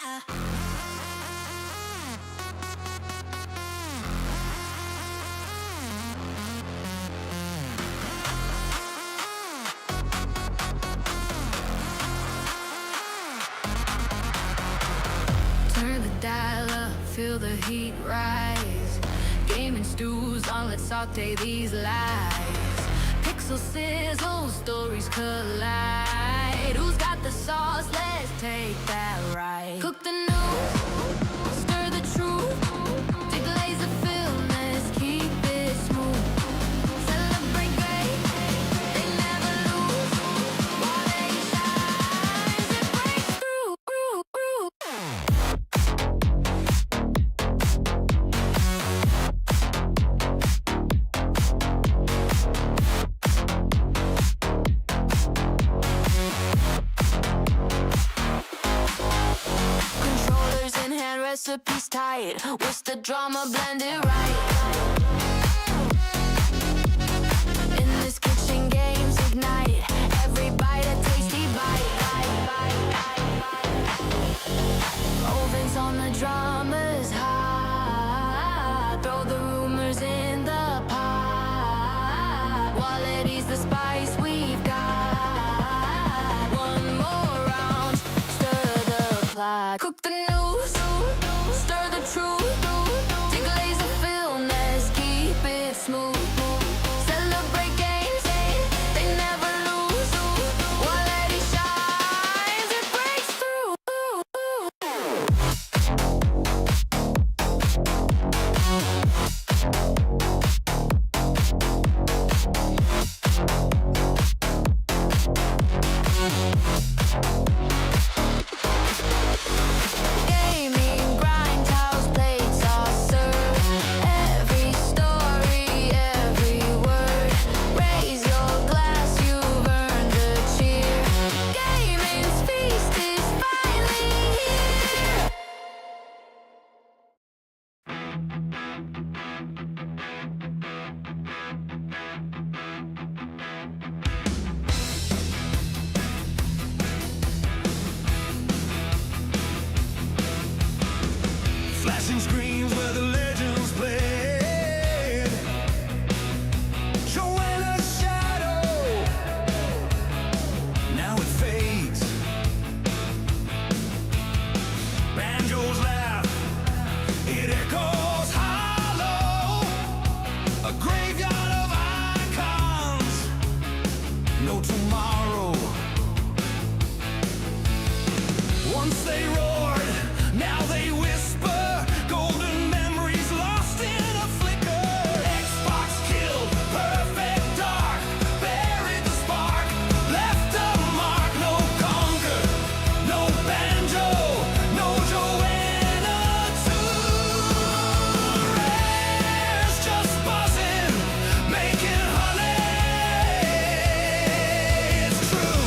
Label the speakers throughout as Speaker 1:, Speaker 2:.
Speaker 1: Turn the dial up, feel the heat rise. Gaming stews on, let's saute these lies. Pixel sizzle, stories collide. Who's got the sauce? Let's take that ride. Cook the news, stir the truth. Deglaze the film, let's keep it smooth. Celebrate great, they never lose. Quality shines, it breaks through. Controllers in hand, recipes tight. What's the drama, blend it right. In this kitchen, games ignite. Every bite a tasty bite. Ovens on, the drama's hot. Throw the rumors in the pot. Quality's the spice we've got. One more round, stir the pot. Cook the news, stir the truth. Deglaze the film, let's keep it smooth. Celebrate games, they never lose. Quality shines, it breaks through. Gaming, grind, towels, plates all served. Every story, every word. Raise your glass, you've earned a cheer. Gaming's feast is finally here.
Speaker 2: Flashing screens where the legends played, showing a shadow. Now it fades. Banjos laugh, it echoes hollow. A graveyard of icons, no tomorrow. Once they roared, now they whisper. Golden memories lost in a flicker. Xbox killed, perfect dark. Buried the spark, left a mark. No conquer, no banjo, no Joanna Tourés. Just buzzing, making honey. It's true.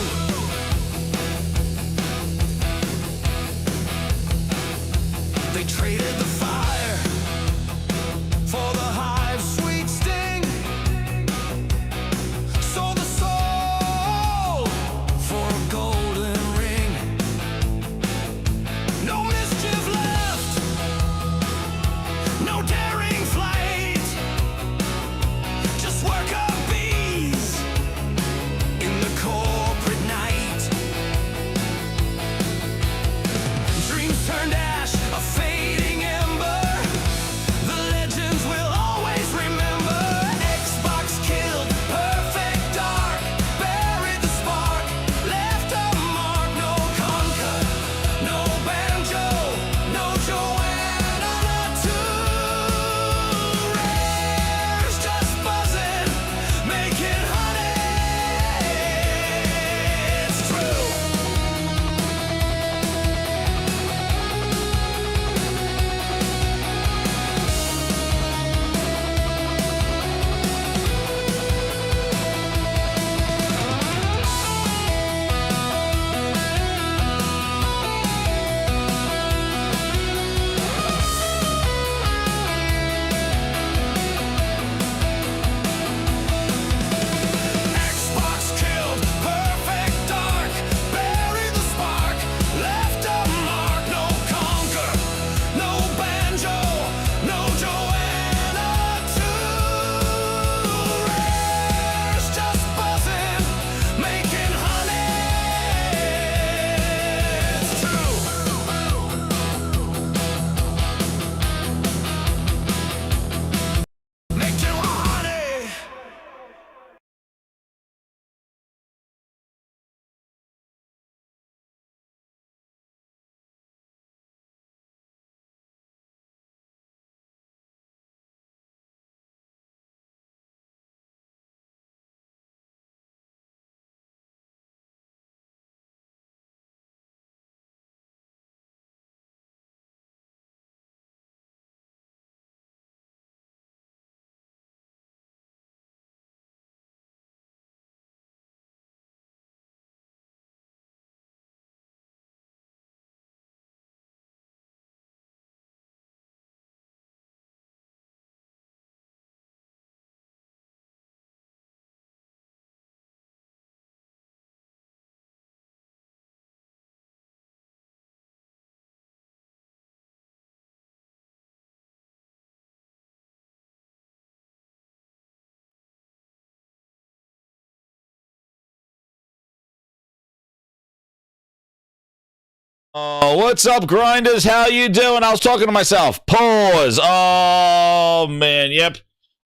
Speaker 3: Oh, what's up, grinders? How you doing? I was talking to myself. Pause. Oh man, yep.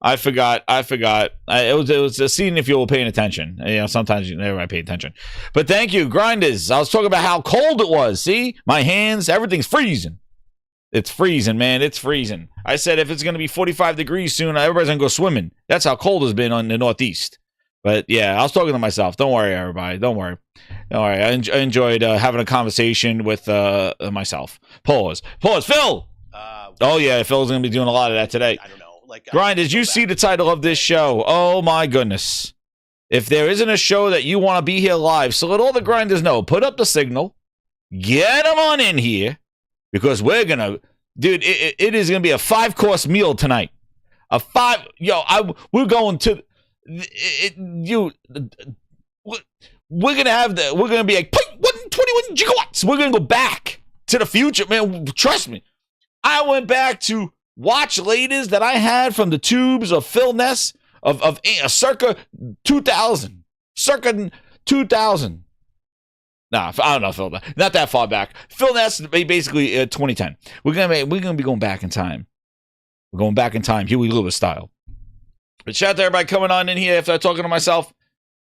Speaker 3: I forgot. It was a scene if you were paying attention. You know, sometimes you never pay attention. But thank you, grinders. I was talking about how cold it was. See, my hands, everything's freezing. It's freezing, man. It's freezing. I said if it's gonna be 45 degrees soon, everybody's gonna go swimming. That's how cold it's been on the Northeast. But yeah, I was talking to myself. Don't worry, everybody. Don't worry. I enjoyed having a conversation with myself. Pause. Phil. Oh yeah, Phil's gonna be doing a lot of that today.
Speaker 4: I don't know.
Speaker 3: Brian, did you see the title of this show? Oh my goodness! If there isn't a show that you want to be here live, so let all the grinders know. Put up the signal. Get them on in here because we're gonna, dude. It is gonna be a 5-course meal tonight. We're going to. We're gonna have we're gonna be like 121 gigawatts. We're gonna go back to the future, man. Trust me. I went back to watch latest that I had from the tubes of Phil Ness of circa 2000. Nah, I don't know, Phil. Not that far back. Phil Ness, basically 2010. We're gonna be going back in time. We're going back in time, Huey Lewis style. But shout out to everybody coming on in here after I'm talking to myself.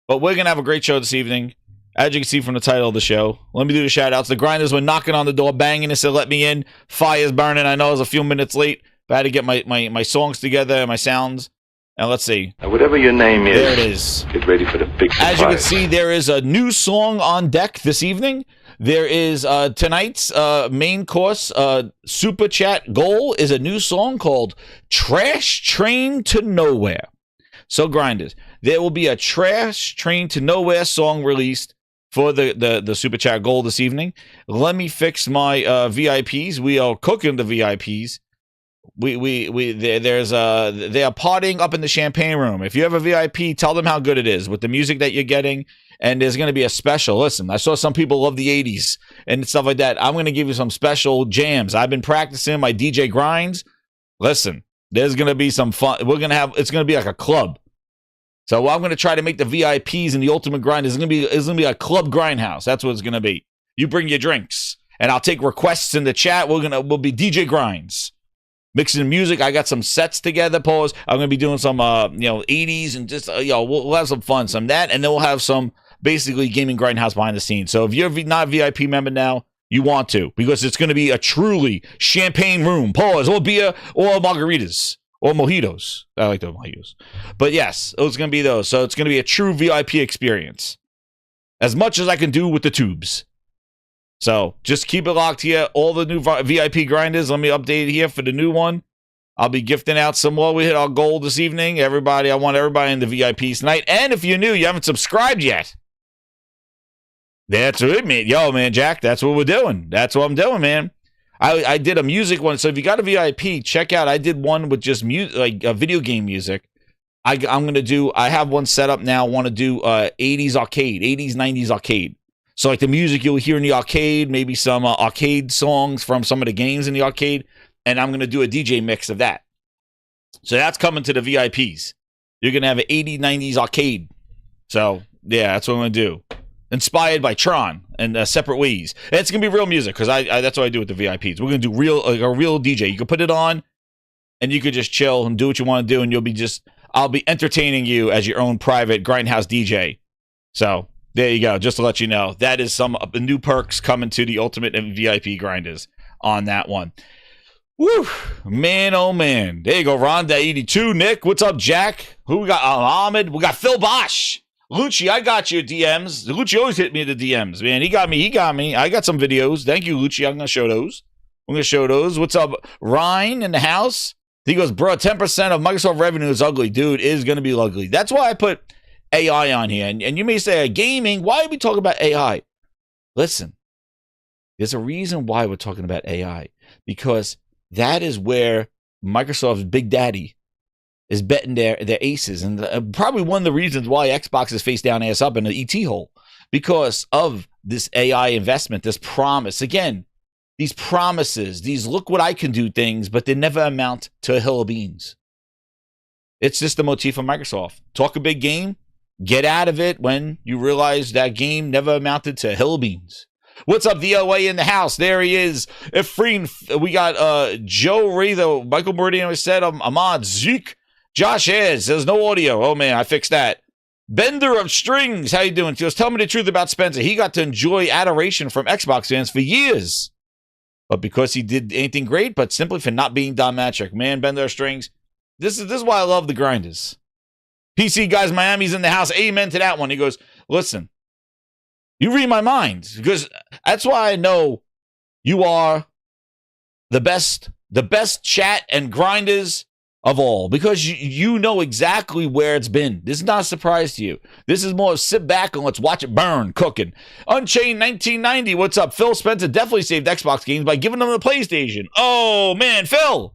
Speaker 3: But we're going to have a great show this evening. As you can see from the title of the show. Let me do the shout outs. The grinders were knocking on the door, banging and said, let me in. Fire's burning. I know I was a few minutes late, but I had to get my songs together and my sounds. And let's see.
Speaker 5: Whatever your name is,
Speaker 3: there it is.
Speaker 5: Get ready for the big surprise.
Speaker 3: As you can see, there is a new song on deck this evening. There is tonight's main course super chat goal is a new song called Trash Train to Nowhere. So grinders, there will be a Trash Train to Nowhere song released for the super chat goal this evening. Let me fix my VIPs. We are cooking the VIPs. They are partying up in the champagne room. If you have a VIP, tell them how good it is with the music that you're getting. And there's going to be a special. Listen, I saw some people love the 80s and stuff like that. I'm going to give you some special jams. I've been practicing my DJ grinds. Listen, there's going to be some fun. It's going to be like a club. So I'm going to try to make the VIPs and the ultimate grind is going to be a club grindhouse. That's what it's going to be. You bring your drinks and I'll take requests in the chat. We'll be DJ grinds. Mixing music. I got some sets together. Pause. I'm going to be doing some 80s and just we'll have some fun. Some that and then we'll have some basically gaming grindhouse behind the scenes. So if you're not a VIP member now, you want to, because it's going to be a truly champagne room. Pause. Or beer or margaritas or mojitos. I like the mojitos. But yes, it's going to be those. So it's going to be a true VIP experience. As much as I can do with the tubes. So just keep it locked here. All the new VIP grinders. Let me update here for the new one. I'll be gifting out some more. We hit our goal this evening. Everybody, I want everybody in the VIPs tonight. And if you're new, you haven't subscribed yet. That's it, man. Yo, man, Jack, that's what we're doing. That's what I'm doing, man. I did a music one. So if you got a VIP, check out. I did one with just music, like video game music. I have one set up now. I want to do 80s arcade, 80s, 90s arcade. So like the music you'll hear in the arcade, maybe some arcade songs from some of the games in the arcade. And I'm going to do a DJ mix of that. So that's coming to the VIPs. You're going to have an 80s, 90s arcade. So yeah, that's what I'm going to do. Inspired by Tron and Separate Ways. And it's going to be real music because that's what I do with the VIPs. We're going to do a real DJ. You can put it on and you could just chill and do what you want to do. And I'll be entertaining you as your own private grindhouse DJ. So there you go. Just to let you know, that is some of the new perks coming to the Ultimate and VIP grinders on that one. Woo, man, oh man. There you go, Ronda82. Nick, what's up, Jack? Who we got? Ahmed. We got Phil Bosch. Lucci, I got your DMs. Lucci always hit me in the DMs, man. He got me. I got some videos. Thank you, Lucci. I'm going to show those. What's up? Ryan in the house. He goes, bro, 10% of Microsoft revenue is ugly. Dude, it is going to be ugly. That's why I put AI on here. And you may say, gaming, why are we talking about AI? Listen, there's a reason why we're talking about AI. Because that is where Microsoft's big daddy is betting their aces. And probably one of the reasons why Xbox is face down, ass up in the ET hole. Because of this AI investment, this promise. Again, these promises, these look what I can do things, but they never amount to a hill of beans. It's just the motif of Microsoft. Talk a big game, get out of it when you realize that game never amounted to a hill of beans. What's up, DOA in the house? There he is. Efreen, we got Joe Retho, Michael Meridiano said, Ahmad, Zeke, Josh Ayers. There's no audio. Oh, man, I fixed that. Bender of Strings, how you doing? He goes, tell me the truth about Spencer. He got to enjoy adoration from Xbox fans for years. But because he did anything great, but simply for not being Don Matrick. Man, Bender of Strings, this is why I love the grinders. PC guys, Miami's in the house. Amen to that one. He goes, listen, you read my mind, because that's why I know you are the best chat and grinders of all, because you know exactly where it's been. This is not a surprise to you. This is more sit back and let's watch it burn, cooking. Unchained 1990, what's up? Phil Spencer definitely saved Xbox games by giving them the PlayStation. Oh, man, Phil.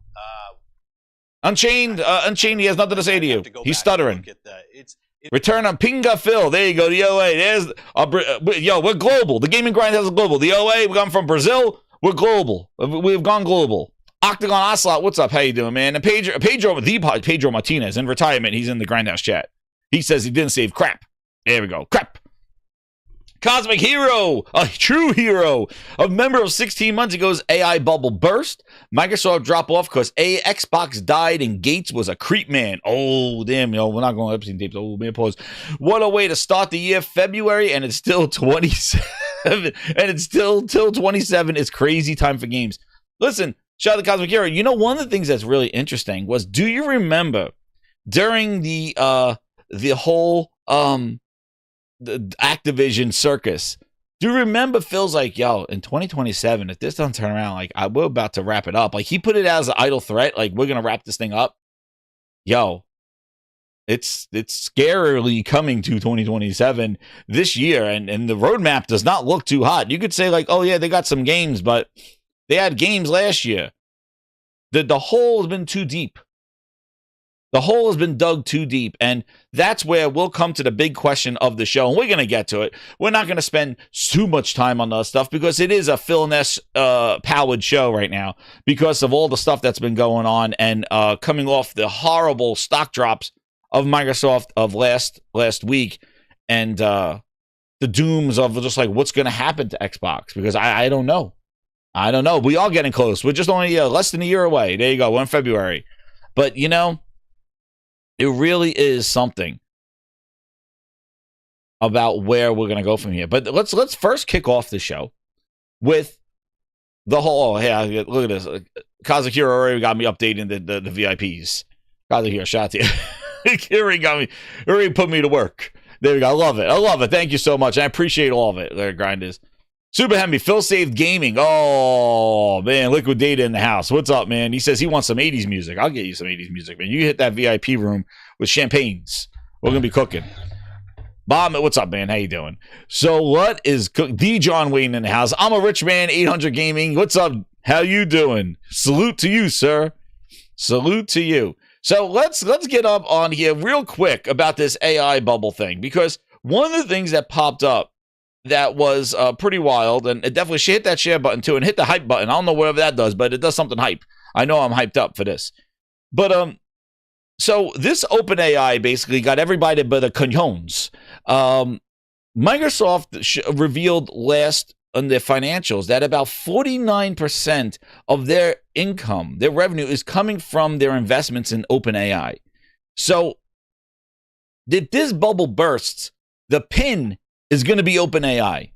Speaker 3: Unchained, he has nothing to say to you. He's stuttering. Return on Pinga Phil. There you go. The OA. There's we're global. The gaming grind has a global. The OA, we come from Brazil. We're global. We've gone global. Octagon Ocelot, what's up? How you doing, man? And Pedro Martinez in retirement. He's in the Grindhouse chat. He says he didn't save crap. There we go. Crap. Cosmic Hero, a true hero, a member of 16 months. He goes, AI bubble burst. Microsoft drop off because Xbox died and Gates was a creep man. Oh, damn, we're not going to Epstein tapes. Oh, man, pause. What a way to start the year, February, and it's still 27. And it's still till 27. It's crazy time for games. Listen, shout out to Cosmic Hero. You know, one of the things that's really interesting was, do you remember during the whole the Activision circus, do you remember Phil's like, yo, in 2027, if this doesn't turn around, like, we're about to wrap it up. Like, he put it as an idle threat, like, we're gonna wrap this thing up. Yo, it's scarily coming to 2027 this year, and the roadmap does not look too hot. You could say, like, oh yeah, they got some games, but they had games last year. The hole has been too deep. The hole has been dug too deep, and that's where we'll come to the big question of the show, and we're going to get to it. We're not going to spend too much time on that stuff because it is a Phil Ness powered show right now because of all the stuff that's been going on and coming off the horrible stock drops of Microsoft of last week and the dooms of just like what's going to happen to Xbox, because I don't know. I don't know. We are getting close. We're just only less than a year away. There you go. We're in February. But, you know, it really is something about where we're going to go from here. But let's first kick off the show with the whole, hey, look at this. Cosmic Hero already got me updating the VIPs. Cosmic Hero, shout out to you. Kiri got me, already put me to work. There we go. I love it. I love it. Thank you so much. I appreciate all of it. There, grind is. Super Hemi, Phil saved gaming. Oh, man, Liquid Data in the house. What's up, man? He says he wants some 80s music. I'll get you some 80s music, man. You hit that VIP room with champagnes. We're going to be cooking. Bob, what's up, man? How you doing? So what is D. John Wayne in the house? I'm a rich man, 800 gaming. What's up? How you doing? Salute to you, sir. Salute to you. So let's get up on here real quick about this AI bubble thing, because one of the things that popped up that was pretty wild, and it definitely should hit that share button too and hit the hype button. I don't know whatever that does, but it does something hype. I know I'm hyped up for this. But so this OpenAI basically got everybody by the cojones. Microsoft revealed last on their financials that about 49% of their income, their revenue, is coming from their investments in OpenAI. So if this bubble bursts, the pin is going to be OpenAI.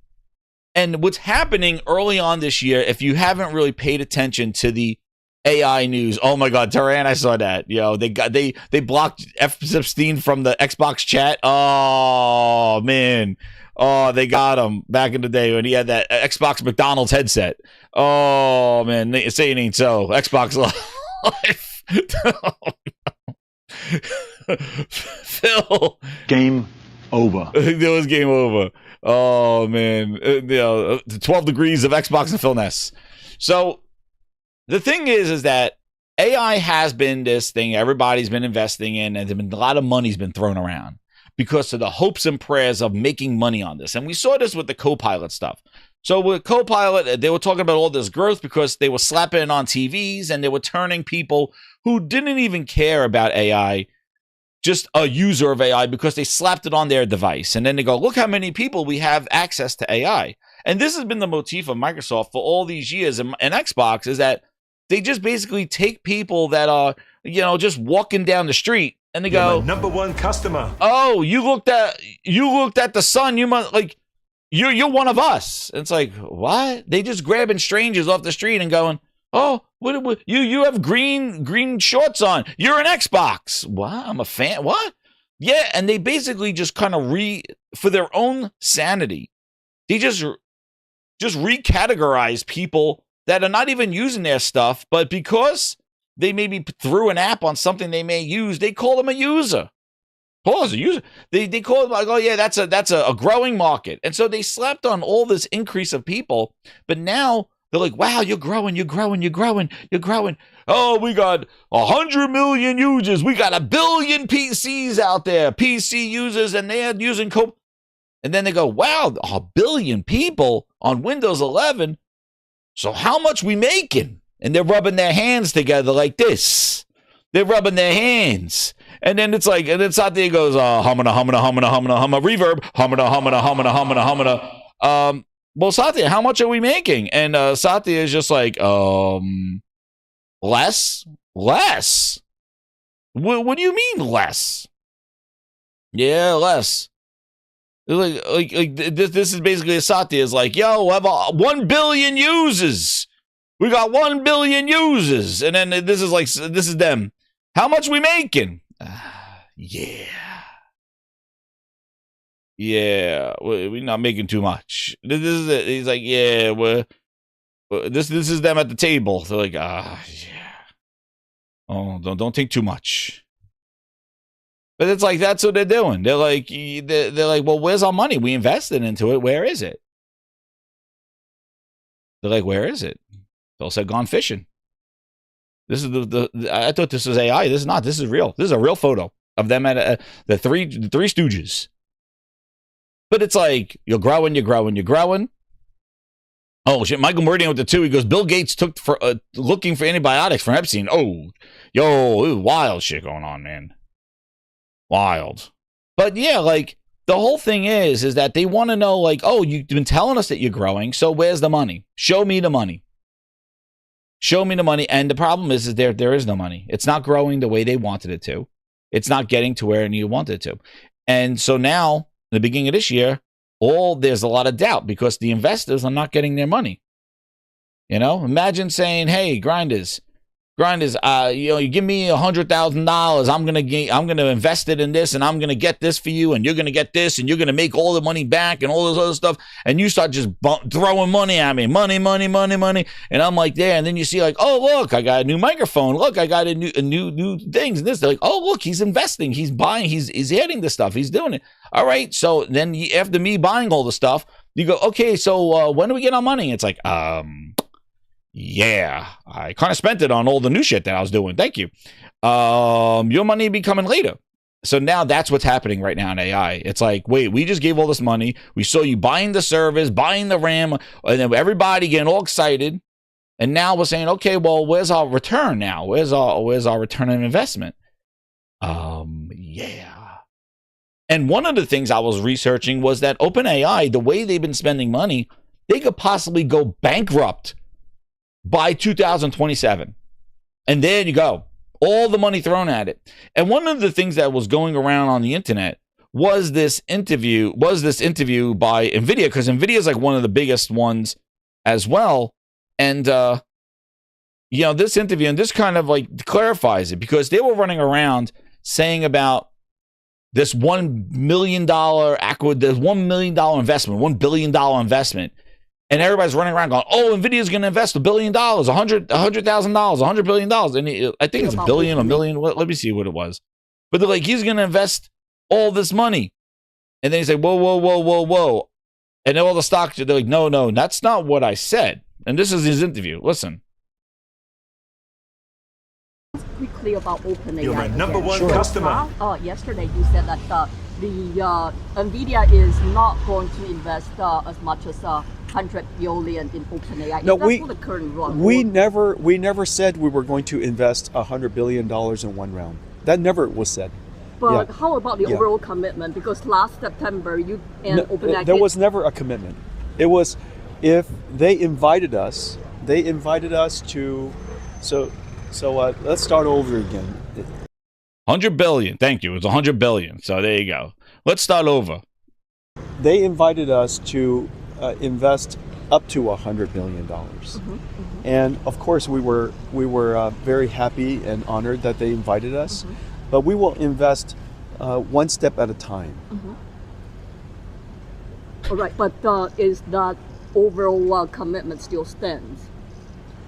Speaker 3: And what's happening early on this year, if you haven't really paid attention to the AI news, oh my God, Taran, I saw that. They blocked Epstein from the Xbox chat. Oh man, oh they got him back in the day when he had that Xbox McDonald's headset. Oh man, say it ain't so. Xbox Live. Phil,
Speaker 4: Game over.
Speaker 3: It was game over. Oh man, 12 degrees of Xbox and Phil Ness. So the thing is that AI has been this thing everybody's been investing in, and a lot of money's been thrown around because of the hopes and prayers of making money on this. And we saw this with the Copilot stuff. So with Copilot, they were talking about all this growth because they were slapping it on TVs and they were turning people who didn't even care about AI just a user of AI because they slapped it on their device. And then they go, look how many people we have access to AI. And this has been the motif of Microsoft for all these years and Xbox is that they just basically take people that are, you know, just walking down the street and they go,
Speaker 6: number one customer.
Speaker 3: Oh, you looked at the sun. You must like, you're one of us. It's like, what? They just grabbing strangers off the street and going, oh, what you have green shorts on. You're an Xbox. What? I'm a fan. What? Yeah. And they basically just kind of for their own sanity, they just recategorize people that are not even using their stuff, but because they maybe threw an app on something they may use, they call them a user. Pause, a user. They call it like, oh yeah, that's a growing market. And so they slapped on all this increase of people, but now they're like, wow, you're growing. Oh, we got 100 million users. We got 1 billion PCs out there, PC users, and they're using And then they go, wow, 1 billion people on Windows 11. So how much we making? And they're rubbing their hands together like this. They're rubbing their hands. And then it's like, and then Satya goes, humana, reverb, humana. Well, Satya, how much are we making? And Satya is just like, less? What do you mean less? Yeah, less. Like this is basically Satya is like, yo, we have 1 billion users. We got 1 billion users. And then this is them. How much we making? Yeah, we're not making too much. This is it. He's like, yeah, this is them at the table. They're like, yeah. Oh, don't think too much. But it's like that's what they're doing. They're like, well, where's our money? We invested into it. Where is it? They're like, where is it? They all said, gone fishing. This is I thought this was AI. This is not. This is real. This is a real photo of them at the three Stooges. But it's like, you're growing. Oh, shit. Michael Meridian with the 2. He goes, Bill Gates took for looking for antibiotics from Epstein. Oh, yo, wild shit going on, man. Wild. But yeah, like, the whole thing is that they want to know, like, oh, you've been telling us that you're growing, so where's the money? Show me the money. And the problem is there is no money. It's not growing the way they wanted it to. It's not getting to where you wanted it to. And so now, in the beginning of this year, there's a lot of doubt because the investors are not getting their money. You know, imagine saying, hey, grinders, you give me $100,000. I'm gonna invest it in this, and I'm gonna get this for you, and you're gonna get this, and you're gonna make all the money back, and all this other stuff. And you start just throwing money at me, money, and I'm like there, and then you see like, oh look, I got a new microphone. Look, I got a new things, and this. They're like, oh look, he's investing, he's buying, he's adding the stuff, he's doing it. All right, so then after me buying all the stuff, you go, okay, so when do we get our money? It's like, yeah, I kind of spent it on all the new shit that I was doing. Thank you. Your money will be coming later. So now that's what's happening right now in AI. It's like, wait, we just gave all this money. We saw you buying the servers, buying the RAM, and then everybody getting all excited. And now we're saying, okay, well, where's our return now? Where's our return on investment? Yeah. And one of the things I was researching was that OpenAI, the way they've been spending money, they could possibly go bankrupt by 2027. And there you go. All the money thrown at it. And one of the things that was going around on the internet was this interview by Nvidia, because Nvidia is like one of the biggest ones as well. And, this interview, and this kind of like clarifies it, because they were running around saying about this $1 million this $1 million investment, $1 billion investment. And everybody's running around going, oh, Nvidia's going to invest $1 billion, $100,000, $100 billion. And I think it's a million. Let me see what it was. But they're like, he's going to invest all this money. And then he said, whoa. And then all the stocks, they're like, no, that's not what I said. And this is his interview. Listen.
Speaker 7: Quickly about OpenAI.
Speaker 6: You're my number one customer.
Speaker 7: Yesterday you said that the Nvidia is not going to invest as much as 100 billion in OpenAI.
Speaker 8: No,
Speaker 7: we
Speaker 8: never said we were going to invest $100 billion in one round. That never was said.
Speaker 7: But how about the overall commitment? Because last September you and OpenAI
Speaker 8: there was never a commitment. It was if they invited us to, so let's start over again.
Speaker 3: 100 billion. Thank you. It's 100 billion. So there you go. Let's start over.
Speaker 8: They invited us to invest up to $100 billion. And of course, we were very happy and honored that they invited us. But we will invest one step at a time.
Speaker 7: All right, but is that overall commitment still stands?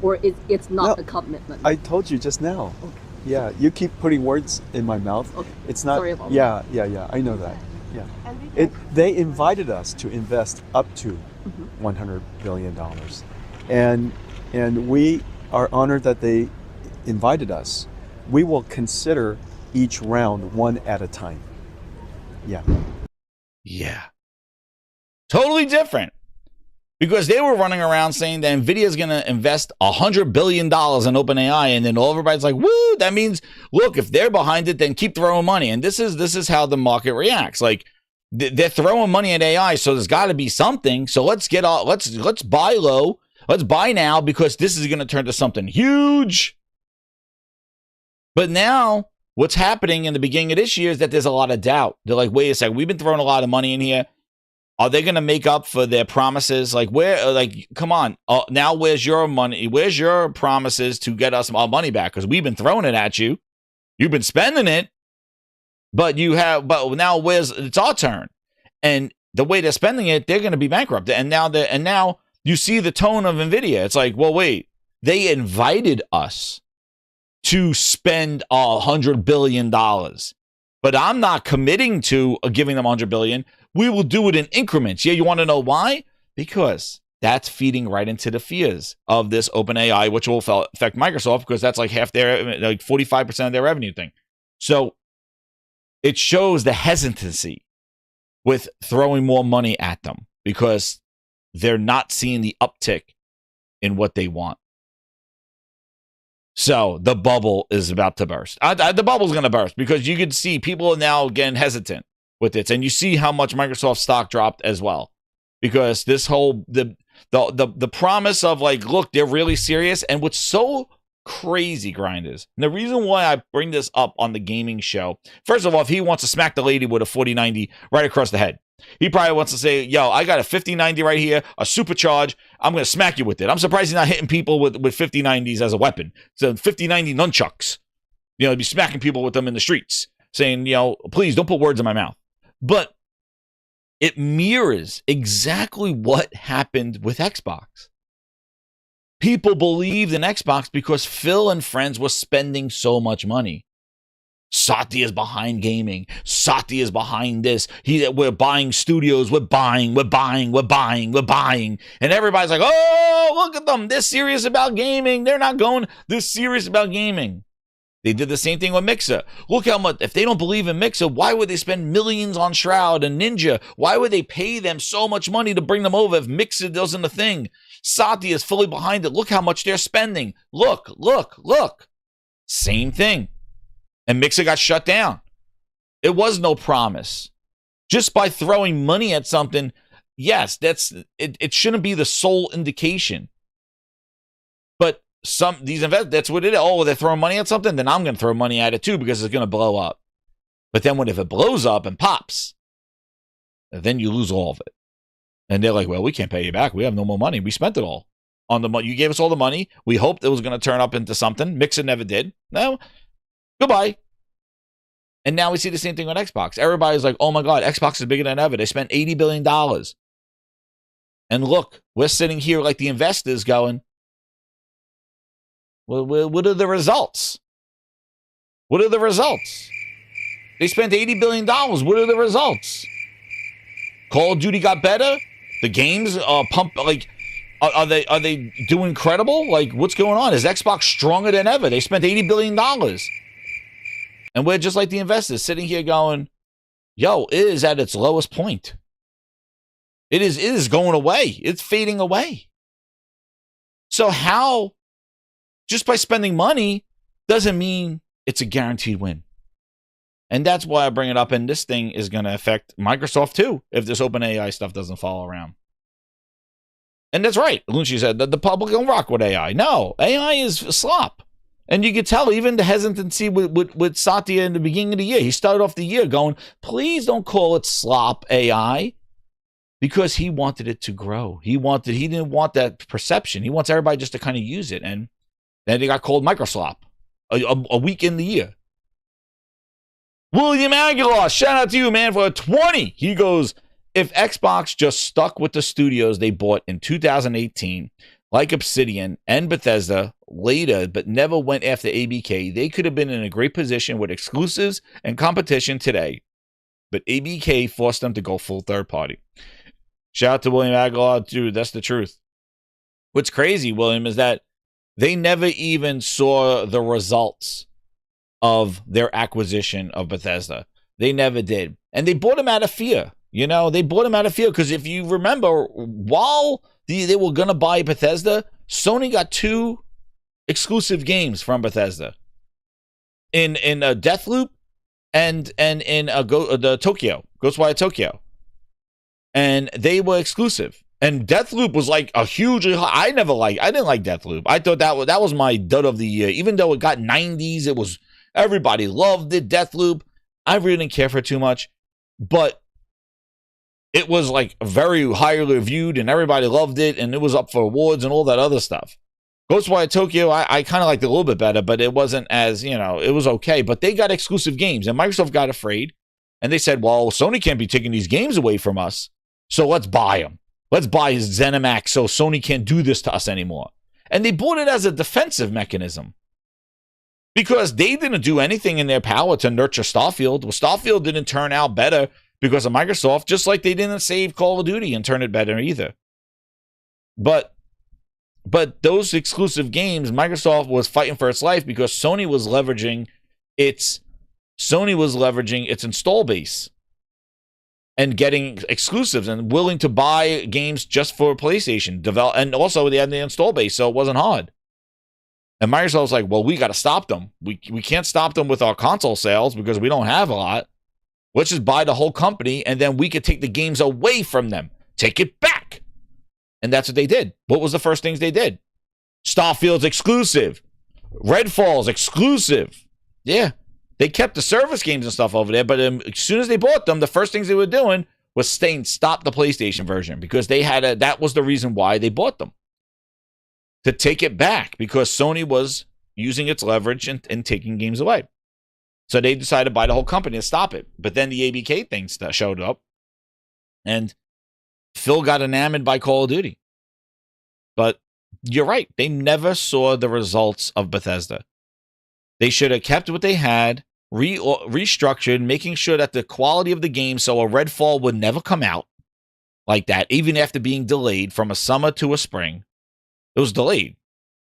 Speaker 7: Or it's not a commitment?
Speaker 8: I told you just now.
Speaker 7: Okay.
Speaker 8: Yeah, you keep putting words in my mouth.
Speaker 7: Okay.
Speaker 8: It's not.
Speaker 7: Sorry about
Speaker 8: yeah, I know that. Yeah. They invited us to invest up to $100 billion. And we are honored that they invited us. We will consider each round one at a time. Yeah.
Speaker 3: Yeah. Totally different. Because they were running around saying that Nvidia is going to invest $100 billion in OpenAI, and then everybody's like, woo, that means, look, if they're behind it, then keep throwing money. And this is how the market reacts. Like, they're throwing money at AI, so there's got to be something. So let's buy low. Let's buy now, because this is going to turn to something huge. But now, what's happening in the beginning of this year is that there's a lot of doubt. They're like, wait a second, we've been throwing a lot of money in here. Are they going to make up for their promises? Like, come on. Now, where's your money? Where's your promises to get us our money back? Because we've been throwing it at you. You've been spending it. But now it's our turn. And the way they're spending it, they're going to be bankrupt. And now you see the tone of Nvidia. It's like, well, wait, they invited us to spend $100 billion. But I'm not committing to giving them $100 billion. We will do it in increments. Yeah, you want to know why? Because that's feeding right into the fears of this OpenAI, which will affect Microsoft, because that's like half their, like 45% of their revenue thing. So it shows the hesitancy with throwing more money at them, because they're not seeing the uptick in what they want. So the bubble is about to burst. The bubble's going to burst, because you can see people are now getting hesitant with it, and you see how much Microsoft stock dropped as well, because this whole the promise of like, look, they're really serious. And what's so crazy, grinders, and the reason why I bring this up on the gaming show, first of all, if he wants to smack the lady with a 4090 right across the head, he probably wants to say, yo, I got a 5090 right here, a supercharge, I'm going to smack you with it. I'm surprised he's not hitting people with 5090s as a weapon. So 5090 nunchucks, he'd be smacking people with them in the streets, saying, please don't put words in my mouth. But it mirrors exactly what happened with Xbox. People believed in Xbox because Phil and friends were spending so much money. Satya is behind gaming. Satya is behind this. We're buying studios. We're buying. And everybody's like, oh, look at them. They're serious about gaming. They're serious about gaming. They did the same thing with Mixer. Look how much, if they don't believe in Mixer, why would they spend millions on Shroud and Ninja? Why would they pay them so much money to bring them over if Mixer isn't a thing? Satya is fully behind it. Look how much they're spending. Look. Same thing. And Mixer got shut down. It was no promise. Just by throwing money at something, yes, it shouldn't be the sole indication. But these investors, that's what it is. Oh, they're throwing money at something, then I'm going to throw money at it too, because it's going to blow up. But then if it blows up and pops, then you lose all of it. And they're like, well, we can't pay you back. We have no more money. We spent it all on the money. You gave us all the money. We hoped it was going to turn up into something. Mixer never did. No, goodbye. And now we see the same thing on Xbox. Everybody's like, oh my God, Xbox is bigger than ever. They spent $80 billion. And look, we're sitting here like the investors going, well, what are the results? What are the results? They spent $80 billion. What are the results? Call of Duty got better? The games pump, like, are they doing incredible? Like, what's going on? Is Xbox stronger than ever? They spent $80 billion. And we're just like the investors sitting here going, yo, it is at its lowest point. It is going away. It's fading away. So how, just by spending money, doesn't mean it's a guaranteed win. And that's why I bring it up. And this thing is going to affect Microsoft too, if this OpenAI stuff doesn't follow around. And that's right. Lunchi said that the public will rock with AI. No, AI is slop. And you could tell even the hesitancy with Satya in the beginning of the year. He started off the year going, please don't call it slop AI, because he wanted it to grow. He didn't want that perception. He wants everybody just to kind of use it. And then they got called Microslop a week in the year. William Aguilar, shout out to you, man, for a 20. He goes, if Xbox just stuck with the studios they bought in 2018, like Obsidian and Bethesda later, but never went after ABK, they could have been in a great position with exclusives and competition today. But ABK forced them to go full third party. Shout out to William Aguilar, dude. That's the truth. What's crazy, William, is that they never even saw the results of their acquisition of Bethesda. They never did. And they bought him out of fear. You know, they bought him out of fear because if you remember, while they were going to buy Bethesda, Sony got 2 exclusive games from Bethesda. In Deathloop and in the Tokyo, Ghostwire Tokyo. And they were exclusive. And Deathloop was like a hugely high. I didn't like Deathloop. I thought that was my dud of the year. Even though it got 90s, it was, everybody loved it, Deathloop. I really didn't care for it too much. But it was like very highly reviewed and everybody loved it. And it was up for awards and all that other stuff. Ghostwire Tokyo, I kind of liked it a little bit better, but it wasn't as, it was okay. But they got exclusive games and Microsoft got afraid. And they said, well, Sony can't be taking these games away from us. So let's buy them. Let's buy ZeniMax so Sony can't do this to us anymore. And they bought it as a defensive mechanism. Because they didn't do anything in their power to nurture Starfield. Well, Starfield didn't turn out better because of Microsoft, just like they didn't save Call of Duty and turn it better either. But those exclusive games, Microsoft was fighting for its life because Sony was leveraging its install base and getting exclusives and willing to buy games just for PlayStation. And also they had the install base, so it wasn't hard. And Microsoft was like, well, we got to stop them. We can't stop them with our console sales because we don't have a lot. Let's just buy the whole company, and then we could take the games away from them. Take it back. And that's what they did. What was the first things they did? Starfield's exclusive. Redfall's exclusive. Yeah. They kept the service games and stuff over there, but as soon as they bought them, the first things they were doing was stop the PlayStation version because that was the reason why they bought them. To take it back because Sony was using its leverage and taking games away. So they decided to buy the whole company and stop it. But then the ABK thing showed up and Phil got enamored by Call of Duty. But you're right. They never saw the results of Bethesda. They should have kept what they had, restructured, making sure that the quality of the game, so a Redfall would never come out like that, even after being delayed from a summer to a spring. It was delayed,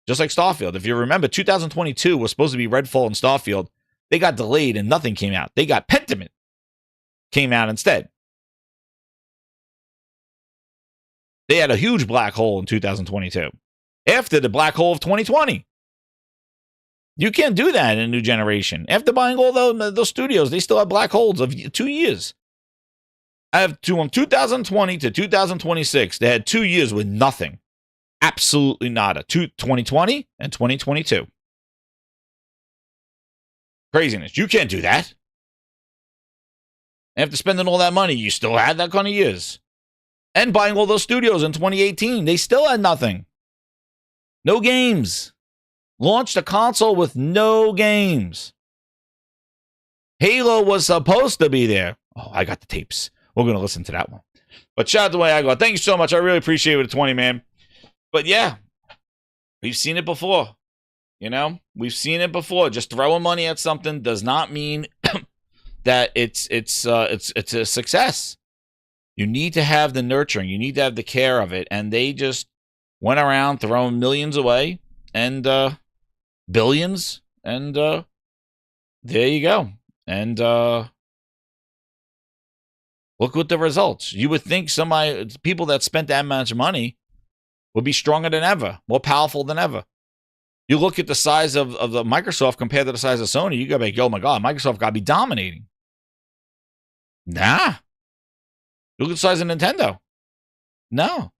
Speaker 3: just like Starfield. If you remember, 2022 was supposed to be Redfall and Starfield. They got delayed and nothing came out. They got Pentiment came out instead. They had a huge black hole in 2022 after the black hole of 2020. You can't do that in a new generation. After buying all those studios, they still have black holes of 2 years. I have from 2020 to 2026. They had 2 years with nothing. Absolutely nada. 2020 and 2022. Craziness. You can't do that. After spending all that money, you still had that kind of years. And buying all those studios in 2018, they still had nothing. No games. Launched a console with no games. Halo was supposed to be there. Oh, I got the tapes. We're going to listen to that one. But shout out to Way I Go. Thank you so much. I really appreciate it, 20, man. But yeah, we've seen it before. We've seen it before. Just throwing money at something does not mean that it's a success. You need to have the nurturing. You need to have the care of it. And they just went around throwing millions away and billions. And there you go. And look at the results. You would think people that spent that much money would be stronger than ever, more powerful than ever. You look at the size of the Microsoft compared to the size of Sony, you got to be like, oh my God, Microsoft got to be dominating. Nah. Look at the size of Nintendo. No.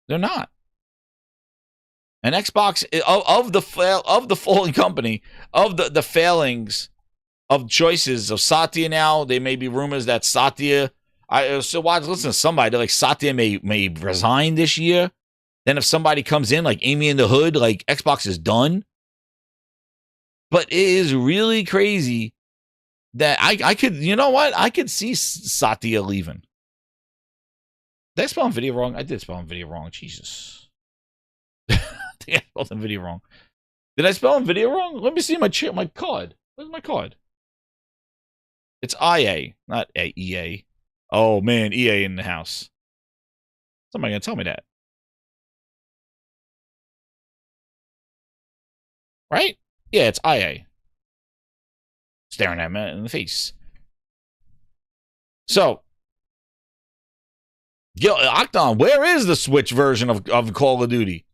Speaker 3: They're not. And Xbox, of the falling company, of the failings of choices of Satya now, there may be rumors that Satya, listen to somebody, like Satya may resign this year. Then if somebody comes in like Amy in the Hood, like Xbox is done. But it is really crazy that I could, you know what? I could see Satya leaving. Did I spell Nvidia wrong? I did spell Nvidia wrong. Jesus. I think I spelled Nvidia wrong. Did I spell Nvidia wrong? Let me see my card. Where's my card? It's IA, not EA. Oh, man, EA in the house. Somebody going to tell me that. Right? Yeah, it's IA. Staring at me in the face. So, yo, Octon, where is the Switch version of Call of Duty?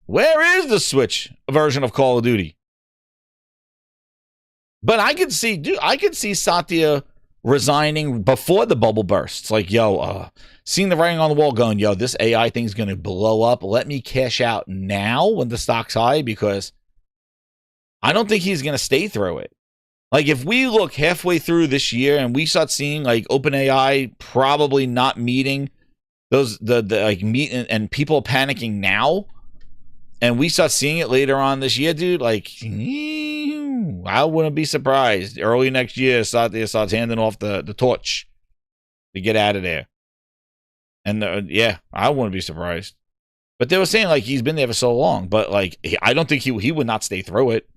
Speaker 3: Where is the Switch version of Call of Duty? But I could see Satya resigning before the bubble bursts. Like, seeing the writing on the wall going, this AI thing's going to blow up. Let me cash out now when the stock's high, because I don't think he's going to stay through it. Like, if we look halfway through this year and we start seeing like OpenAI probably not meeting those and people panicking now, and we start seeing it later on this year, dude, like, I wouldn't be surprised. Early next year, Satya starts handing off the torch to get out of there. And I wouldn't be surprised. But they were saying like he's been there for so long, but like I don't think he would not stay through it.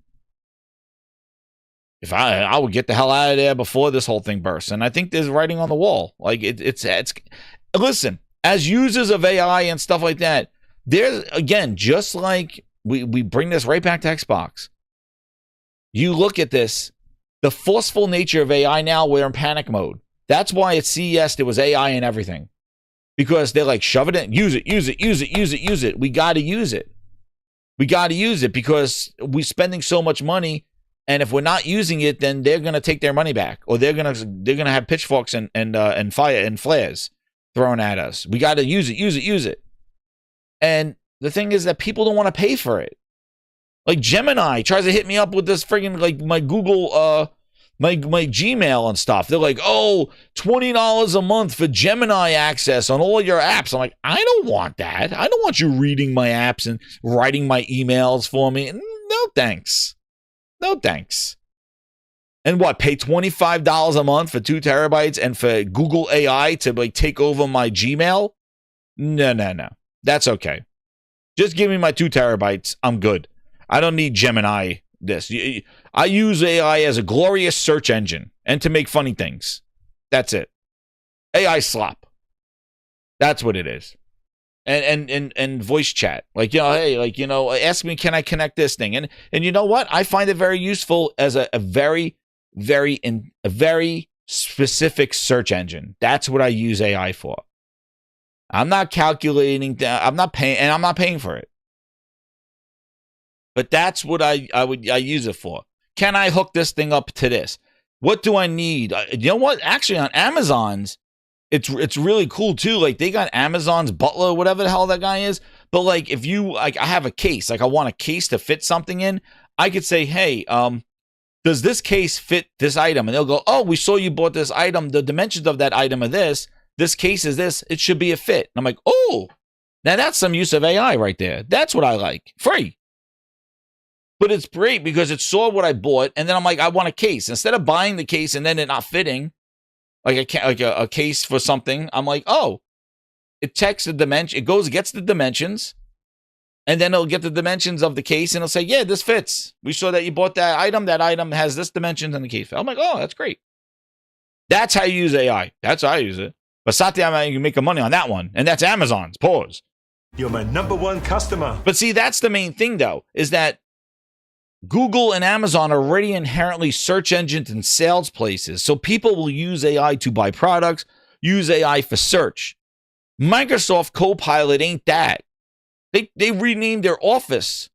Speaker 3: If I would get the hell out of there before this whole thing bursts. And I think there's writing on the wall. Like it's listen, as users of AI and stuff like that, there's, again, just like we bring this right back to Xbox. You look at this, the forceful nature of AI now, we're in panic mode. That's why at CES there was AI and everything. Because they're like, shove it in, use it. We got to use it. We got to use it because we're spending so much money. And if we're not using it, then they're going to take their money back, or they're going to have pitchforks and fire and flares thrown at us. We got to use it. And the thing is that people don't want to pay for it. Like Gemini tries to hit me up with this friggin' like my Google, my Gmail and stuff. They're like, $20 a month for Gemini access on all your apps. I'm like, I don't want that. I don't want you reading my apps and writing my emails for me. No, thanks. No, thanks. And what, pay $25 a month for 2 terabytes and for Google AI to like take over my Gmail? No. That's okay. Just give me my 2 terabytes. I'm good. I don't need Gemini this. I use AI as a glorious search engine and to make funny things. That's it. AI slop. That's what it is. And voice chat, like, hey, like, ask me, can I connect this thing? And you know what? I find it very useful as a very, very specific search engine. That's what I use AI for. I'm not calculating that. I'm not paying for it. But that's what I use it for. Can I hook this thing up to this? What do I need? You know what? Actually, on Amazon's, it's really cool too. Like they got Amazon's Butler, whatever the hell that guy is. But like if you I have a case, like I want a case to fit something in, I could say, hey, does this case fit this item? And they'll go, oh, we saw you bought this item. The dimensions of that item are this. This case is this. It should be a fit. And I'm like, oh, now that's some use of AI right there. That's what I like. Free. But it's great because it saw what I bought, and then I'm like, I want a case. Instead of buying the case and then it not fitting, like a case for something, I'm like, oh, it checks the dimension. It gets the dimensions, and then it'll get the dimensions of the case, and it'll say, yeah, this fits. We saw that you bought that item. That item has this dimensions and the case. I'm like, oh, that's great. That's how you use AI. That's how I use it. But Satya, you can make money on that one, and that's Amazon's. Pause.
Speaker 6: You're my #1 customer.
Speaker 3: But see, that's the main thing, though, is that Google and Amazon are already inherently search engines and sales places. So people will use AI to buy products, use AI for search. Microsoft Copilot ain't that. They renamed their Office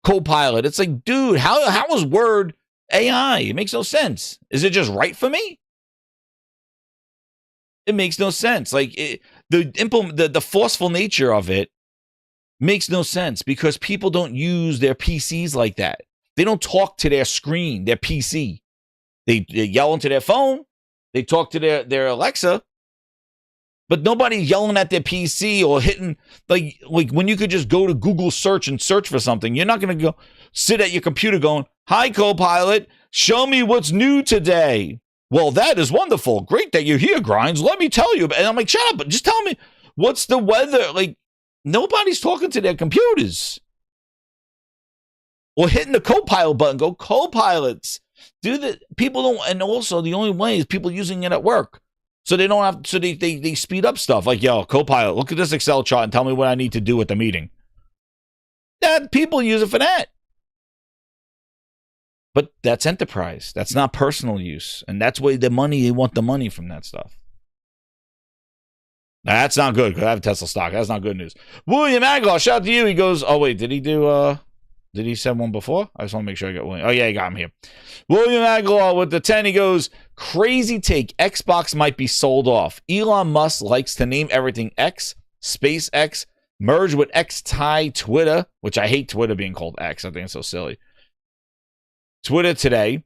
Speaker 3: Copilot. It's like, dude, how is Word AI? It makes no sense. Is it just right for me? It makes no sense. Like the forceful nature of it makes no sense because people don't use their PCs like that. They don't talk to their screen, their PC. They yell into their phone. They talk to their Alexa. But nobody's yelling at their PC or hitting, like when you could just go to Google search and search for something. You're not going to go sit at your computer going, "Hi, Copilot, show me what's new today." Well, that is wonderful. Great that you're here, Grinds. Let me tell you. And I'm like, shut up. Just tell me, what's the weather? Like, nobody's talking to their computers. Or hitting the Copilot button. Go, Copilots. Do the people don't, and also the only way is people using it at work. So they don't have, so they speed up stuff. Like, yo, Copilot, look at this Excel chart and tell me what I need to do at the meeting. That people use it for that. But that's enterprise. That's not personal use. And that's where the money, they want the money from that stuff. Now, that's not good because I have Tesla stock. That's not good news. William Aguilar, shout out to you. He goes, oh, wait, did he send one before? I just want to make sure I got one. Oh, yeah, he got him here. William Aguilar with the 10. He goes, crazy take. Xbox might be sold off. Elon Musk likes to name everything X, SpaceX, merge with X-Tie Twitter, which I hate Twitter being called X. I think it's so silly. Twitter today.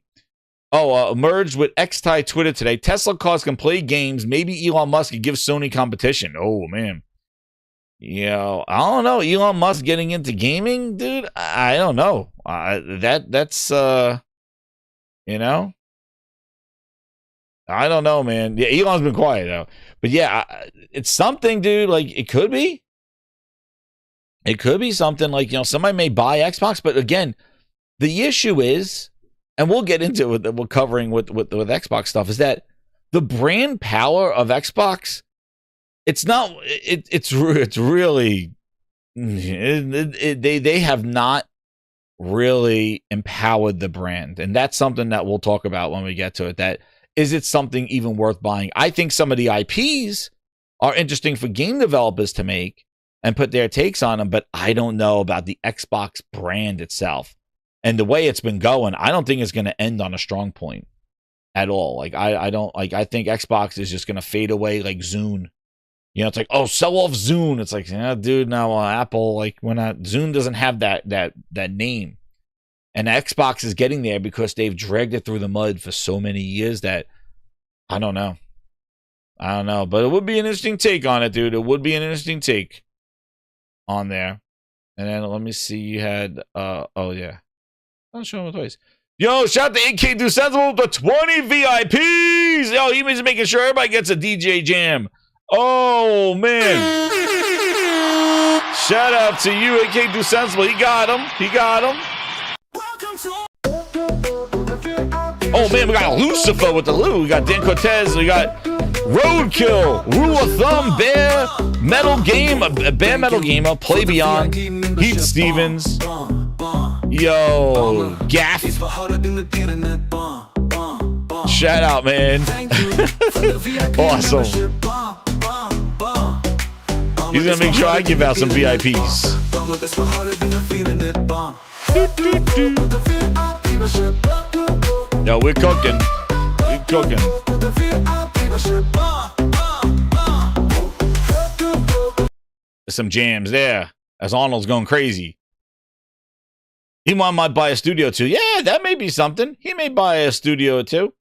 Speaker 3: Merged with X-Tie Twitter today. Tesla cars can play games. Maybe Elon Musk could give Sony competition. Oh, man. I don't know. Elon Musk getting into gaming, dude? I don't know. That's I don't know, man. Yeah, Elon's been quiet, though. But yeah, it's something, dude. Like, it could be. It could be something like, somebody may buy Xbox. But again, the issue is, and we'll get into it, we're covering with Xbox stuff, is that the brand power of Xbox, it's not, it's really, they have not really empowered the brand. And that's something that we'll talk about when we get to it. That, is it something even worth buying? I think some of the IPs are interesting for game developers to make and put their takes on them, but I don't know about the Xbox brand itself. And the way it's been going, I don't think it's going to end on a strong point at all. Like, I don't, like, I think Xbox is just going to fade away like Zune. It's like, oh, sell off Zune. It's like, yeah, dude, now Apple, like, when Zune doesn't have that name. And Xbox is getting there because they've dragged it through the mud for so many years that I don't know. But it would be an interesting take on it, dude. It would be an interesting take on there. And then let me see, you had, oh, yeah. I'll show him twice. Yo, shout out to AK226 with the 20 VIPs. Yo, he was making sure everybody gets a DJ jam. Oh, man. Shout out to you, AK226. He got him. Oh, man, we got Lucifer with the Lou. We got Dan Cortez. We got Roadkill, Rule of Thumb, Bear Metal Gamer, Play Beyond, Heath Stevens. Yo, Gaff. Shout out, man. Awesome. He's going to make sure I give out some VIPs. Yo, we're cooking. There's some jams there as Arnold's going crazy. He might buy a studio too. Yeah, that may be something. He may buy a studio or two.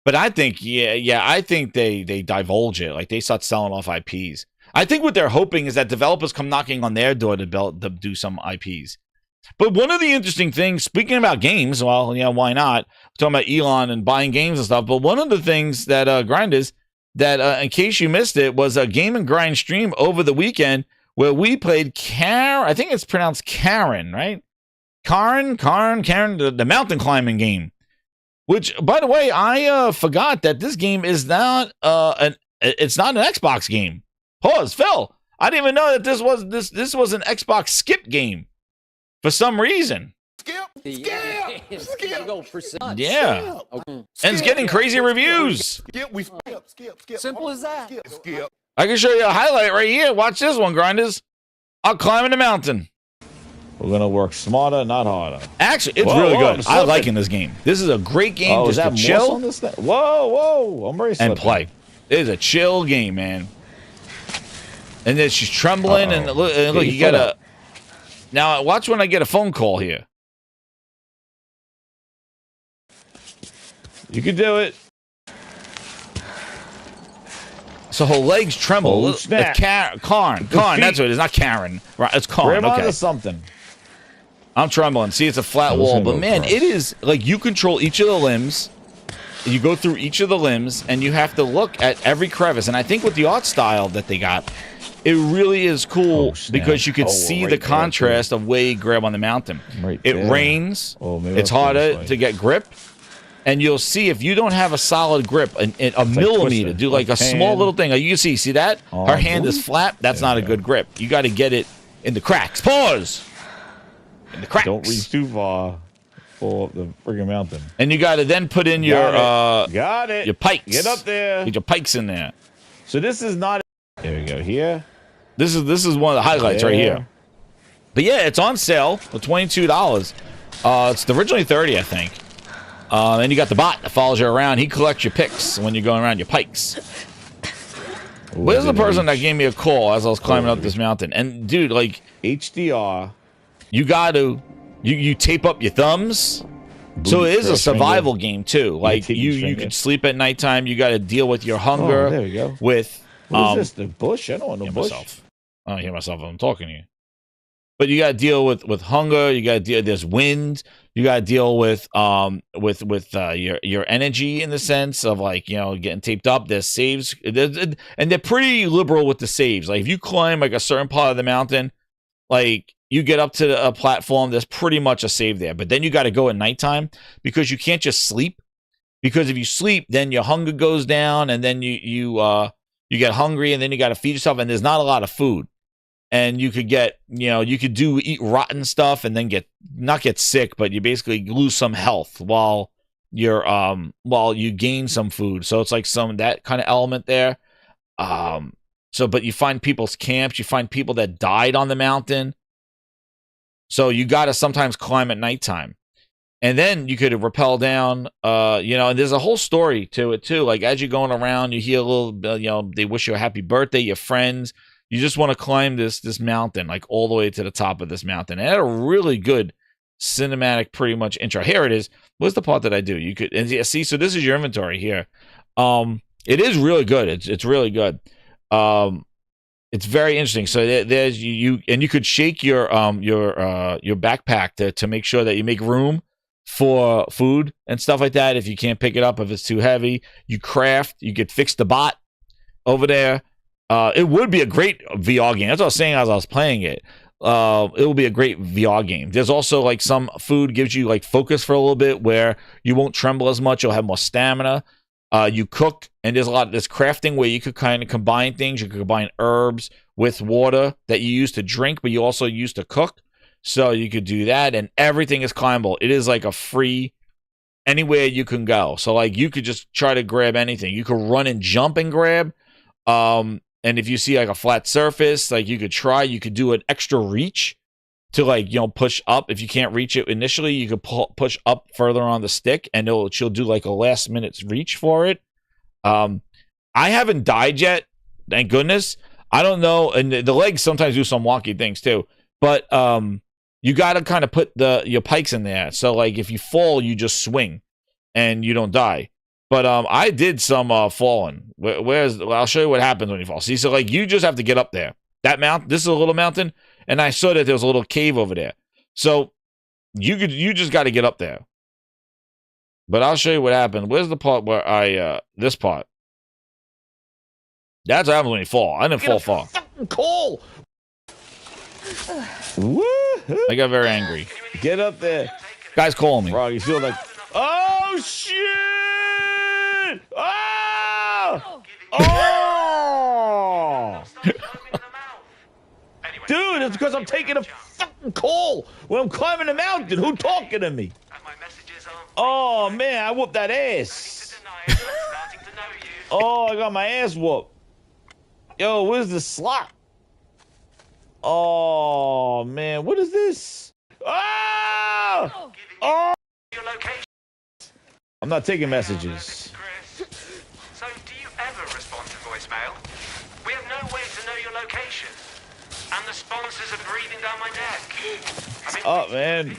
Speaker 3: But I think, I think they divulge it. Like, they start selling off IPs. I think what they're hoping is that developers come knocking on their door to do some IPs. But one of the interesting things, speaking about games, well, why not? We're talking about Elon and buying games and stuff. But one of the things that Grind is, that in case you missed it, was a Game and Grind stream over the weekend where we played I think it's pronounced Cairn, right? Cairn, the mountain climbing game. Which, by the way, I forgot that this game is not it's not an Xbox game. Pause, Phil. I didn't even know that this was an Xbox skip game for some reason. Yeah. And it's getting crazy reviews.
Speaker 9: Simple as that.
Speaker 3: I can show you a highlight right here. Watch this one, Grinders. I'm climbing the mountain.
Speaker 10: We're gonna work smarter, not harder.
Speaker 3: Actually, it's
Speaker 10: Whoa,
Speaker 3: really
Speaker 10: whoa,
Speaker 3: good.
Speaker 10: I'm
Speaker 3: I like
Speaker 10: slipping.
Speaker 3: in this game. This is a great game
Speaker 10: Oh, is
Speaker 3: just
Speaker 10: that
Speaker 3: to
Speaker 10: moss
Speaker 3: chill
Speaker 10: on this thing? Whoa, whoa! I'm very
Speaker 3: and
Speaker 10: slipping.
Speaker 3: play. It is a chill game, man. And then she's trembling, and look,
Speaker 10: Get
Speaker 3: you
Speaker 10: your foot
Speaker 3: gotta.
Speaker 10: up.
Speaker 3: Now watch when I get a phone call here.
Speaker 10: You can do it.
Speaker 3: So her legs tremble.
Speaker 10: Oh,
Speaker 3: It's
Speaker 10: snap.
Speaker 3: Cairn.
Speaker 10: Good
Speaker 3: Cairn. That's
Speaker 10: feet.
Speaker 3: what it is. Not Karen. Right. It's Cairn.
Speaker 10: Grab onto
Speaker 3: Okay.
Speaker 10: something.
Speaker 3: I'm trembling. See, it's a flat
Speaker 10: I was
Speaker 3: wall,
Speaker 10: gonna
Speaker 3: but
Speaker 10: go
Speaker 3: man,
Speaker 10: across.
Speaker 3: it is like you control each of the limbs. You go through each of the limbs, and you have to look at every crevice. And I think with the art style that they got, it really is cool
Speaker 10: Oh, snap.
Speaker 3: because you could
Speaker 10: Oh,
Speaker 3: see
Speaker 10: right
Speaker 3: the
Speaker 10: there,
Speaker 3: contrast of where you grab on the mountain.
Speaker 10: Right
Speaker 3: It
Speaker 10: there.
Speaker 3: rains.
Speaker 10: Oh, maybe
Speaker 3: It's
Speaker 10: I'll go this
Speaker 3: harder
Speaker 10: way.
Speaker 3: to get grip. And you'll see if you don't have a solid grip, a millimeter,
Speaker 10: twisting.
Speaker 3: do like a
Speaker 10: Like
Speaker 3: small
Speaker 10: hand.
Speaker 3: little thing. Like you can see that?
Speaker 10: Oh,
Speaker 3: Her hand is
Speaker 10: boom.
Speaker 3: flat. That's
Speaker 10: There
Speaker 3: not
Speaker 10: we
Speaker 3: a
Speaker 10: go.
Speaker 3: good grip. You got to get it in the cracks. Pause. In the cracks.
Speaker 10: Don't reach too far. Fall up the friggin' mountain.
Speaker 3: And you got to then put in your
Speaker 10: Got it.
Speaker 3: your pikes.
Speaker 10: Get up there.
Speaker 3: Get your pikes in there.
Speaker 10: So this is not. There we go. Here.
Speaker 3: This is one of the highlights right
Speaker 10: There.
Speaker 3: here. But yeah, it's on sale for $22. It's originally $30, I think. And you got the bot that follows you around. He collects your picks when you're going around your pikes.
Speaker 10: Ooh,
Speaker 3: Where's the
Speaker 10: I didn't
Speaker 3: person that
Speaker 10: reach.
Speaker 3: gave me a call as I was climbing up this mountain? And dude, like
Speaker 10: HDR.
Speaker 3: you got to you tape up your thumbs. So it is a
Speaker 10: cross
Speaker 3: survival game too. Like
Speaker 10: tape your
Speaker 3: you
Speaker 10: finger.
Speaker 3: could sleep at nighttime. You got to deal with your hunger.
Speaker 10: Oh, there we go.
Speaker 3: With
Speaker 10: What is this? The bush? I don't want no
Speaker 3: hear
Speaker 10: bush.
Speaker 3: myself. I don't hear myself when I'm talking to you. But you got to deal with hunger. You got to deal. There's wind. You got to deal with your energy in the sense of like getting taped up. There's saves, and they're pretty liberal with the saves. Like if you climb like a certain part of the mountain, like you get up to a platform, there's pretty much a save there. But then you got to go at nighttime because you can't just sleep. Because if you sleep, then your hunger goes down, and then you get hungry, and then you got to feed yourself, and there's not a lot of food. And you could get, you could eat rotten stuff and then not get sick, but you basically lose some health while you gain some food. So it's like that kind of element there. But you find people's camps, you find people that died on the mountain. So you got to sometimes climb at nighttime. And then you could rappel down, and there's a whole story to it too. Like as you're going around, you hear a little, they wish you a happy birthday, your friends. You just want to climb this mountain, like all the way to the top of this mountain. And it had a really good cinematic, pretty much intro. Here it is. What's the part that I do? You could see. So this is your inventory here. It is really good. It's really good. It's very interesting. So there's you, and you could shake your backpack to make sure that you make room for food and stuff like that. If you can't pick it up, if it's too heavy, you craft. You could fix the bot over there. It would be a great VR game. That's what I was saying as I was playing it. It will be a great VR game. There's also like some food gives you like focus for a little bit where you won't tremble as much. You'll have more stamina. You cook, and there's a lot of this crafting where you could kind of combine things. You could combine herbs with water that you use to drink, but you also use to cook. So you could do that, and everything is climbable. It is like a free anywhere you can go. So like you could just try to grab anything. You could run and jump and grab. And if you see like a flat surface, like you could do an extra reach to like, push up. If you can't reach it initially, you could push up further on the stick, and she'll do like a last minute reach for it. I haven't died yet. Thank goodness. I don't know. And the legs sometimes do some wonky things too, but, you got to kind of put your pikes in there. So like if you fall, you just swing and you don't die. But I did some falling. I'll show you what happens when you fall. See, so like you just have to get up there. That mountain, this is a little mountain, and I saw that there was a little cave over there. So you just got to get up there. But I'll show you what happened. Where's the part where this part? That's what happens when you fall. I didn't fall far.
Speaker 10: Call. Woo!
Speaker 3: I got very angry.
Speaker 10: Get up there.
Speaker 3: Guys calling me.
Speaker 10: Bro, you feel like, oh shit! Oh! Oh! Dude, it's because I'm taking a fucking call when I'm climbing the mountain. Who talking to me? Oh man, I whooped that ass. Oh, I got my ass whooped. Yo, where's the slot? Oh man, what is this? Oh! Oh! I'm not taking messages.
Speaker 2: So, do you ever respond to voicemail? We have no way to know your location. And the sponsors are breathing down my neck.
Speaker 10: Oh, man.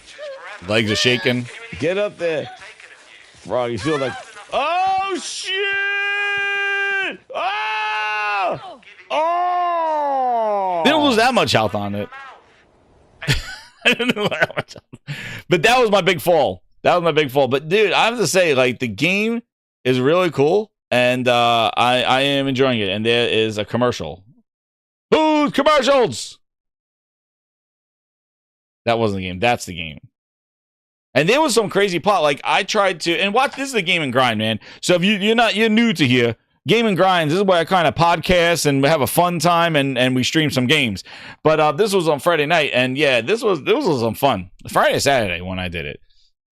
Speaker 3: Legs are shaking.
Speaker 10: Get up there. Frog, you feel like... Oh, shit! Oh! Oh!
Speaker 3: Didn't lose that much health on it. I didn't lose that much health. But that was my big fall. That was my big fall. But, dude, I have to say, like, the game is really cool. And I am enjoying it. And there is a commercial. Booze commercials! That wasn't the game. That's the game. And there was some crazy plot. Like, I tried to... And watch, this is the Game and Grind, man. So if you're new to here, Game and Grind, this is where I kind of podcast and have a fun time and we stream some games. But this was on Friday night. And, yeah, this was some fun. Friday, Saturday when I did it.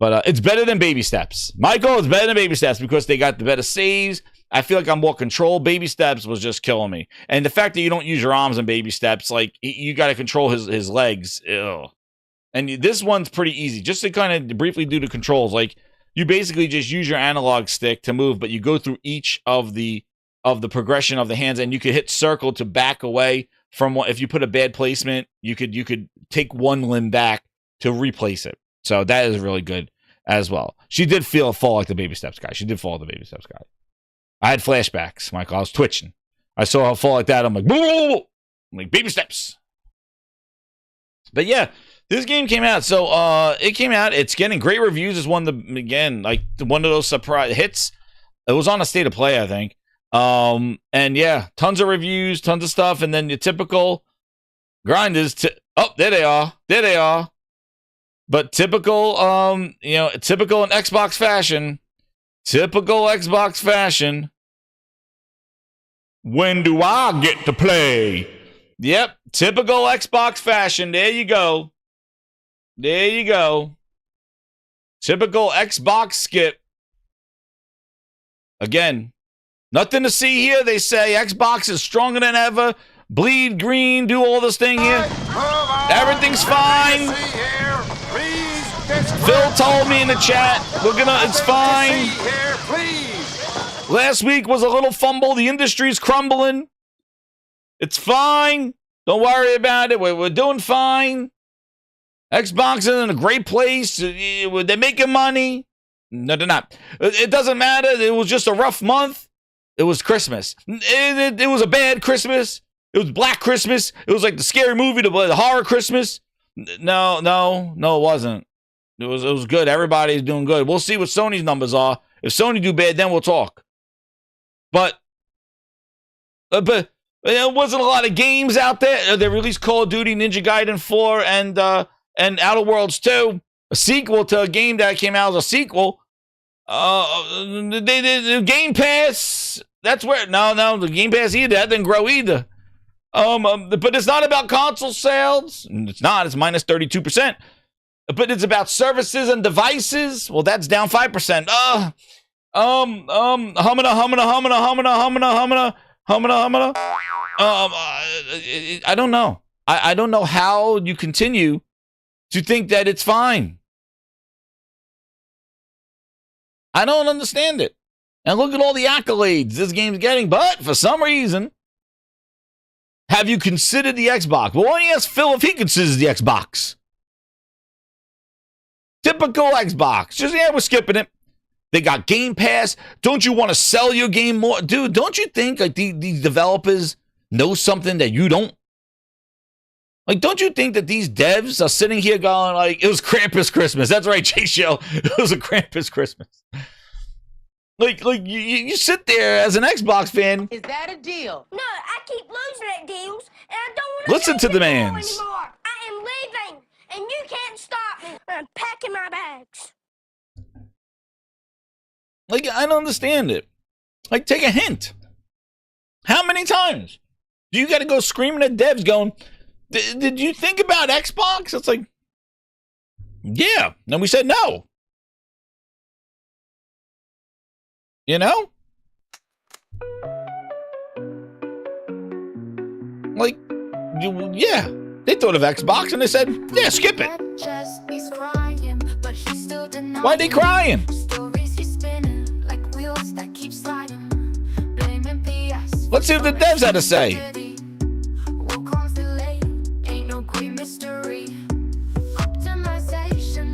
Speaker 3: But it's better than Baby Steps. Michael, it's better than Baby Steps because they got the better saves. I feel like I'm more control. Baby Steps was just killing me. And the fact that you don't use your arms in Baby Steps, like, you got to control his legs. Ew. And this one's pretty easy. Just to kind of briefly do the controls, like, you basically just use your analog stick to move, but you go through each of the progression of the hands, and you could hit circle to back away from what, if you put a bad placement, you could take one limb back to replace it. So that is really good as well. She did fall like the Baby Steps guy. She did fall like the Baby Steps guy. I had flashbacks, Michael. I was twitching. I saw her fall like that. I'm like, whoa! I'm like, Baby Steps. But yeah, this game came out. So it came out. It's getting great reviews. It's one of those surprise hits. It was on a State of Play, I think. And yeah, tons of reviews, tons of stuff. And then your typical grinders. Oh, there they are. There they are. But typical, typical in Xbox fashion. Typical Xbox fashion. When do I get to play? Yep, typical Xbox fashion. There you go. There you go. Typical Xbox skip. Again, nothing to see here. They say Xbox is stronger than ever. Bleed green, do all this thing here. Everything's fine. Phil told me in the chat, it's fine. Last week was a little fumble. The industry's crumbling. It's fine. Don't worry about it. We're doing fine. Xbox is in a great place. They're making money. No, they're not. It doesn't matter. It was just a rough month. It was Christmas. It was a bad Christmas. It was Black Christmas. It was like the scary movie, the horror Christmas. No, it wasn't. It was good. Everybody's doing good. We'll see what Sony's numbers are. If Sony do bad, then we'll talk. But there wasn't a lot of games out there. They released Call of Duty, Ninja Gaiden 4, and Outer Worlds 2, a sequel to a game that came out as a sequel. They did Game Pass. That's where the Game Pass either that didn't grow either. But it's not about console sales. It's not. It's minus 32%. But it's about services and devices. Well, that's down 5%. I don't know. I don't know how you continue to think that it's fine. I don't understand it. And look at all the accolades this game's getting. But for some reason, have you considered the Xbox? Well, why don't you ask Phil if he considers the Xbox? Typical Xbox. We're skipping it. They got Game Pass. Don't you want to sell your game more? Dude, don't you think like these developers know something that you don't? Like, don't you think that these devs are sitting here going like, it was Krampus Christmas. That's right, Jay Shell. It was a Krampus Christmas. Like you sit there as an Xbox fan.
Speaker 11: Is that a deal?
Speaker 12: No, I keep losing at deals, and I don't want to
Speaker 3: listen to the demands
Speaker 12: anymore. I am leaving, and you can't stop me. I'm packing my bags.
Speaker 3: Like, I don't understand it. Like, take a hint. How many times do you got to go screaming at devs going, did you think about Xbox? It's like, yeah. And we said no. You know? Like, yeah. They thought of Xbox and they said, yeah, skip it. Why are they crying? Let's see what the devs had to say.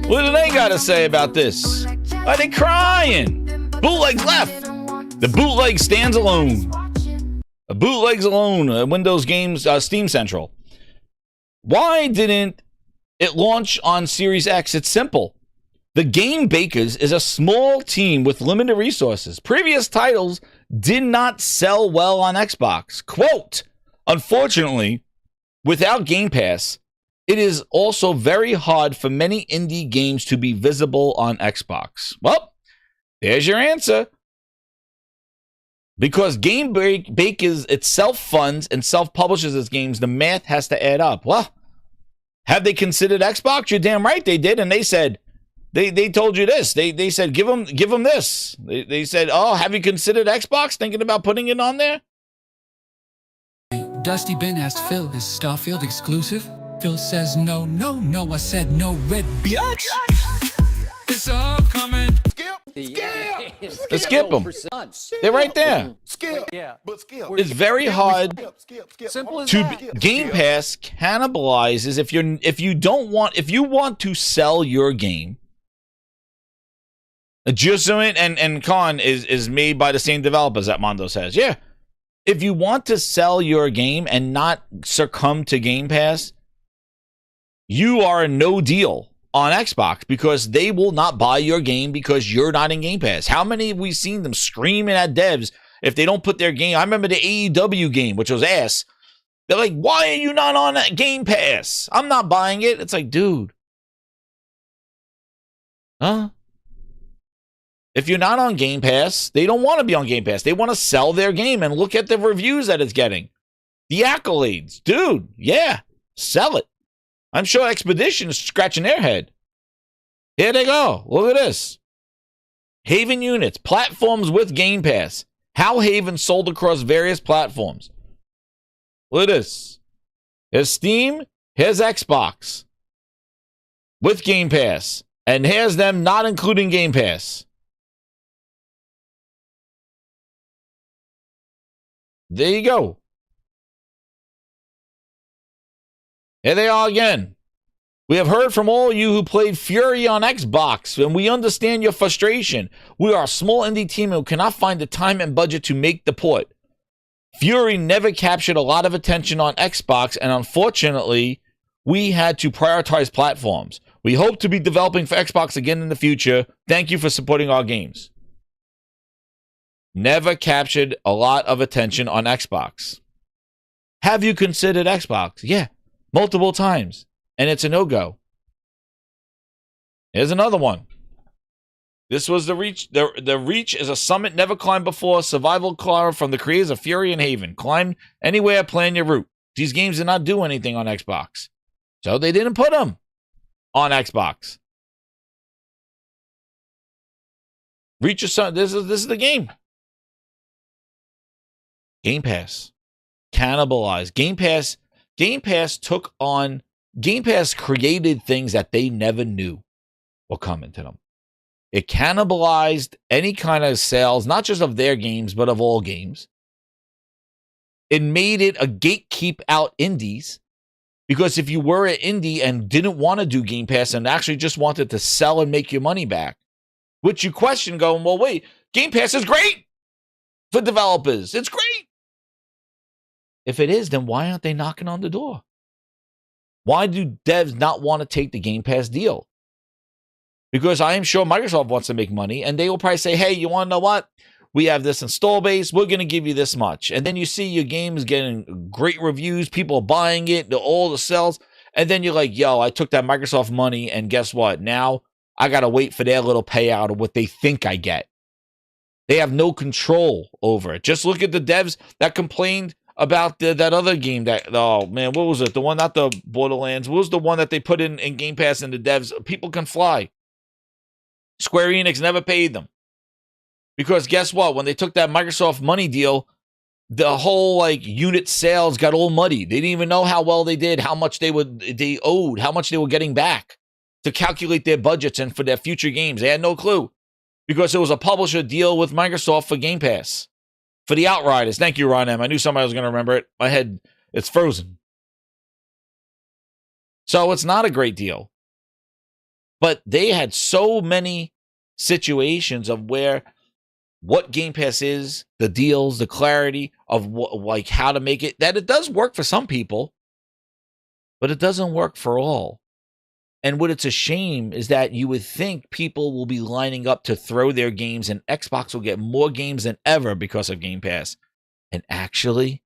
Speaker 3: What do they got to say about this? Why are they crying? Bootlegs left. The bootleg stands alone. A bootlegs alone. Windows games, Steam Central. Why didn't it launch on Series X? It's simple. The Game Bakers is a small team with limited resources. Previous titles did not sell well on Xbox. Quote, unfortunately, without Game Pass, it is also very hard for many indie games to be visible on Xbox. Well, there's your answer. Because Game Bakers itself funds and self-publishes its games, the math has to add up. Well, have they considered Xbox? You're damn right they did, and they said, they told you this. They said, give them this. They said, oh, have you considered Xbox? Thinking about putting it on there?
Speaker 11: Dusty Ben asked Phil, is Starfield exclusive? Phil says, no. I said, no, red bitch. It's all coming.
Speaker 3: Let's skip them. They're right there. It's very hard to Game Pass cannibalizes if you want to sell your game. Jusant and Con is made by the same developers that Mondo says. Yeah. If you want to sell your game and not succumb to Game Pass, you are a no deal on Xbox because they will not buy your game because you're not in Game Pass. How many have we seen them screaming at devs if they don't put their game? I remember the AEW game, which was ass. They're like, why are you not on Game Pass? I'm not buying it. It's like, dude. Huh? If you're not on Game Pass, they don't want to be on Game Pass. They want to sell their game and look at the reviews that it's getting. The accolades. Dude, yeah, sell it. I'm sure Expedition is scratching their head. Here they go. Look at this. Haven units, platforms with Game Pass. How Haven sold across various platforms. Look at this. Here's Steam. Here's Xbox. With Game Pass. And here's them not including Game Pass. There you go. Here they are again. We have heard from all you who played Fury on Xbox, and we understand your frustration. We are a small indie team who cannot find the time and budget to make the port. Fury never captured a lot of attention on Xbox, and unfortunately, we had to prioritize platforms. We hope to be developing for Xbox again in the future. Thank you for supporting our games. Never captured a lot of attention on Xbox. Have you considered Xbox? Yeah. Multiple times, and it's a no-go. Here's another one. This was the Reach. The Reach is a summit never climbed before. Survival car from the creators of Fury and Haven. Climb anywhere, plan your route. These games did not do anything on Xbox, so they didn't put them on Xbox. Reach is this is the game. Game Pass cannibalized. Game Pass created things that they never knew were coming to them. It cannibalized any kind of sales, not just of their games, but of all games. It made it a gatekeep out indies, because if you were an indie and didn't want to do Game Pass and actually just wanted to sell and make your money back, which you question going, well, wait, Game Pass is great for developers. It's great. If it is, then why aren't they knocking on the door? Why do devs not want to take the Game Pass deal? Because I am sure Microsoft wants to make money, and they will probably say, hey, you want to know what? We have this install base. We're going to give you this much. And then you see your games getting great reviews. People are buying it. All the sales. And then you're like, yo, I took that Microsoft money, and guess what? Now I got to wait for their little payout of what they think I get. They have no control over it. Just look at the devs that complained about that other game that, oh man, what was it? The one, not the Borderlands. What was the one that they put in Game Pass and the devs? People Can Fly. Square Enix never paid them. Because guess what? When they took that Microsoft money deal, the whole like unit sales got all muddy. They didn't even know how well they did, how much they owed, how much they were getting back to calculate their budgets and for their future games. They had no clue because it was a publisher deal with Microsoft for Game Pass for the Outriders. Thank you, Ron M. I knew somebody was going to remember it. My head, it's frozen. So it's not a great deal. But they had so many situations of where what Game Pass is, the deals, the clarity of like how to make it, that it does work for some people, but it doesn't work for all. And what it's a shame is that you would think people will be lining up to throw their games and Xbox will get more games than ever because of Game Pass. And actually,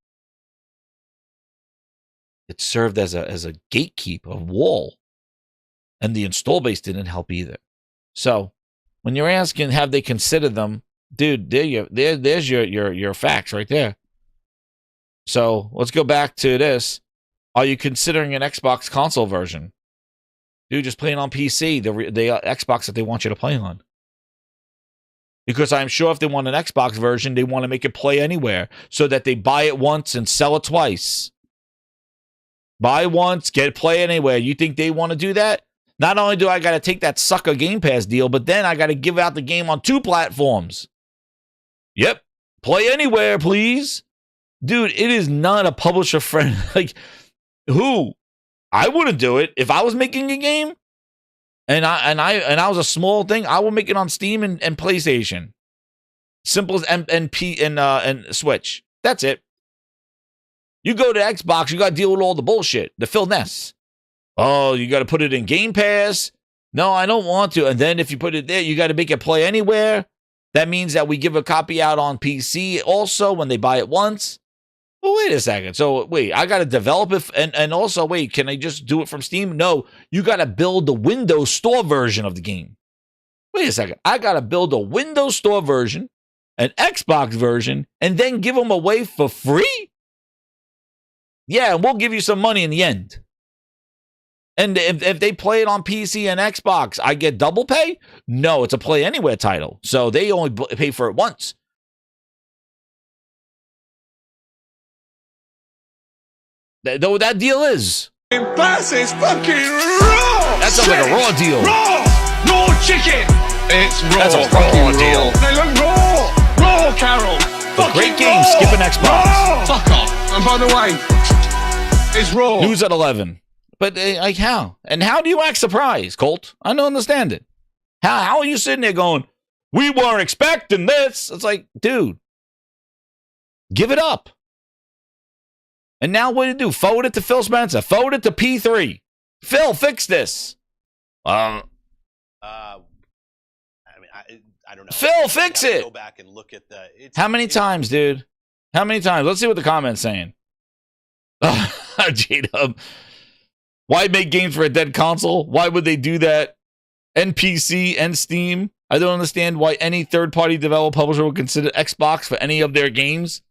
Speaker 3: it served as a gatekeep, a wall. And the install base didn't help either. So when you're asking, have they considered them? Dude, there's your facts right there. So let's go back to this. Are you considering an Xbox console version? Dude, just playing on PC, the Xbox that they want you to play on. Because I'm sure if they want an Xbox version, they want to make it play anywhere so that they buy it once and sell it twice. Buy once, play anywhere. You think they want to do that? Not only do I got to take that sucker Game Pass deal, but then I got to give out the game on 2 platforms. Yep. Play anywhere, please. Dude, it is not a publisher friend. Like, who? I wouldn't do it. If I was making a game and I was a small thing, I would make it on Steam and PlayStation. Simple as and Switch. That's it. You go to Xbox, you got to deal with all the bullshit. The Phil Ness. Oh, you got to put it in Game Pass? No, I don't want to. And then if you put it there, you got to make it play anywhere. That means that we give a copy out on PC also when they buy it once. Well, wait a second. So, wait, I got to develop it. And also, wait, can I just do it from Steam? No, you got to build the Windows Store version of the game. Wait a second. I got to build a Windows Store version, an Xbox version, and then give them away for free? Yeah, and we'll give you some money in the end. And if they play it on PC and Xbox, I get double pay? No, it's a Play Anywhere title. So they only pay for it once. Though that deal is.
Speaker 2: Bass is fucking raw!
Speaker 3: That sounds like a raw deal.
Speaker 2: Raw! Raw chicken! It's raw.
Speaker 3: That's a raw deal.
Speaker 2: They look raw! Raw, Carol!
Speaker 3: Great game, skip an Xbox.
Speaker 2: Raw. Fuck off. And by the way, it's raw.
Speaker 3: News at 11. But like how? And how do you act surprised, Colt? I don't understand it. How are you sitting there going, we weren't expecting this? It's like, dude, give it up. And now what do you do? Forward it to Phil Spencer. Forward it to P3. Phil, fix this.
Speaker 13: I don't know.
Speaker 3: Phil, fix it.
Speaker 13: Go back and look at the.
Speaker 3: How many times, dude? How many times? Let's see what the comment's saying. J-Dub. Why make games for a dead console? Why would they do that? NPC and Steam. I don't understand why any third-party developer publisher would consider Xbox for any of their games.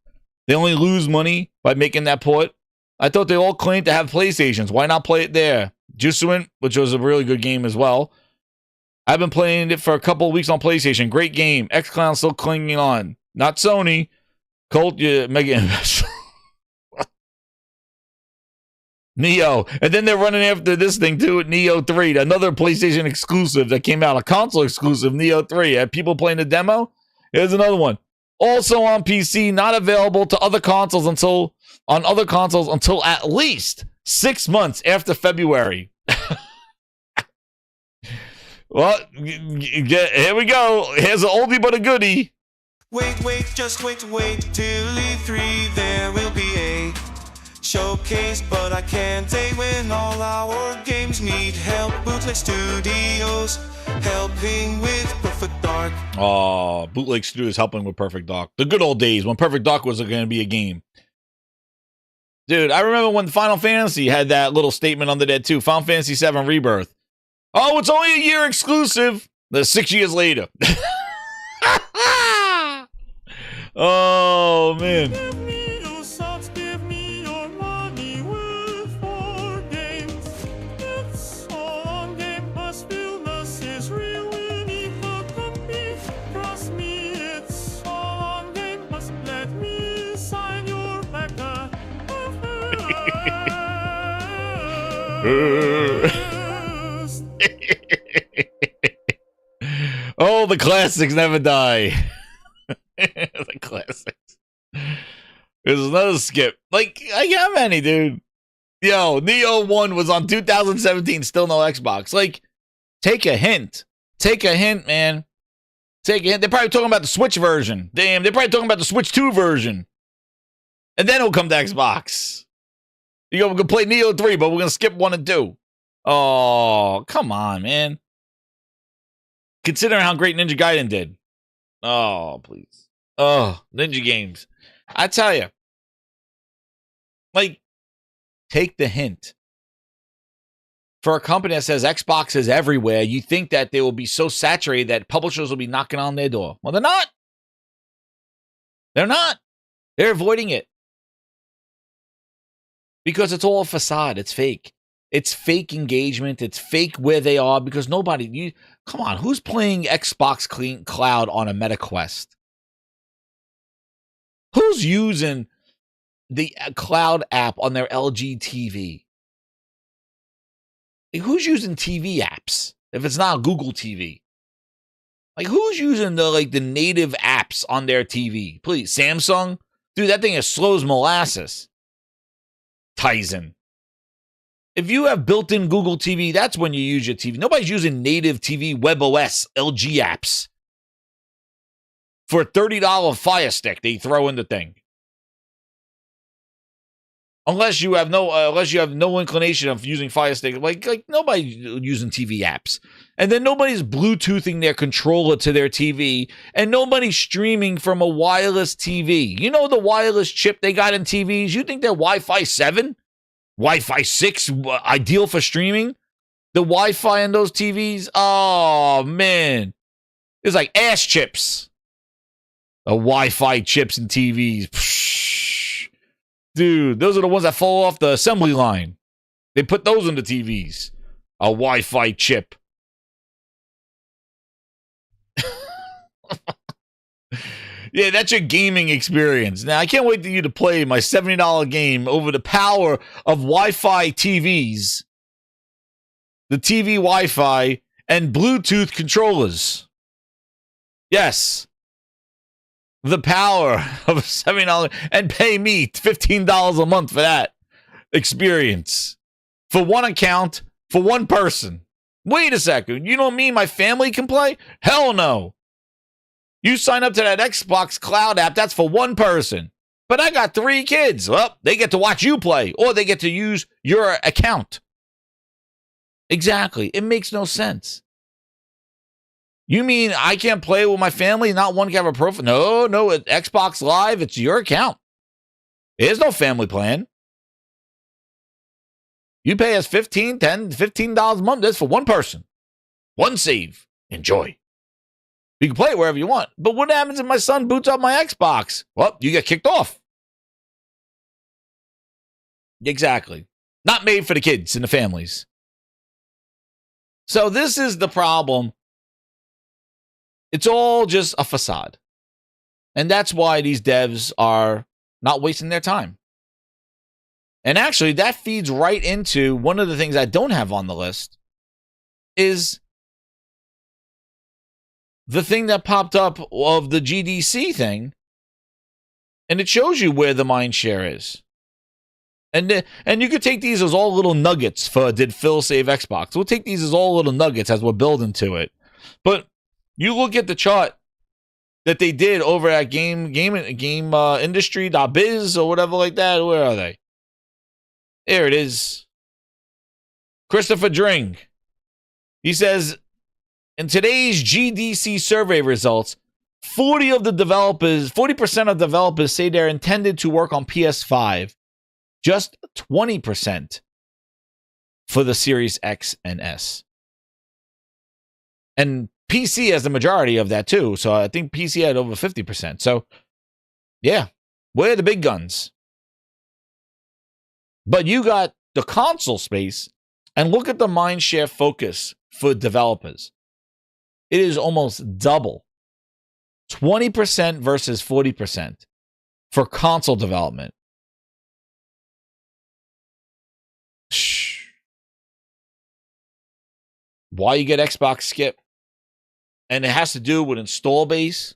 Speaker 3: They only lose money by making that port. I thought they all claimed to have PlayStations. Why not play it there? Jusuin, which was a really good game as well. I've been playing it for a couple of weeks on PlayStation. Great game. xClown still clinging on. Not Sony. Colt, you mega invest. Neo. And then they're running after this thing too, Neo 3. Another PlayStation exclusive that came out. A console exclusive, Neo 3. Have people playing the demo? Here's another one. Also on PC, not available to other consoles until at least 6 months after February. Well, here we go. Here's an oldie but a goodie.
Speaker 2: Wait, just wait till E3 there will be a showcase, but I can't say when all our games need help. Bootleg Studios helping with Perfect Dark.
Speaker 3: Oh, Bootleg Studios helping with Perfect Dark. The good old days when Perfect Dark was going to be a game. Dude, I remember when Final Fantasy had that little statement under there too. Final Fantasy VII Rebirth. Oh, it's only a year exclusive. 6 years later. Oh, man.
Speaker 2: Give me your subs, give me your money worth for games. It's all on Game Pass. Realness is real. We need to compete. Trust me, it's all on Game Pass. Let me sign
Speaker 3: Oh, the classics never die. The classics. There's another skip. Like, I got many, dude. Yo, Neo 1 was on 2017, still no Xbox. Like, take a hint. Take a hint, man. Take a hint. They're probably talking about the Switch version. Damn, they're probably talking about the Switch 2 version. And then it'll come to Xbox. You know, we're going to play Neo 3, but we're going to skip 1 and 2. Oh, come on, man. Considering how great Ninja Gaiden did. Oh, please. Oh, Ninja Games. I tell you. Like, take the hint. For a company that says Xbox is everywhere, you think that they will be so saturated that publishers will be knocking on their door. Well, they're not. They're not. They're avoiding it. Because it's all a facade. It's fake. It's fake engagement. It's fake where they are because nobody... come on, who's playing Xbox Cloud on a Meta Quest? Who's using the Cloud app on their LG TV? Like, who's using TV apps if it's not Google TV? Like, who's using the native apps on their TV? Please, Samsung? Dude, that thing is slow as molasses. Tizen. If you have built-in Google TV, that's when you use your TV. Nobody's using native TV, WebOS, LG apps for a $30 Fire Stick they throw in the thing. Unless you have no inclination of using Fire Stick, like nobody's using TV apps, and then nobody's Bluetoothing their controller to their TV, and nobody's streaming from a wireless TV. You know the wireless chip they got in TVs. You think they're Wi-Fi 7, Wi-Fi 6, ideal for streaming? The Wi-Fi in those TVs, oh man, it's like ass chips. The Wi-Fi chips in TVs. Psh. Dude, those are the ones that fall off the assembly line. They put those in the TVs. A Wi-Fi chip. Yeah, that's your gaming experience. Now, I can't wait for you to play my $70 game over the power of Wi-Fi TVs, the TV Wi-Fi, and Bluetooth controllers. Yes. The power of $70 and pay me $15 a month for that experience. For one account, for one person. Wait a second. You don't mean my family can play? Hell no. You sign up to that Xbox Cloud app, that's for one person. But I got 3 kids. Well, they get to watch you play, or they get to use your account. Exactly. It makes no sense. You mean I can't play with my family? Not one can have a profile? No. At Xbox Live, it's your account. There's no family plan. You pay us $15 a month. That's for one person. One save. Enjoy. You can play it wherever you want. But what happens if my son boots up my Xbox? Well, you get kicked off. Exactly. Not made for the kids and the families. So this is the problem. It's all just a facade. And that's why these devs are not wasting their time. And actually, that feeds right into one of the things I don't have on the list is the thing that popped up of the GDC thing. And it shows you where the mind share is. And you could take these as all little nuggets for did Phil save Xbox. We'll take these as all little nuggets as we're building to it. But you look at the chart that they did over at game industry.biz or whatever like that. Where are they? There it is. Christopher Dring. He says, in today's GDC survey results, 40% of developers say they're intended to work on PS5. Just 20% for the Series X and S. And PC has the majority of that too. So I think PC had over 50%. So yeah, where are the big guns? But you got the console space, and look at the mindshare focus for developers. It is almost double. 20% versus 40% for console development. Why you get Xbox Skip? And it has to do with install base.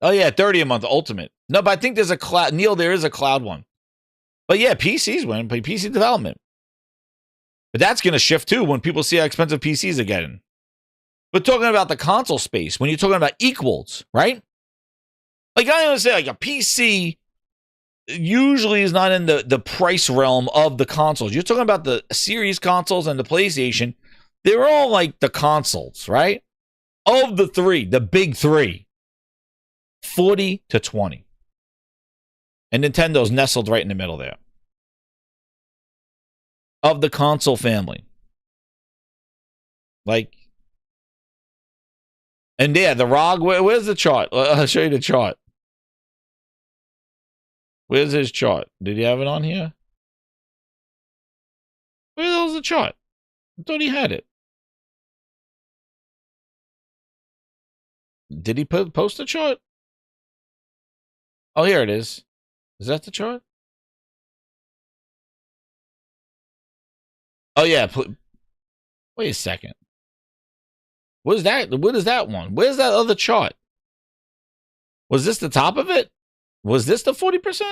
Speaker 3: Oh, yeah, 30 a month, Ultimate. No, but I think there's a cloud. Neil, there is a cloud one. But yeah, PCs win, play PC development. But that's going to shift too when people see how expensive PCs are getting. We're talking about the console space. When you're talking about equals, right? Like I don't say, like a PC usually is not in the price realm of the consoles. You're talking about the series consoles and the PlayStation. They're all like the consoles, right? Of the three, the big three, 40 to 20. And Nintendo's nestled right in the middle there. Of the console family. Like, and yeah, the ROG, where's the chart? I'll show you the chart. Where's his chart? Did he have it on here? Where the hell's the chart? I thought he had it. Did he post a chart? Oh, here it is. Is that the chart? Oh, yeah. Wait a second. What is that? What is that one? Where's that other chart? Was this the top of it? Was this the 40%?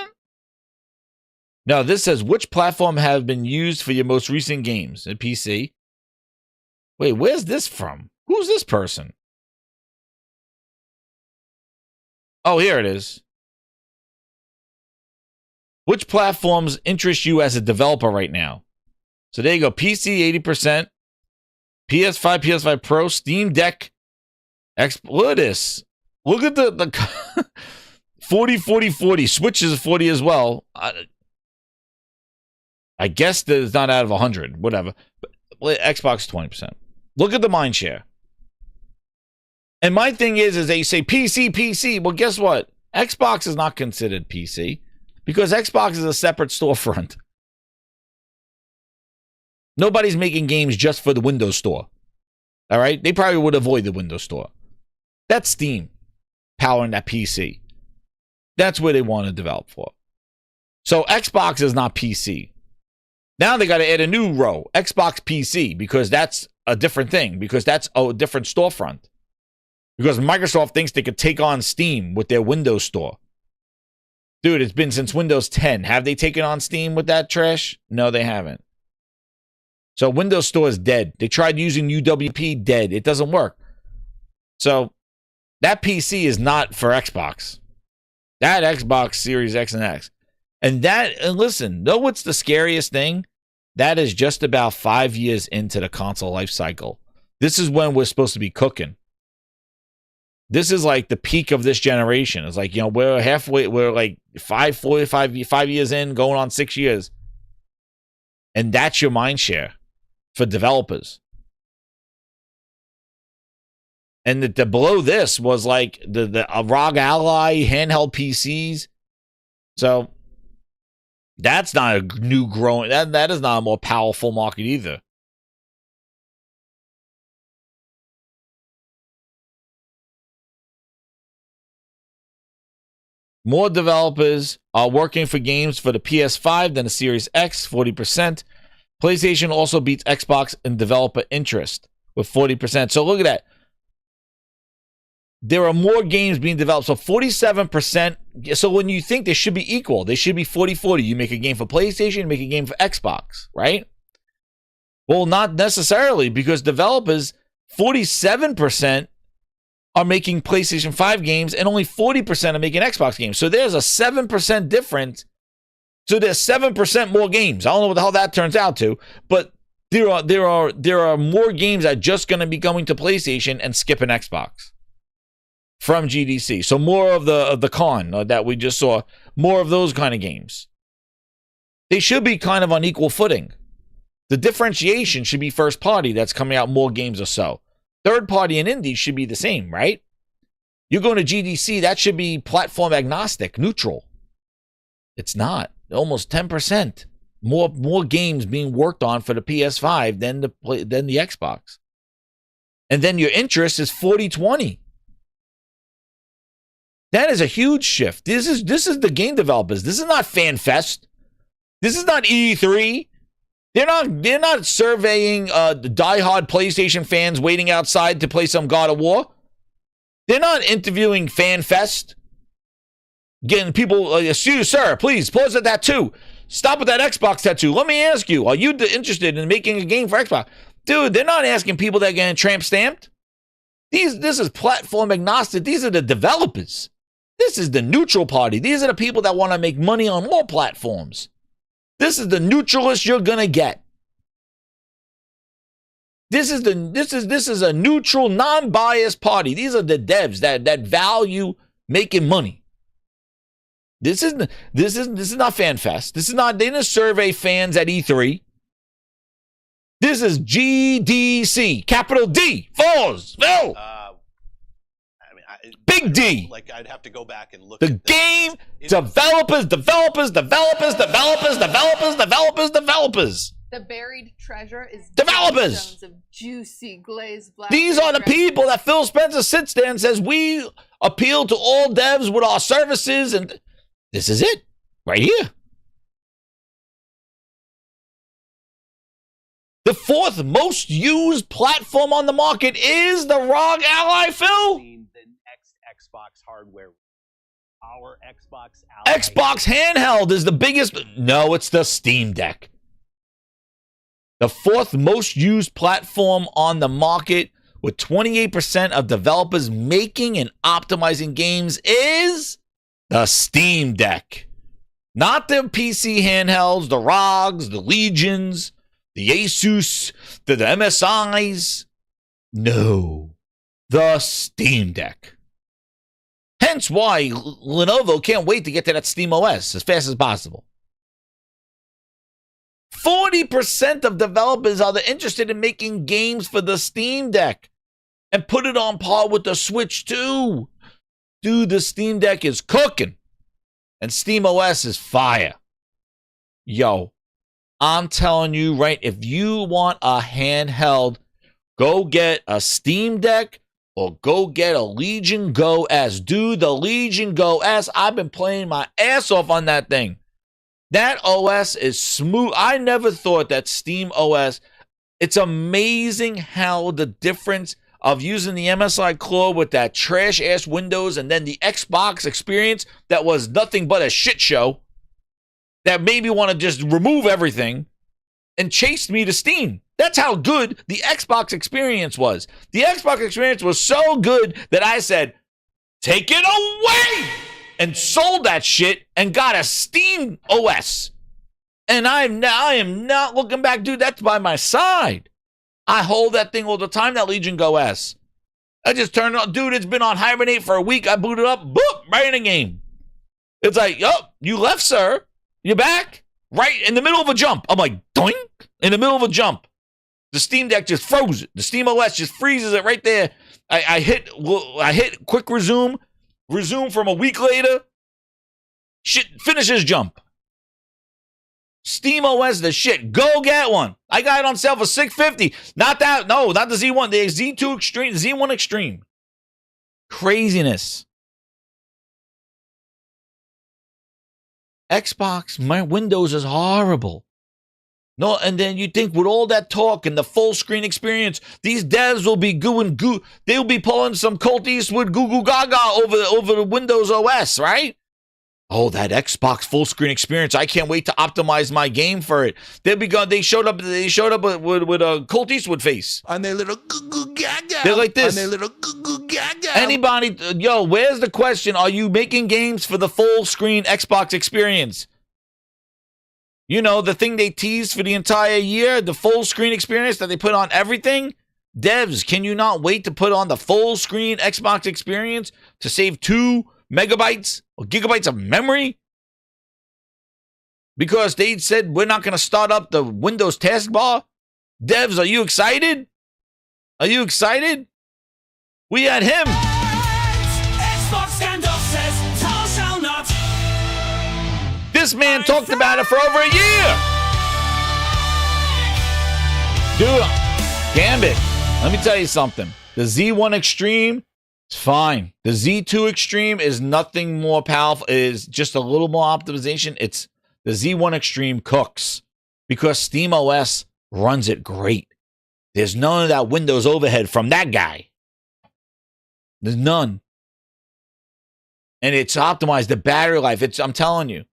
Speaker 3: No, this says which platform have been used for your most recent games? A PC. Wait, where's this from? Who's this person? Oh, here it is. Which platforms interest you as a developer right now? So there you go. PC 80%, PS5, PS5 Pro, Steam Deck. Look at this. Look at the 40, 40, 40. Switch is 40 as well. I guess that it's not out of 100. Whatever. But Xbox 20%. Look at the mind share. And my thing is they say PC, PC. Well, guess what? Xbox is not considered PC because Xbox is a separate storefront. Nobody's making games just for the Windows Store. All right? They probably would avoid the Windows Store. That's Steam powering that PC. That's where they want to develop for. So Xbox is not PC. Now they got to add a new row, Xbox PC, because that's a different thing, because that's a different storefront. Because Microsoft thinks they could take on Steam with their Windows Store. Dude, it's been since Windows 10. Have they taken on Steam with that trash? No, they haven't. So Windows Store is dead. They tried using UWP, dead. It doesn't work. So that PC is not for Xbox. That Xbox Series X and X. And listen, know what's the scariest thing? That is just about 5 years into the console life cycle. This is when we're supposed to be cooking. This is like the peak of this generation. It's like, we're halfway, we're like 5 years in, going on 6 years. And that's your mind share for developers. And the below this was like the ROG Ally handheld PCs. So that's not a new growing, that is not a more powerful market either. More developers are working for games for the PS5 than the Series X, 40%. PlayStation also beats Xbox in developer interest with 40%. So look at that. There are more games being developed. So 47%. So when you think they should be equal, they should be 40-40. You make a game for PlayStation, you make a game for Xbox, right? Well, not necessarily, because developers, 47% are making PlayStation 5 games and only 40% are making Xbox games. So there's a 7% difference. So there's 7% more games. I don't know what the hell that turns out to, but there are more games that are just going to be going to PlayStation and skipping Xbox from GDC. So more of the con that we just saw, more of those kind of games. They should be kind of on equal footing. The differentiation should be first party that's coming out more games or so. Third party and indie should be the same, right? You're going to GDC, that should be platform agnostic, neutral. It's not. Almost 10% more games being worked on for the PS5 than the Xbox. And then your interest is 40-20. That is a huge shift. This is the game developers. This is not FanFest. This is not E3. They're not surveying the diehard PlayStation fans waiting outside to play some God of War. They're not interviewing FanFest. Getting people, excuse, sir, please pause at that tattoo. Stop with that Xbox tattoo. Let me ask you, are you interested in making a game for Xbox? Dude, they're not asking people that are getting tramp stamped. This is platform agnostic. These are the developers. This is the neutral party. These are the people that want to make money on more platforms. This is the neutralist you're gonna get. This is a neutral, non-biased party. These are the devs that value making money. This is not FanFest. This is not, they didn't survey fans at E3. This is GDC, capital D, Falls, Phil. Big D.
Speaker 13: Like, I'd have to go back and look
Speaker 3: the
Speaker 13: at
Speaker 3: game developers.
Speaker 14: The buried treasure is
Speaker 3: developers.
Speaker 14: stones of juicy glazed black.
Speaker 3: These are the people that Phil Spencer sits there and says, we appeal to all devs with our services, and this is it right here. The fourth most used platform on the market is the ROG Ally, Phil.
Speaker 13: the next Xbox hardware. Our Xbox Ally.
Speaker 3: Xbox handheld is the biggest. No, it's the Steam Deck. The fourth most used platform on the market with 28% of developers making and optimizing games is the Steam Deck. Not the PC handhelds, the ROGs, the Legions, the Asus, the MSIs. No, the Steam Deck. Hence why Lenovo can't wait to get to that Steam OS as fast as possible. 40% of developers are interested in making games for the Steam Deck and put it on par with the Switch too. Dude, the Steam Deck is cooking and Steam OS is fire. Yo, I'm telling you, right, if you want a handheld, go get a Steam Deck or go get a Legion Go S. Dude, the Legion Go S, I've been playing my ass off on that thing. That OS is smooth. I never thought that Steam OS, it's amazing how the difference of using the MSI Claw with that trash-ass Windows and then the Xbox experience that was nothing but a shit show that made me want to just remove everything and chased me to Steam. That's how good the Xbox experience was. The Xbox experience was so good that I said, take it away, and sold that shit and got a Steam OS. And I am not looking back, dude. That's by my side. I hold that thing all the time, that Legion Go S. I just turned on, dude, it's been on hibernate for a week. I booted up, boop, right in the game. It's like, yup, you left, sir. You're back right in the middle of a jump. I'm like, doink, in the middle of a jump. The Steam Deck just froze it. The Steam OS just freezes it right there. I hit quick resume from a week later. Shit, finishes jump. Steam OS the shit. Go get one. I got it on sale for $650. Not that, no, not the Z1. The Z2 Extreme, Z1 Extreme. Craziness. Xbox, my Windows is horrible. No, and then you think with all that talk and the full screen experience, these devs will be they'll be pulling some Colt Eastwood goo goo gaga over the Windows OS, right? Oh, that Xbox full screen experience! I can't wait to optimize my game for it. They showed up with a Colt Eastwood face
Speaker 2: On their little goo goo gaga.
Speaker 3: They're like this.
Speaker 2: On their little goo goo gaga.
Speaker 3: Anybody, yo, where's the question? Are you making games for the full screen Xbox experience? You know, the thing they teased for the entire year, the full screen experience that they put on everything. Devs, can you not wait to put on the full screen Xbox experience to save 2 megabytes or gigabytes of memory? Because they said we're not going to start up the Windows taskbar. Devs, are you excited? Are you excited? We had him.
Speaker 2: Xbox standoff says, thou shalt not.
Speaker 3: This man talked about it for over a year. Dude, Gambit, let me tell you something. The Z1 Extreme is fine. The Z2 Extreme is nothing more powerful. It is just a little more optimization. the Z1 Extreme cooks because SteamOS runs it great. There's none of that Windows overhead from that guy. There's none. And it's optimized. The battery life, I'm telling you.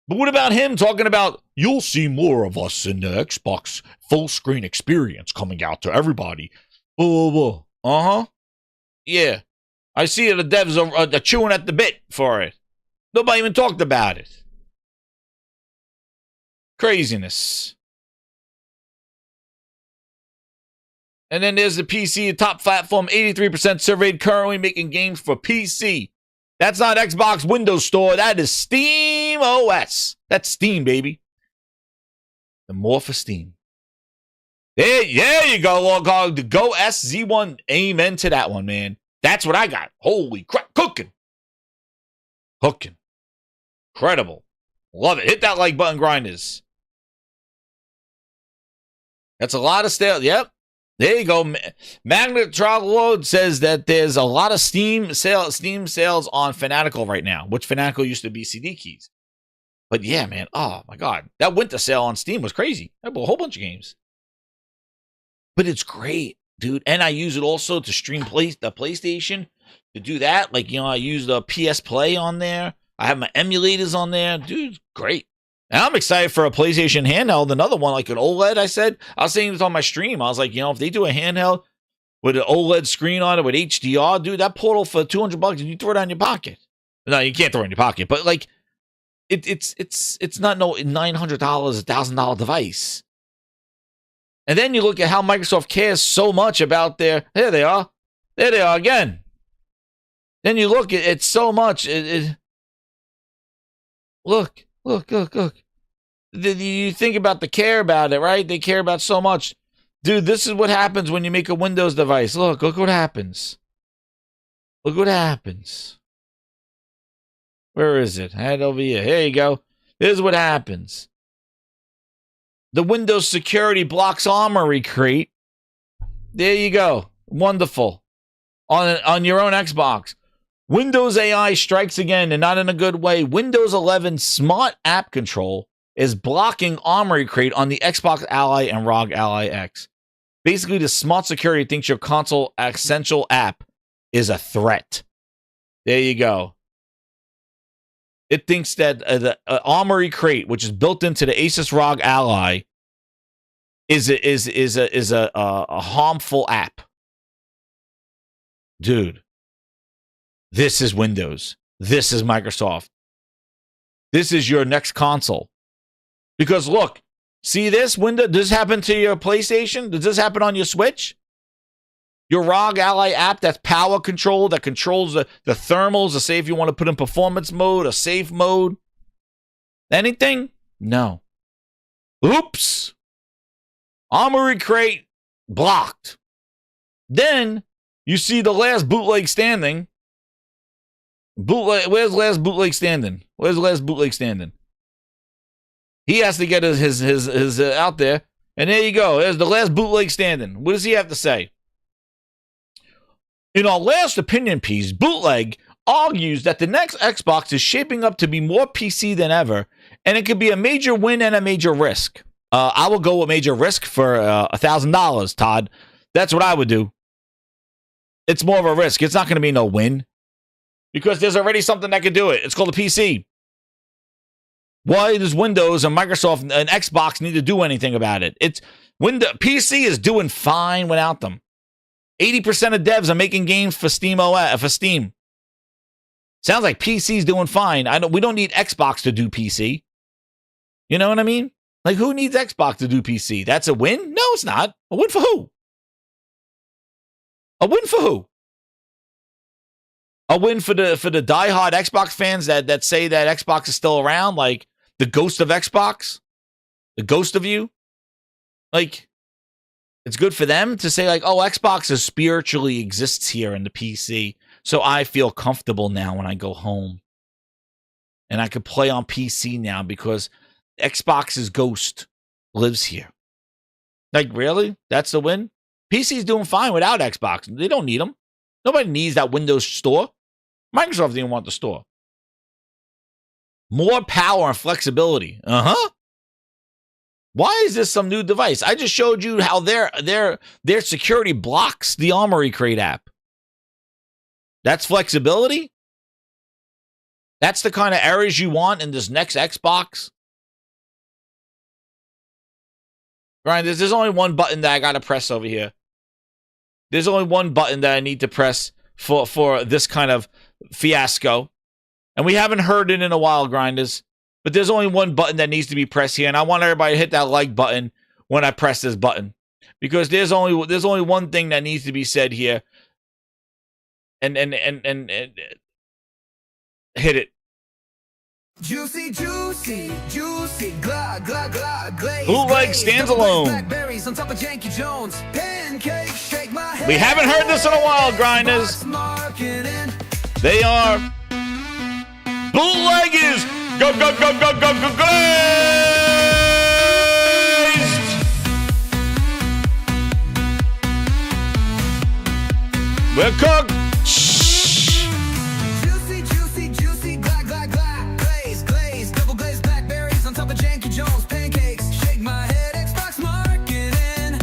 Speaker 3: But what about him talking about, you'll see more of us in the Xbox full screen experience coming out to everybody. Whoa, whoa, whoa. Uh-huh. Yeah. I see the devs are chewing at the bit for it. Nobody even talked about it. Craziness. And then there's the PC, top platform, 83% surveyed currently making games for PC. That's not Xbox Windows Store. That is Steam OS. That's Steam, baby. The more for Steam. There you go, Lord. The Go SZ1. Amen to that one, man. That's what I got. Holy crap. Cooking. Incredible. Love it. Hit that like button, grinders. That's a lot of stale. Yep. There you go. Magnet Trogload says that there's a lot of Steam sales on Fanatical right now, which Fanatical used to be CD keys. But yeah, man. Oh, my God. That winter sale on Steam was crazy. I bought a whole bunch of games. But it's great, dude. And I use it also to stream the PlayStation. To do that, like, I use the PS Play on there. I have my emulators on there. Dude, great. And I'm excited for a PlayStation handheld, another one, like an OLED, I was saying this on my stream. I was like, if they do a handheld with an OLED screen on it with HDR, dude, that portal for $200, you throw it on your pocket. No, you can't throw it in your pocket, but like, it's not no $900, $1,000 device. And then you look at how Microsoft cares so much about there they are again. Then you look at it so much, Look. You think about the care about it, right? They care about so much. Dude, this is what happens when you make a Windows device. Look what happens. Look what happens. Where is it? Head over here. Here you go. This is what happens. The Windows security blocks Armory Crate. There you go. Wonderful. On your own Xbox. Windows AI strikes again, and not in a good way. Windows 11 Smart App Control is blocking Armory Crate on the Xbox Ally and ROG Ally X. Basically, the smart security thinks your console essential app is a threat. There you go. It thinks that the Armory Crate, which is built into the Asus ROG Ally, is a harmful app. Dude. This is Windows. This is Microsoft. This is your next console. Because look, see this window? Does this happen to your PlayStation? Does this happen on your Switch? Your ROG Ally app that's power control, that controls the thermals, to say if you want to put in performance mode or safe mode. Anything? No. Oops. Armory Crate blocked. Then you see the last bootleg standing. Where's the last bootleg standing? Where's the last bootleg standing? He has to get his out there. And there you go. There's the last bootleg standing. What does he have to say? In our last opinion piece, Bootleg argues that the next Xbox is shaping up to be more PC than ever, and it could be a major win and a major risk. I will go with major risk for $1,000, Todd. That's what I would do. It's more of a risk. It's not going to be no win. Because there's already something that can do it. It's called a PC. Why does Windows and Microsoft and Xbox need to do anything about it? PC is doing fine without them. 80% of devs are making games for Steam. Sounds like PC's doing fine. We don't need Xbox to do PC. You know what I mean? Like, who needs Xbox to do PC? That's a win? No, it's not. A win for who? A win for who? A win for the diehard Xbox fans that say that Xbox is still around, like the ghost of Xbox, the ghost of you. Like, it's good for them to say, like, oh, Xbox is spiritually exists here in the PC, so I feel comfortable now when I go home. And I could play on PC now because Xbox's ghost lives here. Like, really? That's the win? PC's doing fine without Xbox. They don't need them. Nobody needs that Windows store. Microsoft didn't want the store. More power and flexibility. Why is this some new device? I just showed you how their security blocks the Armory Crate app. That's flexibility? That's the kind of errors you want in this next Xbox? Right, there's only one button that I got to press over here. There's only one button that I need to press for this kind of fiasco. And we haven't heard it in a while, grinders. But there's only one button that needs to be pressed here. And I want everybody to hit that like button when I press this button. Because there's only one thing that needs to be said here. And hit it.
Speaker 2: Juicy, juicy, juicy, glah, glah, glah, glaze.
Speaker 3: Bootleg stands alone.
Speaker 2: Blackberries on top of Janky Jones. Pancake, shake my head.
Speaker 3: We haven't heard this in a while, grinders. They are bootleggers. Go, go, go, go, go, go, glazed. We're cooked.
Speaker 2: Juicy, juicy, juicy, glah, glah, glah, glaze, glaze, double glazed blackberries on top of Janky Jones pancakes. Shake my head, Xbox marketing.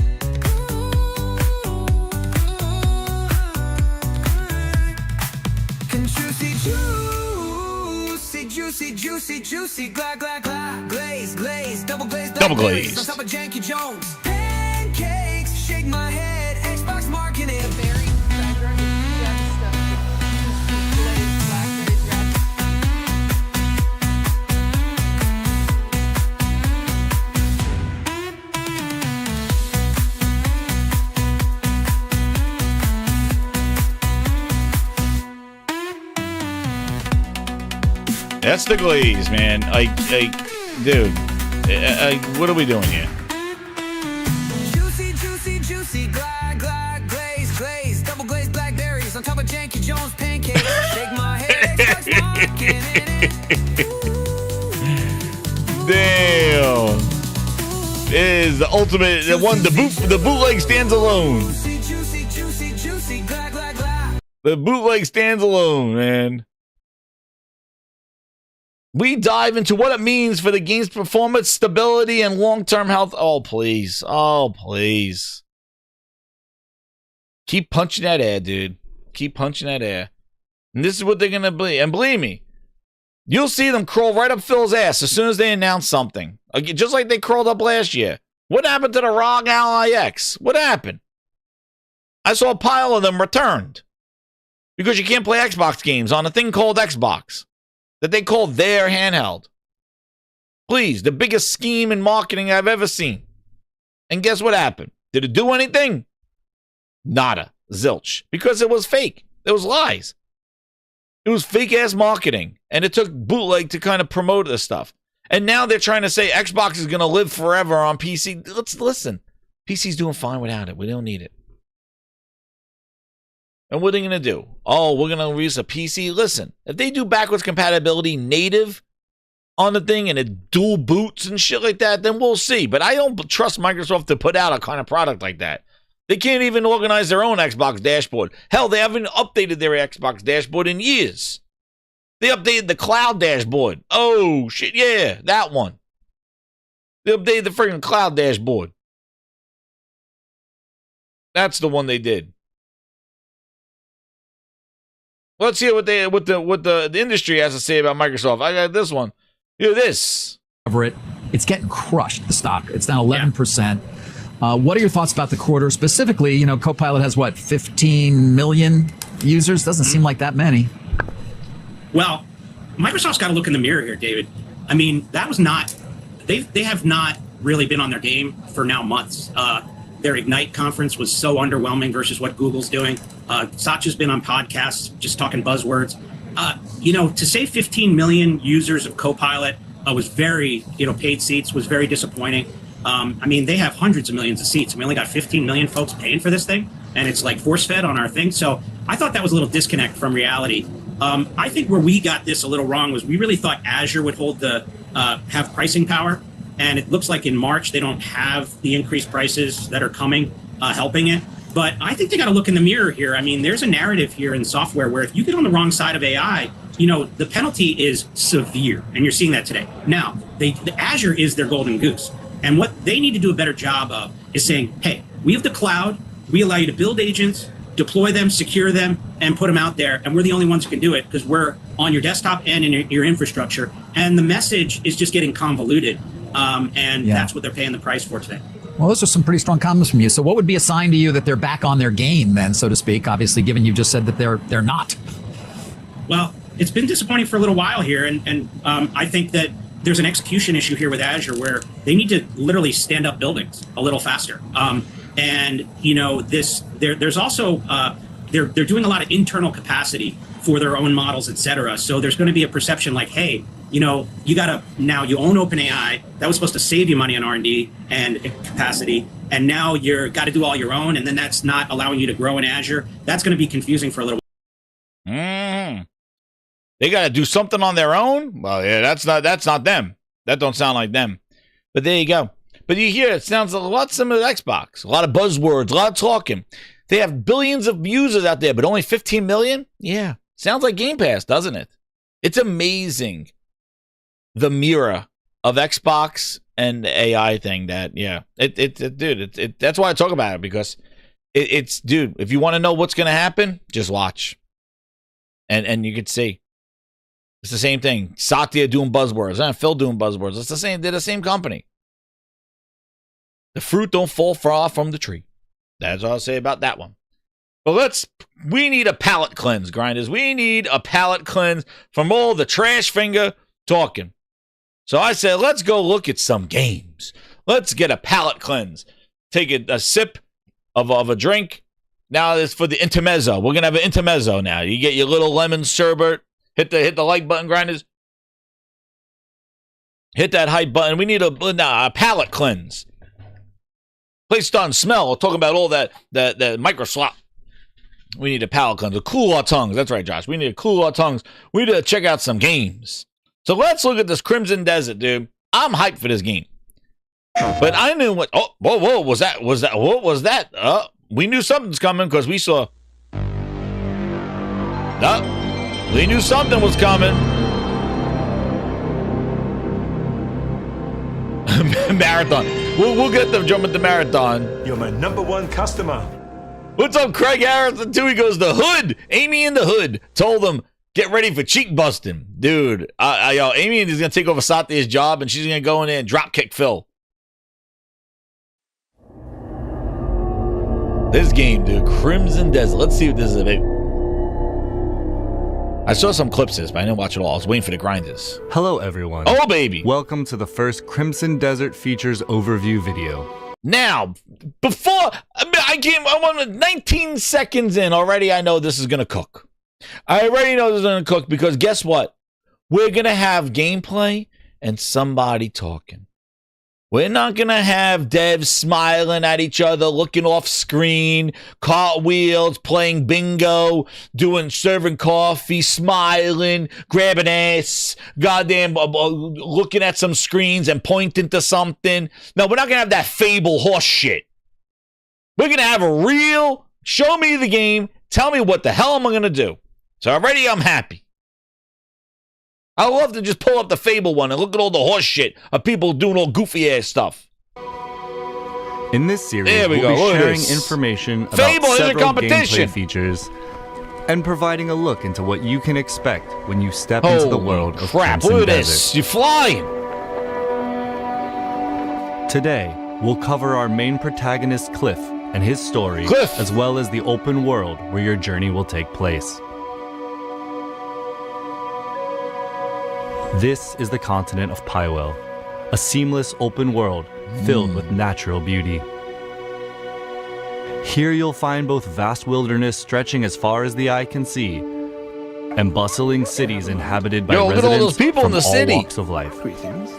Speaker 2: Can juicy, juicy, juicy, juicy, juicy, glah, glah, glah, glaze, glaze, double glazed blackberries on top of Janky Jones pancakes. Shake my head, Xbox marketing.
Speaker 3: That's the glaze, man. Dude, what are we doing here?
Speaker 2: Juicy, juicy, juicy, glah, glah, glaze, glaze, double glazed blackberries on top of Janky Jones pancakes. Shake my head, Xbox marketing.
Speaker 3: Damn. It is the ultimate, the bootleg stands alone.
Speaker 2: Juicy, juicy, juicy, juicy, glah, glah, glah.
Speaker 3: The bootleg stands alone, man. We dive into what it means for the game's performance, stability, and long-term health. Oh, please. Oh, please. Keep punching that air, dude. Keep punching that air. And this is what they're going to be. And believe me, you'll see them crawl right up Phil's ass as soon as they announce something. Just like they crawled up last year. What happened to the ROG Ally X? What happened? I saw a pile of them returned. Because you can't play Xbox games on a thing called Xbox. That they call their handheld. Please, the biggest scheme in marketing I've ever seen. And guess what happened? Did it do anything? Nada. Zilch. Because it was fake. It was lies. It was fake-ass marketing. And it took bootleg to kind of promote this stuff. And now they're trying to say Xbox is going to live forever on PC. Let's listen. PC's doing fine without it. We don't need it. And what are they going to do? Oh, we're going to release a PC? Listen, if they do backwards compatibility native on the thing and it dual boots and shit like that, then we'll see. But I don't trust Microsoft to put out a kind of product like that. They can't even organize their own Xbox dashboard. Hell, they haven't updated their Xbox dashboard in years. They updated the cloud dashboard. Oh, shit, yeah, that one. They updated the freaking cloud dashboard. That's the one they did. Let's hear what the industry has to say about Microsoft. I got this one. Hear this.
Speaker 15: It's getting crushed, the stock. It's down 11%. What are your thoughts about the quarter? Specifically, you know, Copilot has, what, 15 million users? Doesn't seem like that many.
Speaker 16: Well, Microsoft's got to look in the mirror here, David. I mean, that was not... They have not really been on their game for now months. Their Ignite conference was so underwhelming versus what Google's doing. Satya's been on podcasts just talking buzzwords. You know, to say 15 million users of Copilot was very, paid seats was very disappointing. I mean, they have hundreds of millions of seats. We only got 15 million folks paying for this thing, and it's like force-fed on our thing. So I thought that was a little disconnect from reality. I think where we got this a little wrong was we really thought Azure would hold have pricing power. And it looks like in March, they don't have the increased prices that are coming, helping it. But I think they got to look in the mirror here. I mean, there's a narrative here in software where if you get on the wrong side of AI, the penalty is severe, and you're seeing that today. Now, the Azure is their golden goose. And what they need to do a better job of is saying, hey, we have the cloud, we allow you to build agents, deploy them, secure them, and put them out there. And we're the only ones who can do it because we're on your desktop and in your infrastructure. And the message is just getting convoluted. That's what they're paying the price for today.
Speaker 15: Well, those are some pretty strong comments from you. So what would be a sign to you that they're back on their game then, so to speak, obviously, given you just said that they're not?
Speaker 16: Well, it's been disappointing for a little while here. And I think that there's an execution issue here with Azure where they need to literally stand up buildings a little faster. There's also they're doing a lot of internal capacity for their own models, et cetera. So there's going to be a perception like, hey, you own OpenAI. That was supposed to save you money on R&D and capacity. And now you're got to do all your own. And then that's not allowing you to grow in Azure. That's going to be confusing for a little while.
Speaker 3: They got to do something on their own. Well, yeah, that's not them. That don't sound like them. But there you go. But you hear it sounds a lot similar to Xbox. A lot of buzzwords, a lot of talking. They have billions of users out there, but only 15 million? Yeah. Sounds like Game Pass, doesn't it? It's amazing. The mirror of Xbox and the AI thing dude, that's why I talk about it, because dude, if you want to know what's going to happen, just watch. And you could see. It's the same thing. Satya doing buzzwords. Phil doing buzzwords. It's the same. They're the same company. The fruit don't fall far from the tree. That's all I'll say about that one. But we need a palate cleanse, grinders. We need a palate cleanse from all the trash finger talking. So I said, let's go look at some games. Let's get a palate cleanse. Take a sip of a drink. Now it's for the intermezzo. We're going to have an intermezzo now. You get your little lemon sherbet. Hit the like button, grinders. Hit that hype button. We need a palate cleanse. Place on smell. We're talking about all that Microsoft. We need a palate cleanse. To cool our tongues. That's right, Josh. We need to cool our tongues. We need to check out some games. So let's look at this Crimson Desert, dude. I'm hyped for this game. But I knew what... Oh, whoa, was that? What was that? We knew something's coming because we saw... we knew something was coming. Marathon. We'll get them jumping the marathon.
Speaker 6: You're my #1 customer.
Speaker 3: What's up, Craig Harrison? Too. He goes, the hood. Amy in the hood told him, get ready for cheek busting. Dude, Amy is going to take over Satya's job, and she's going to go in there and drop kick Phil. This game, dude. Crimson Desert. Let's see what this is about. I saw some clips of this, but I didn't watch it all. I was waiting for the grinders.
Speaker 17: Hello, everyone.
Speaker 3: Oh, baby.
Speaker 17: Welcome to the first Crimson Desert Features overview video.
Speaker 3: Now, before I wanted 19 seconds in already, I know this is going to cook. I already know this is going to cook because guess what? We're going to have gameplay and somebody talking. We're not going to have devs smiling at each other, looking off screen, cartwheels, playing bingo, serving coffee, smiling, grabbing ass, goddamn, looking at some screens and pointing to something. No, we're not going to have that Fable horse shit. We're going to have a real, show me the game, tell me what the hell am I going to do. So already I'm happy. I love to just pull up the Fable one and look at all the horse shit of people doing all goofy ass stuff.
Speaker 17: In this series,
Speaker 3: there we go.
Speaker 17: We'll be sharing information about
Speaker 3: Fable
Speaker 17: several gameplay features and providing a look into what you can expect when you step into the world of Crimson
Speaker 3: look at
Speaker 17: Desert.
Speaker 3: this. You're flying.
Speaker 17: Today, we'll cover our main protagonist, Cliff, and his story, as well as the open world where your journey will take place. This is the continent of Pywell, a seamless open world filled with natural beauty. Here you'll find both vast wilderness stretching as far as the eye can see, and bustling cities inhabited by residents
Speaker 3: look at all those people
Speaker 17: from
Speaker 3: in the
Speaker 17: all
Speaker 3: city.
Speaker 17: walks of life.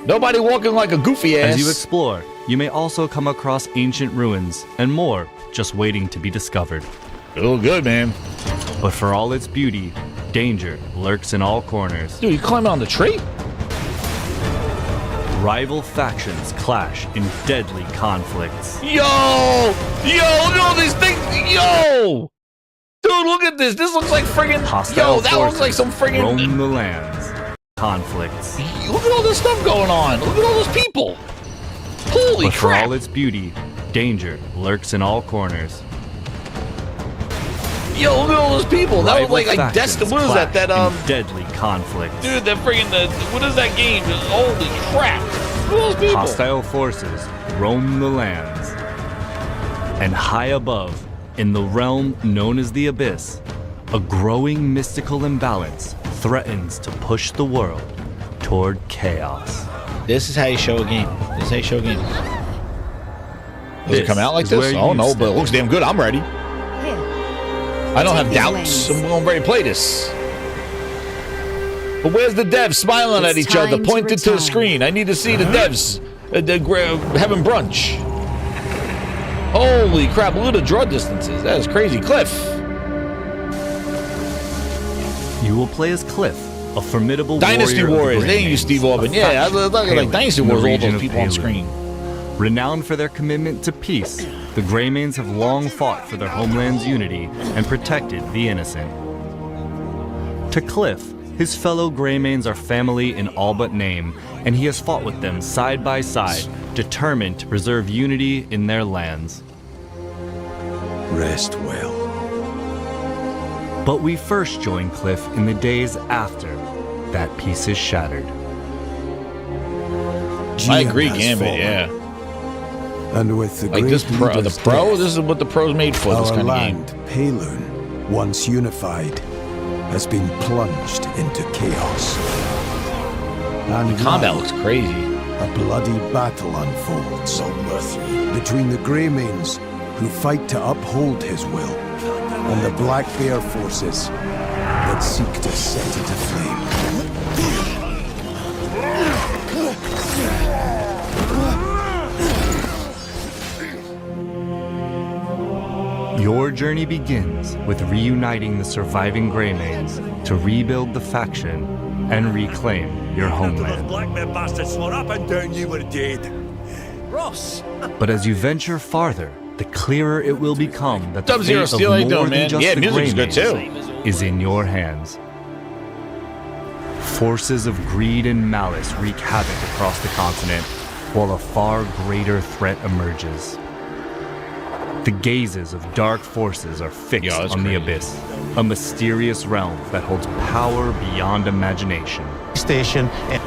Speaker 3: Nobody walking like a goofy ass.
Speaker 17: As you explore, you may also come across ancient ruins and more just waiting to be discovered.
Speaker 3: Oh, good, man.
Speaker 17: But for all its beauty, danger lurks in all corners.
Speaker 3: Dude, you climbing on the tree?
Speaker 17: Rival factions clash in deadly conflicts.
Speaker 3: Yo, look at all these things. Yo, Dude, look at this. This looks like friggin'.
Speaker 17: Hostile
Speaker 3: Yo, that looks like some friggin'.
Speaker 17: roam the lands. Conflicts.
Speaker 3: Look at all this stuff going on. Look at all those people. Holy
Speaker 17: But for
Speaker 3: crap.
Speaker 17: all its beauty, danger lurks in all corners.
Speaker 3: Yo, look at all those people. That was
Speaker 17: Rival
Speaker 3: like
Speaker 17: factions
Speaker 3: Destiny. What is that?
Speaker 17: clash
Speaker 3: That
Speaker 17: in deadly conflict.
Speaker 3: dude, that friggin' what is that game? Holy crap. Look at those people.
Speaker 17: Hostile forces roam the lands. And high above, in the realm known as the Abyss, a growing mystical imbalance threatens to push the world toward chaos.
Speaker 3: This is how you show a game. This is how you show a game. Does
Speaker 17: This
Speaker 3: it come out like
Speaker 17: is
Speaker 3: this?
Speaker 17: where
Speaker 3: Oh
Speaker 17: you
Speaker 3: no, but it
Speaker 17: step
Speaker 3: looks damn good. I'm ready. I don't have doubts. I'm ready to play this. But where's the devs smiling at each other, pointed to the screen? I need to see the devs having brunch. Holy crap, look at the draw distances. That is crazy. Cliff.
Speaker 17: You will play as Cliff, a formidable
Speaker 3: Dynasty
Speaker 17: warrior of the
Speaker 3: Warriors. They ain't use Steve Orban. Yeah, I look like Dynasty Wars, all those people on screen.
Speaker 17: Renowned for their commitment to peace, the Greymanes have long fought for their homeland's unity and protected the innocent. To Cliff, his fellow Greymanes are family in all but name, and he has fought with them side by side, determined to preserve unity in their lands.
Speaker 18: Rest well.
Speaker 17: But we first join Cliff in the days after that peace is shattered.
Speaker 3: I agree, Gambit, yeah.
Speaker 18: And with the
Speaker 3: like
Speaker 18: great
Speaker 3: this pro, the
Speaker 18: leader's
Speaker 3: pro,
Speaker 18: death,
Speaker 3: this is what the pro's made for, this
Speaker 18: our
Speaker 3: kind
Speaker 18: land, Pailun, once unified, has been plunged into chaos. And
Speaker 3: The combat
Speaker 18: now,
Speaker 3: looks crazy.
Speaker 18: A bloody battle unfolds between the Greymanes, who fight to uphold his will, and the Black Bear forces that seek to set it aflame.
Speaker 17: Your journey begins with reuniting the surviving Greymanes to rebuild the faction and reclaim your homeland.
Speaker 6: Black Bear bastards swore up and down you were dead. Ross!
Speaker 17: But as you venture farther, the clearer it will become that the
Speaker 3: Dub Zero
Speaker 17: fate
Speaker 3: Steel, how
Speaker 17: of
Speaker 3: you
Speaker 17: more
Speaker 3: doing,
Speaker 17: than
Speaker 3: man?
Speaker 17: just
Speaker 3: Yeah,
Speaker 17: the
Speaker 3: music's good,
Speaker 17: Greymanes is in your hands. Forces of greed and malice wreak havoc across the continent, while a far greater threat emerges. The gazes of dark forces are fixed on the Abyss, a mysterious realm that holds power beyond imagination.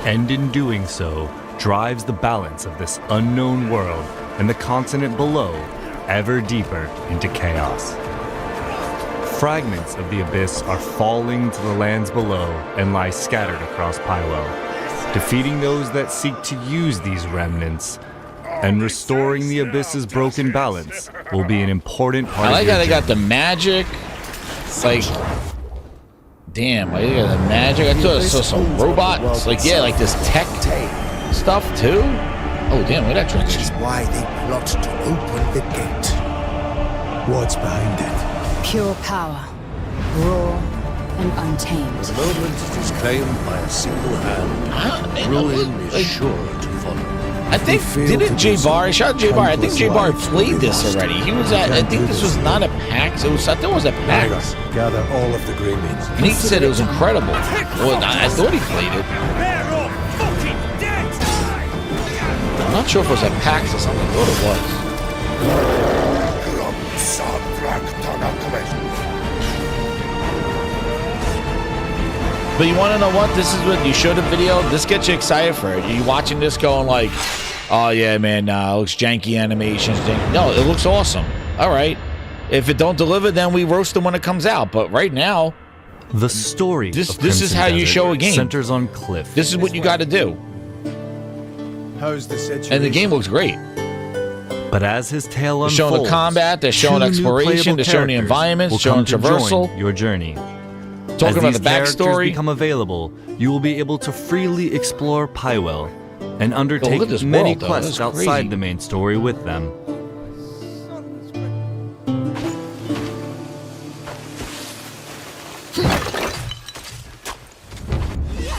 Speaker 17: And in doing so, drives the balance of this unknown world and the continent below ever deeper into chaos. Fragments of the Abyss are falling to the lands below and lie scattered across Pywell. Defeating those that seek to use these remnants and restoring the Abyss's broken balance will be an important part
Speaker 3: I like
Speaker 17: of your
Speaker 3: how they got
Speaker 17: journey.
Speaker 3: the magic. Like, damn, like they got the magic. I thought I saw some robots. Like, yeah, like this tech stuff too. Oh, damn, look at that transition.
Speaker 18: Why they plot to open the gate. What's behind it?
Speaker 19: Pure power, raw and untamed.
Speaker 18: The moment it is claimed by a single hand, ruin is sure to follow.
Speaker 3: I think, didn't J Bar, shout out J Bar, I think J Bar played this already. He was at, I think this was not at PAX, it was, I thought it was at PAX.
Speaker 18: Gather all of the Greymanes.
Speaker 3: And he said it was incredible. Well, I thought he played it. I'm not sure if it was at PAX or something, I thought it was. But you want to know what? This is what you showed a video. This gets you excited for it. You watching this going like, oh yeah, man, it looks janky animations. No, it looks awesome. All right. If it don't deliver, then we roast them when it comes out. But right now,
Speaker 17: the story.
Speaker 3: This is how you show a game.
Speaker 17: Centers on Cliff.
Speaker 3: This is what you got to do.
Speaker 18: How's the situation?
Speaker 3: And the game looks great.
Speaker 17: But as his tale
Speaker 3: They're
Speaker 17: unfolds,
Speaker 3: showing the combat, they're showing
Speaker 17: two new
Speaker 3: exploration,
Speaker 17: playable
Speaker 3: they're showing the
Speaker 17: characters
Speaker 3: environments,
Speaker 17: will
Speaker 3: showing
Speaker 17: come to
Speaker 3: traversal.
Speaker 17: join your journey.
Speaker 3: Talking
Speaker 17: As
Speaker 3: about
Speaker 17: these
Speaker 3: the
Speaker 17: characters
Speaker 3: backstory.
Speaker 17: become available, you will be able to freely explore Pywell and undertake
Speaker 3: look at this
Speaker 17: many
Speaker 3: world, though.
Speaker 17: quests
Speaker 3: That's
Speaker 17: outside
Speaker 3: crazy.
Speaker 17: the main story with them.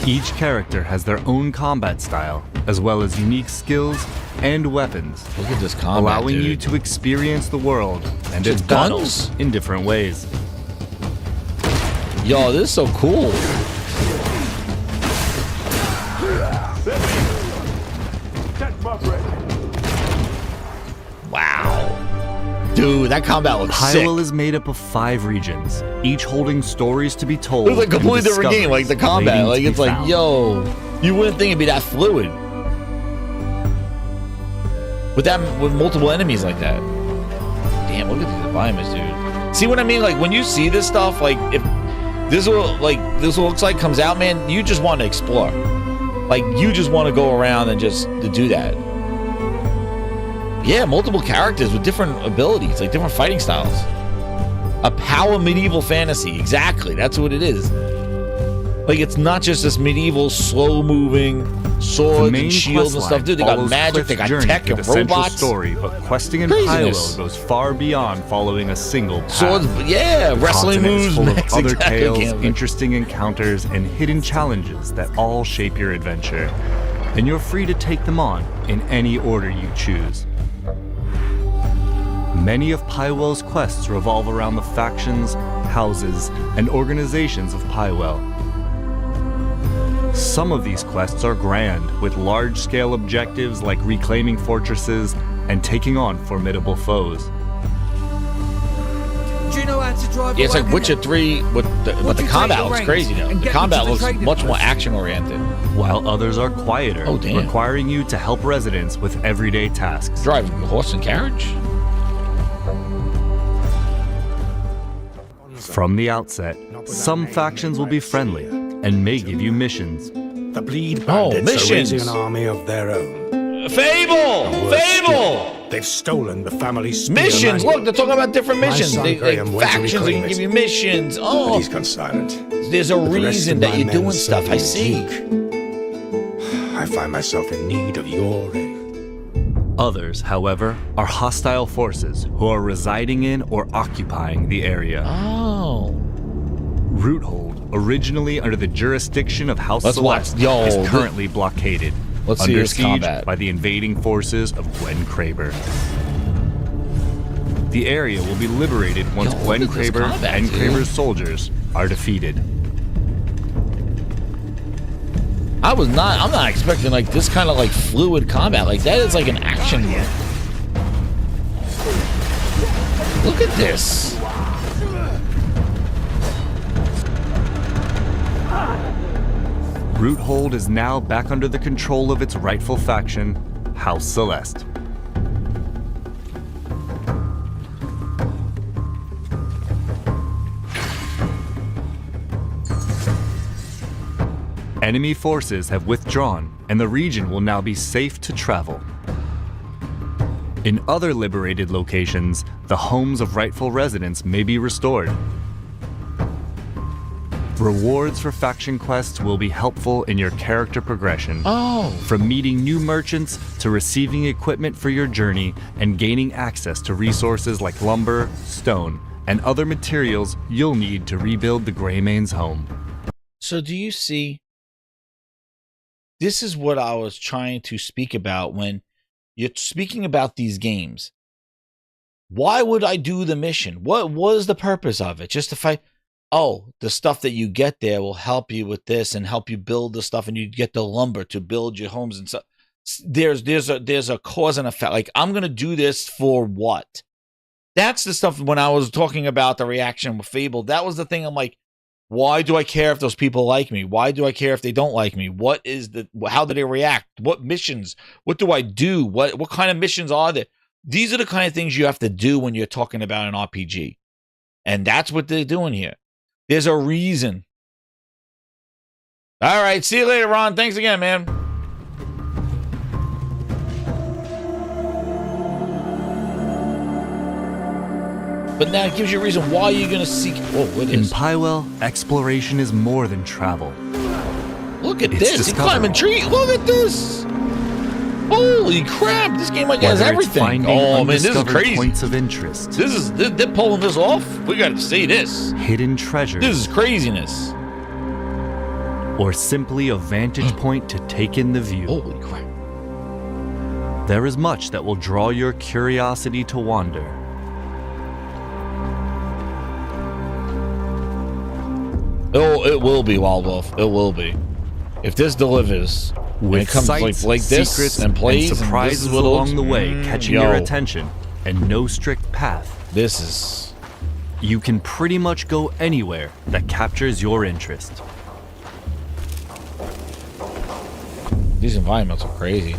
Speaker 17: Each character has their own combat style, as well as unique skills and weapons.
Speaker 3: Look at this combat,
Speaker 17: allowing
Speaker 3: dude.
Speaker 17: you to experience the world and its
Speaker 3: Just
Speaker 17: battles
Speaker 3: guns?
Speaker 17: in different ways.
Speaker 3: Yo, this is so cool. Wow. Dude, that combat looks sick.
Speaker 17: PHAILURES is made up of 5 regions, each holding stories to be told.
Speaker 3: It was a completely different game, like the combat. Like, it's like, yo, you wouldn't think it'd be that fluid. With multiple enemies like that. Damn, look at these environments, dude. See what I mean? Like, when you see this stuff, like, if this looks like comes out, man, you just want to explore. Like, you just want to go around and just to do that. Yeah, multiple characters with different abilities, like different fighting styles. A power medieval fantasy. Exactly. That's what it is. Like, it's not just this medieval, slow-moving swords and shields and stuff. Dude, they got magic, they got tech and robots.
Speaker 17: Story, but questing in PHAILURES goes far beyond following a single path.
Speaker 3: Swords, yeah, wrestling moves,
Speaker 17: full of other
Speaker 3: exactly.
Speaker 17: tales, interesting encounters, and hidden challenges that all shape your adventure. And you're free to take them on in any order you choose. Many of PHAILURES' quests revolve around the factions, houses, and organizations of PHAILURES. Some of these quests are grand, with large-scale objectives like reclaiming fortresses and taking on formidable foes.
Speaker 9: Do you know how to drive?
Speaker 3: Yeah, it's like Witcher 3, but the combat looks crazy now. The combat looks much more action-oriented.
Speaker 17: While others are quieter,
Speaker 3: oh, damn,
Speaker 17: requiring you to help residents with everyday tasks.
Speaker 3: Drive horse and carriage?
Speaker 17: From the outset, some factions will be friendly and may give you missions.
Speaker 18: The Bleed Bandits are raising an army of their own.
Speaker 3: Fable!
Speaker 18: They've stolen the family spear
Speaker 3: missions!
Speaker 18: manual.
Speaker 3: Look, they're talking about different missions. Factions that can give you missions. Oh,
Speaker 18: but he's gone silent.
Speaker 3: There's a reason that you're doing stuff. I see.
Speaker 18: I find myself in need of your aid.
Speaker 17: Others, however, are hostile forces who are residing in or occupying the area.
Speaker 3: Oh.
Speaker 17: Roothold, originally under the jurisdiction of House Celeste, is currently blockaded. Under siege by the invading forces of Gwen Kraber. The area will be liberated once Gwen Kraber and Kraber's soldiers are defeated.
Speaker 3: I'm not expecting like this kind of like fluid combat. Like that is like an action game. Look at this.
Speaker 17: Roothold is now back under the control of its rightful faction, House Celeste. Enemy forces have withdrawn, and the region will now be safe to travel. In other liberated locations, the homes of rightful residents may be restored. Rewards for faction quests will be helpful in your character progression.
Speaker 3: Oh.
Speaker 17: From meeting new merchants to receiving equipment for your journey and gaining access to resources like lumber, stone, and other materials you'll need to rebuild the Greymane's home.
Speaker 3: So do you see? This is what I was trying to speak about when you're speaking about these games. Why would I do the mission? What was the purpose of it? Just to fight? Oh, the stuff that you get there will help you with this and help you build the stuff, and you get the lumber to build your homes and stuff. There's a cause and effect. Like, I'm gonna do this for what? That's the stuff when I was talking about the reaction with Fable. That was the thing. I'm like, why do I care if those people like me? Why do I care if they don't like me? How do they react? What missions? What do I do? What kind of missions are there? These are the kind of things you have to do when you're talking about an RPG. And that's what they're doing here. There's a reason. All right. See you later, Ron. Thanks again, man. But now it gives you a reason why you're going to seek. Oh, what is?
Speaker 17: In PHAILURES, exploration is more than travel.
Speaker 3: Look at this. He's climbing trees. Look at this. Holy crap. This game like has everything. Oh, man, this is crazy.
Speaker 17: Points of interest.
Speaker 3: They're pulling this off. We got to see this.
Speaker 17: Hidden treasures.
Speaker 3: This is craziness.
Speaker 17: Or simply a vantage point to take in the view.
Speaker 3: Holy crap.
Speaker 17: There is much that will draw your curiosity to wander.
Speaker 3: It will be, Wild Wolf. It will be. If this delivers,
Speaker 17: with
Speaker 3: it comes
Speaker 17: sights,
Speaker 3: like this
Speaker 17: secrets,
Speaker 3: and plays
Speaker 17: and surprises
Speaker 3: and
Speaker 17: along the way catching your attention, and no strict path.
Speaker 3: This is...
Speaker 17: You can pretty much go anywhere that captures your interest.
Speaker 3: These environments are crazy.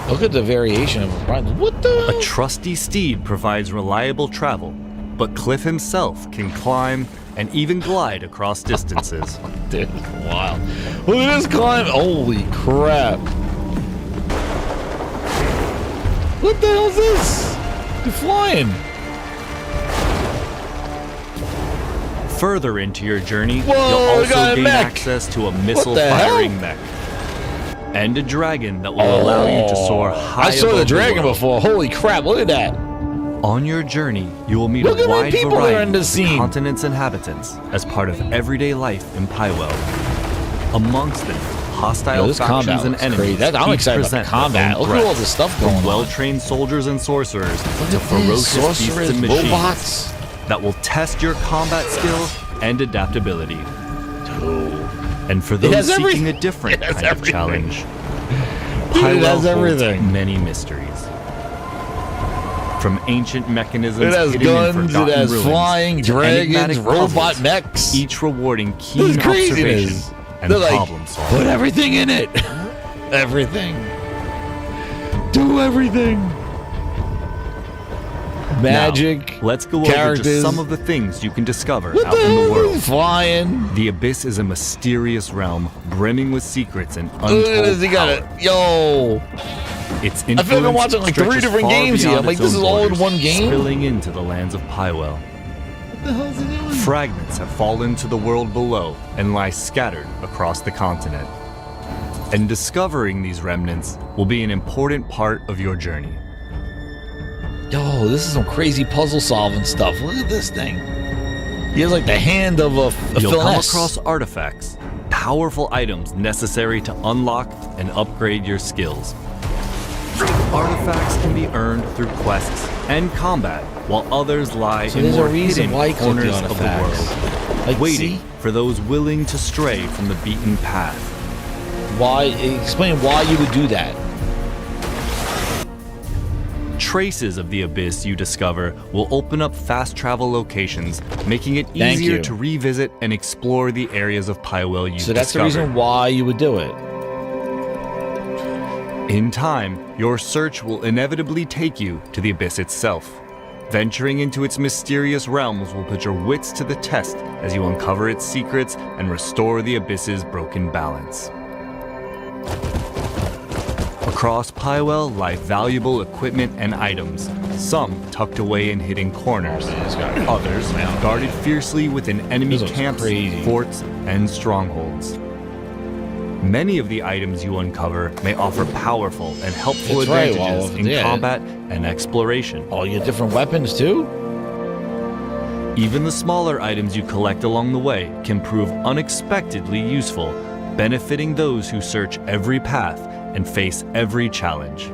Speaker 3: Look at the variation of environments. What the?
Speaker 17: A trusty steed provides reliable travel, but Cliff himself can climb and even glide across distances.
Speaker 3: Dude, wild. Look at this climb. Holy crap. What the hell is this? You're flying.
Speaker 17: Further into your journey,
Speaker 3: Whoa,
Speaker 17: you'll
Speaker 3: we got
Speaker 17: also
Speaker 3: a
Speaker 17: gain
Speaker 3: mech.
Speaker 17: access to a missile-firing mech. And a dragon that will allow you to soar high
Speaker 3: I saw
Speaker 17: above
Speaker 3: the dragon
Speaker 17: world.
Speaker 3: before. Holy crap, look at that.
Speaker 17: On your journey, you will meet
Speaker 3: Look
Speaker 17: a
Speaker 3: at the
Speaker 17: wide
Speaker 3: people that are in
Speaker 17: variety
Speaker 3: the
Speaker 17: of
Speaker 3: scene.
Speaker 17: continent's inhabitants as part of everyday life in Pywell. Amongst them, hostile
Speaker 3: Yo, this combat
Speaker 17: factions and
Speaker 3: looks
Speaker 17: enemies.
Speaker 3: crazy. I'm
Speaker 17: each
Speaker 3: excited about the
Speaker 17: present their
Speaker 3: combat.
Speaker 17: own
Speaker 3: Look at all
Speaker 17: threats,
Speaker 3: the stuff
Speaker 17: from
Speaker 3: going on.
Speaker 17: well-trained soldiers and sorcerers to
Speaker 3: at this,
Speaker 17: ferocious beasts
Speaker 3: sorcerers,
Speaker 17: and machines
Speaker 3: robots.
Speaker 17: that will test your combat skill and adaptability. And for those
Speaker 3: has
Speaker 17: seeking
Speaker 3: everything.
Speaker 17: a different
Speaker 3: It has
Speaker 17: kind of
Speaker 3: everything.
Speaker 17: challenge,
Speaker 3: Dude, it
Speaker 17: Pywell
Speaker 3: has
Speaker 17: holds
Speaker 3: everything.
Speaker 17: many mysteries. From ancient mechanisms
Speaker 3: It has
Speaker 17: hidden in
Speaker 3: guns, it
Speaker 17: forgotten
Speaker 3: has
Speaker 17: ruins,
Speaker 3: flying
Speaker 17: to
Speaker 3: dragons,
Speaker 17: enigmatic
Speaker 3: robot
Speaker 17: puzzles,
Speaker 3: mechs.
Speaker 17: each rewarding
Speaker 3: This
Speaker 17: keen
Speaker 3: is
Speaker 17: observation
Speaker 3: craziness.
Speaker 17: and
Speaker 3: They're like,
Speaker 17: problem solving.
Speaker 3: put everything in it. Everything. Do everything. Magic.
Speaker 17: Now, let's go over
Speaker 3: characters.
Speaker 17: just some of the things you can discover
Speaker 3: What
Speaker 17: out
Speaker 3: the
Speaker 17: in the
Speaker 3: hell
Speaker 17: world.
Speaker 3: is flying?
Speaker 17: The Abyss is a mysterious realm brimming with secrets and
Speaker 3: Look at this,
Speaker 17: untold
Speaker 3: he got
Speaker 17: power.
Speaker 3: it. Yo.
Speaker 17: Its
Speaker 3: I feel like I'm watching like 3 different games here. I'm like, this is all in one game?
Speaker 17: Spilling into the lands of Pywell.
Speaker 3: What the hell is it doing?
Speaker 17: Fragments have fallen to the world below and lie scattered across the continent. And discovering these remnants will be an important part of your journey.
Speaker 3: Yo, this is some crazy puzzle solving stuff. Look at this thing. He has like the hand of a
Speaker 17: You'll come
Speaker 3: finesse.
Speaker 17: across artifacts, powerful items necessary to unlock and upgrade your skills. Artifacts can be earned through quests and combat, while others lie
Speaker 3: So
Speaker 17: in
Speaker 3: there's a
Speaker 17: more
Speaker 3: reason
Speaker 17: hidden
Speaker 3: why I click the
Speaker 17: corners of the
Speaker 3: artifacts.
Speaker 17: world,
Speaker 3: Like,
Speaker 17: waiting
Speaker 3: see?
Speaker 17: for those willing to stray from the beaten path.
Speaker 3: Why? Explain why you would do that.
Speaker 17: Traces of the Abyss you discover will open up fast travel locations, making it
Speaker 3: Thank
Speaker 17: easier
Speaker 3: you.
Speaker 17: to revisit and explore the areas of Pywell you
Speaker 3: So that's the
Speaker 17: discovered.
Speaker 3: reason why you would do it.
Speaker 17: In time, your search will inevitably take you to the Abyss itself. Venturing into its mysterious realms will put your wits to the test as you uncover its secrets and restore the Abyss's broken balance. Across Pywell lie valuable equipment and items, some tucked away in hidden corners, others guarded fiercely within enemy
Speaker 3: This looks
Speaker 17: camps,
Speaker 3: crazy.
Speaker 17: forts, and strongholds. Many of the items you uncover may offer powerful and helpful
Speaker 3: That's right,
Speaker 17: advantages
Speaker 3: Wall,
Speaker 17: in
Speaker 3: yeah.
Speaker 17: combat and exploration.
Speaker 3: Oh, you get different weapons too?
Speaker 17: Even the smaller items you collect along the way can prove unexpectedly useful, benefiting those who search every path and face every challenge.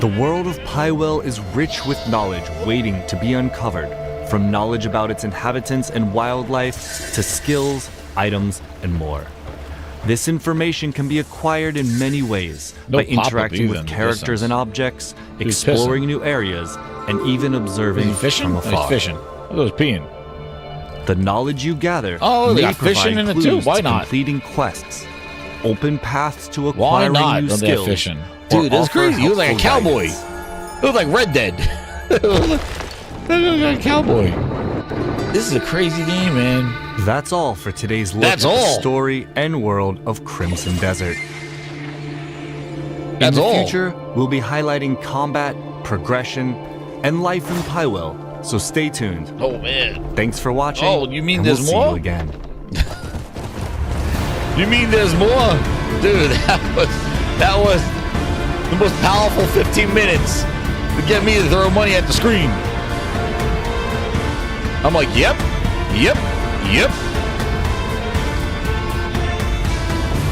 Speaker 17: The world of Pywell is rich with knowledge waiting to be uncovered, from knowledge about its inhabitants and wildlife to skills, items, and more. This information can be acquired in many ways,
Speaker 3: No
Speaker 17: by
Speaker 3: pop-up
Speaker 17: interacting
Speaker 3: either
Speaker 17: with
Speaker 3: in the
Speaker 17: characters
Speaker 3: distance.
Speaker 17: and objects,
Speaker 3: Who's
Speaker 17: exploring
Speaker 3: pissing?
Speaker 17: new areas, and even observing
Speaker 3: Is he fishing?
Speaker 17: from
Speaker 3: Oh, he's
Speaker 17: afar.
Speaker 3: fishing. I thought he was peeing.
Speaker 17: The knowledge you gather
Speaker 3: Oh, they
Speaker 17: may
Speaker 3: got fishing
Speaker 17: provide
Speaker 3: in it too.
Speaker 17: clues
Speaker 3: Why
Speaker 17: to
Speaker 3: not?
Speaker 17: completing quests, open paths to
Speaker 3: Why
Speaker 17: acquiring
Speaker 3: not?
Speaker 17: new
Speaker 3: Oh, they're
Speaker 17: skills,
Speaker 3: fishing.
Speaker 17: or
Speaker 3: Dude, that's
Speaker 17: offer
Speaker 3: crazy. He was like a
Speaker 17: helpful
Speaker 3: cowboy.
Speaker 17: guidance.
Speaker 3: He was like Red Dead. He was like a cowboy. This is a crazy game, man.
Speaker 17: That's all for today's look
Speaker 3: That's
Speaker 17: at the
Speaker 3: all.
Speaker 17: story and world of Crimson Desert.
Speaker 3: That's
Speaker 17: In the
Speaker 3: all.
Speaker 17: future, we'll be highlighting combat, progression, and life in Pywell, so stay tuned.
Speaker 3: Oh, man.
Speaker 17: Thanks for watching.
Speaker 3: Oh, you mean
Speaker 17: and
Speaker 3: there's
Speaker 17: we'll
Speaker 3: more?
Speaker 17: See you again.
Speaker 3: You mean there's more? Dude, that was the most powerful 15 minutes to get me to throw money at the screen. I'm like, yep, yep, yep,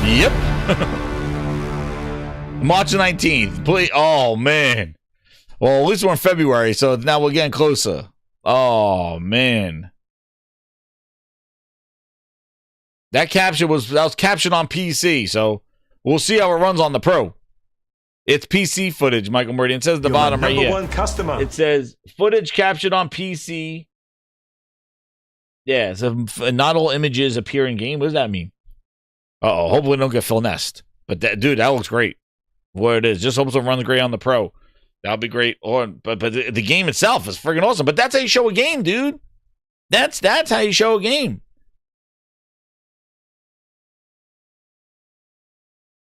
Speaker 3: yep. March 19th. Please. Oh, man. Well, at least we're in February, so now we're getting closer. Oh, man. That was captured on PC, so we'll see how it runs on the Pro. It's PC footage, Michael Meridian. It says the bottom right here.
Speaker 6: #1 customer.
Speaker 3: It says footage captured on PC. Yeah, so not all images appear in game. What does that mean? Uh-oh, hopefully we don't get finessed. But dude, that looks great. What it is. Just hope it runs great on the Pro. That'll be great. But the game itself is freaking awesome. But that's how you show a game, dude. That's how you show a game.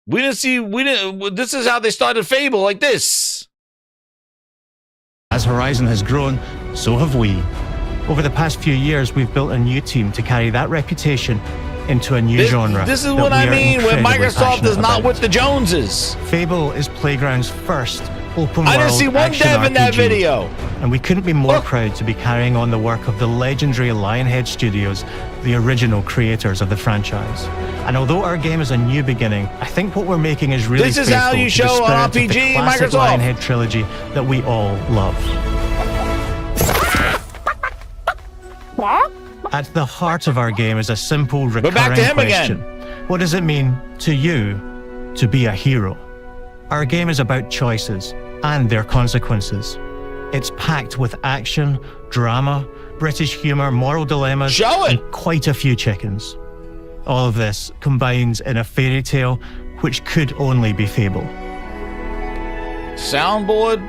Speaker 3: This is how they started Fable, like this.
Speaker 20: As Horizon has grown, so have we. Over the past few years, we've built a new team to carry that reputation into a new genre.
Speaker 3: This is what I mean when Microsoft is not with the Joneses.
Speaker 20: Fable is Playground's first open world
Speaker 3: I didn't see one dev in that video.
Speaker 20: And we couldn't be more proud to be carrying on the work of the legendary Lionhead Studios, the original creators of the franchise. And although our game is a new beginning, I think what we're making is really
Speaker 3: This is how you show an RPG, Microsoft.
Speaker 20: Lionhead trilogy that we all love. At the heart of our game is a simple recurring question. What does it mean to you to be a hero? Our game is about choices and their consequences. It's packed with action, drama, British humor, moral dilemmas, and quite a few chickens. All of this combines in a fairy tale which could only be Fable.
Speaker 3: Soundboard.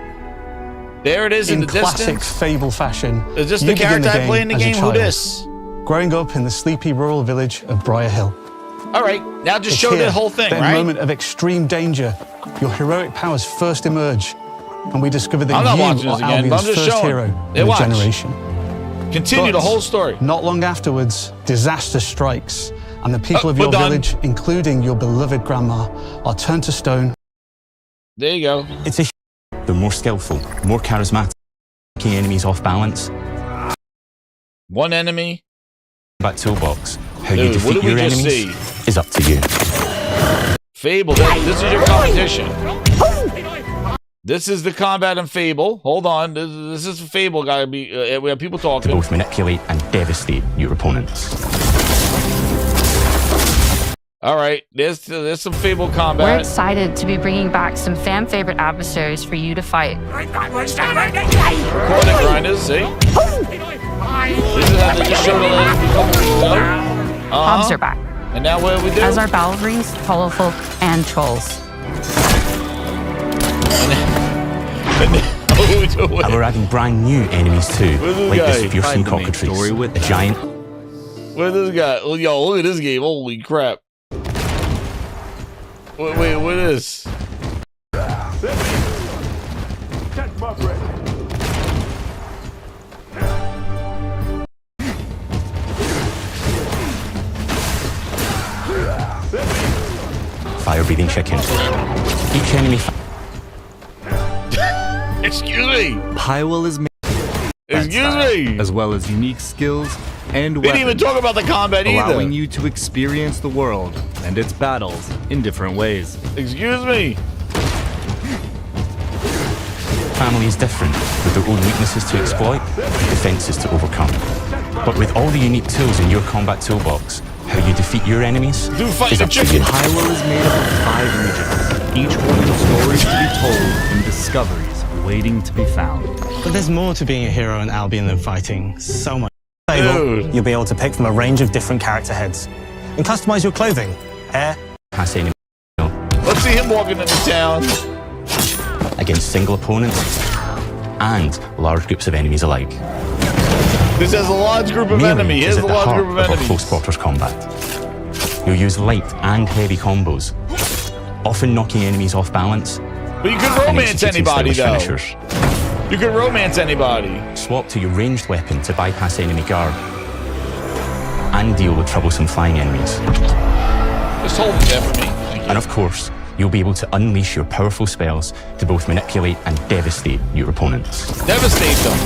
Speaker 3: There it is in the
Speaker 21: classic
Speaker 3: distance.
Speaker 21: Fable fashion.
Speaker 3: Is this the character I play in the game? Who this?
Speaker 21: Growing up in the sleepy rural village of Briar Hill.
Speaker 3: All right, now just show the whole thing,
Speaker 21: that
Speaker 3: right?
Speaker 21: moment of extreme danger, your heroic powers first emerge, and we discover that
Speaker 3: I'm not watching
Speaker 21: you
Speaker 3: this
Speaker 21: are
Speaker 3: again, but I'm
Speaker 21: Albion's
Speaker 3: just
Speaker 21: first
Speaker 3: showing.
Speaker 21: hero
Speaker 3: Hey,
Speaker 21: of
Speaker 3: watch.
Speaker 21: a generation.
Speaker 3: Continue the whole story.
Speaker 21: Not long afterwards, disaster strikes, and the people of
Speaker 3: we're
Speaker 21: your
Speaker 3: done.
Speaker 21: village, including your beloved grandma, are turned to stone.
Speaker 3: There you go.
Speaker 22: It's a they're more skillful, more charismatic, knocking enemies off balance.
Speaker 3: One enemy.
Speaker 22: Back toolbox. How
Speaker 3: Dude,
Speaker 22: you
Speaker 3: what
Speaker 22: defeat
Speaker 3: did we
Speaker 22: your
Speaker 3: just
Speaker 22: enemies
Speaker 3: see?
Speaker 22: is up to you.
Speaker 3: Fable, this is your competition. This is the combat in Fable. Hold on, this is Fable. Gotta be. We have people talking.
Speaker 22: To both manipulate and devastate your opponents.
Speaker 3: All right, there's some Fable
Speaker 23: We're
Speaker 3: combat.
Speaker 23: excited to be bringing back some fan favorite adversaries for you to fight.
Speaker 3: Coordinate grinders, see? This is how they just showed a couple weeks ago.
Speaker 23: Hobbs are back.
Speaker 3: And now what do we do?
Speaker 23: As are Balverines, Hollowfolk, and Trolls.
Speaker 22: And we're adding brand new enemies too, like this fearsome
Speaker 3: Find me.
Speaker 22: cockatrice, a giant.
Speaker 3: What is this guy? Oh, yo, look at this game. Holy crap. Wait, what is this?
Speaker 22: Fire-breathing chicken. Each enemy.
Speaker 3: Excuse me.
Speaker 17: Pywell is made
Speaker 3: Excuse me.
Speaker 17: as well as unique skills and
Speaker 3: We didn't even
Speaker 17: weapons,
Speaker 3: talk about the combat
Speaker 17: allowing
Speaker 3: either.
Speaker 17: you to experience the world and its battles in different ways.
Speaker 3: Excuse me.
Speaker 22: Family is different, with their own weaknesses to exploit and defenses to overcome. But with all the unique tools in your combat toolbox, how you defeat your enemies is up to you.
Speaker 17: Pywell is made up of 5 regions, each one with stories to be told and discoveries waiting to be found.
Speaker 21: But there's more to being a hero in Albion than fighting. So much. Fable, you'll be able to pick from a range of different character heads and customize your clothing, hair.
Speaker 22: Pass enemy
Speaker 3: Let's see him walking into town.
Speaker 22: against single opponents and large groups of enemies alike.
Speaker 3: This has a large group of
Speaker 22: Melee
Speaker 3: enemies.
Speaker 22: is
Speaker 3: Here's
Speaker 22: at
Speaker 3: a
Speaker 22: the
Speaker 3: large
Speaker 22: heart
Speaker 3: group of
Speaker 22: of our
Speaker 3: enemies.
Speaker 22: close quarters combat. You'll use light and heavy combos, often knocking enemies off balance.
Speaker 3: But you can
Speaker 22: and
Speaker 3: romance
Speaker 22: executing
Speaker 3: anybody,
Speaker 22: stylish
Speaker 3: though.
Speaker 22: finishers.
Speaker 3: You can romance anybody.
Speaker 22: Swap to your ranged weapon to bypass enemy guard and deal with troublesome flying enemies.
Speaker 3: Just hold it there for me.
Speaker 22: And of course, you'll be able to unleash your powerful spells to both manipulate and devastate your opponents.
Speaker 3: Devastate them.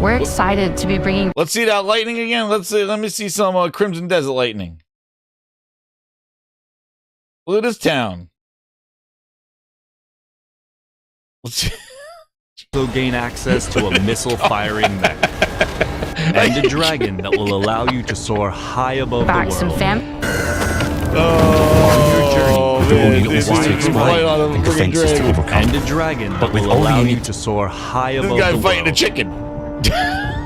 Speaker 23: We're excited to be bringing.
Speaker 3: Let's see that lightning again. Let's see. Let me see some Crimson Desert lightning. Look at this town.
Speaker 17: So gain access to a missile-firing mech and a dragon that will allow you to soar high above the world. And a dragon that will allow you to soar high above the world.
Speaker 3: This guy fighting a chicken.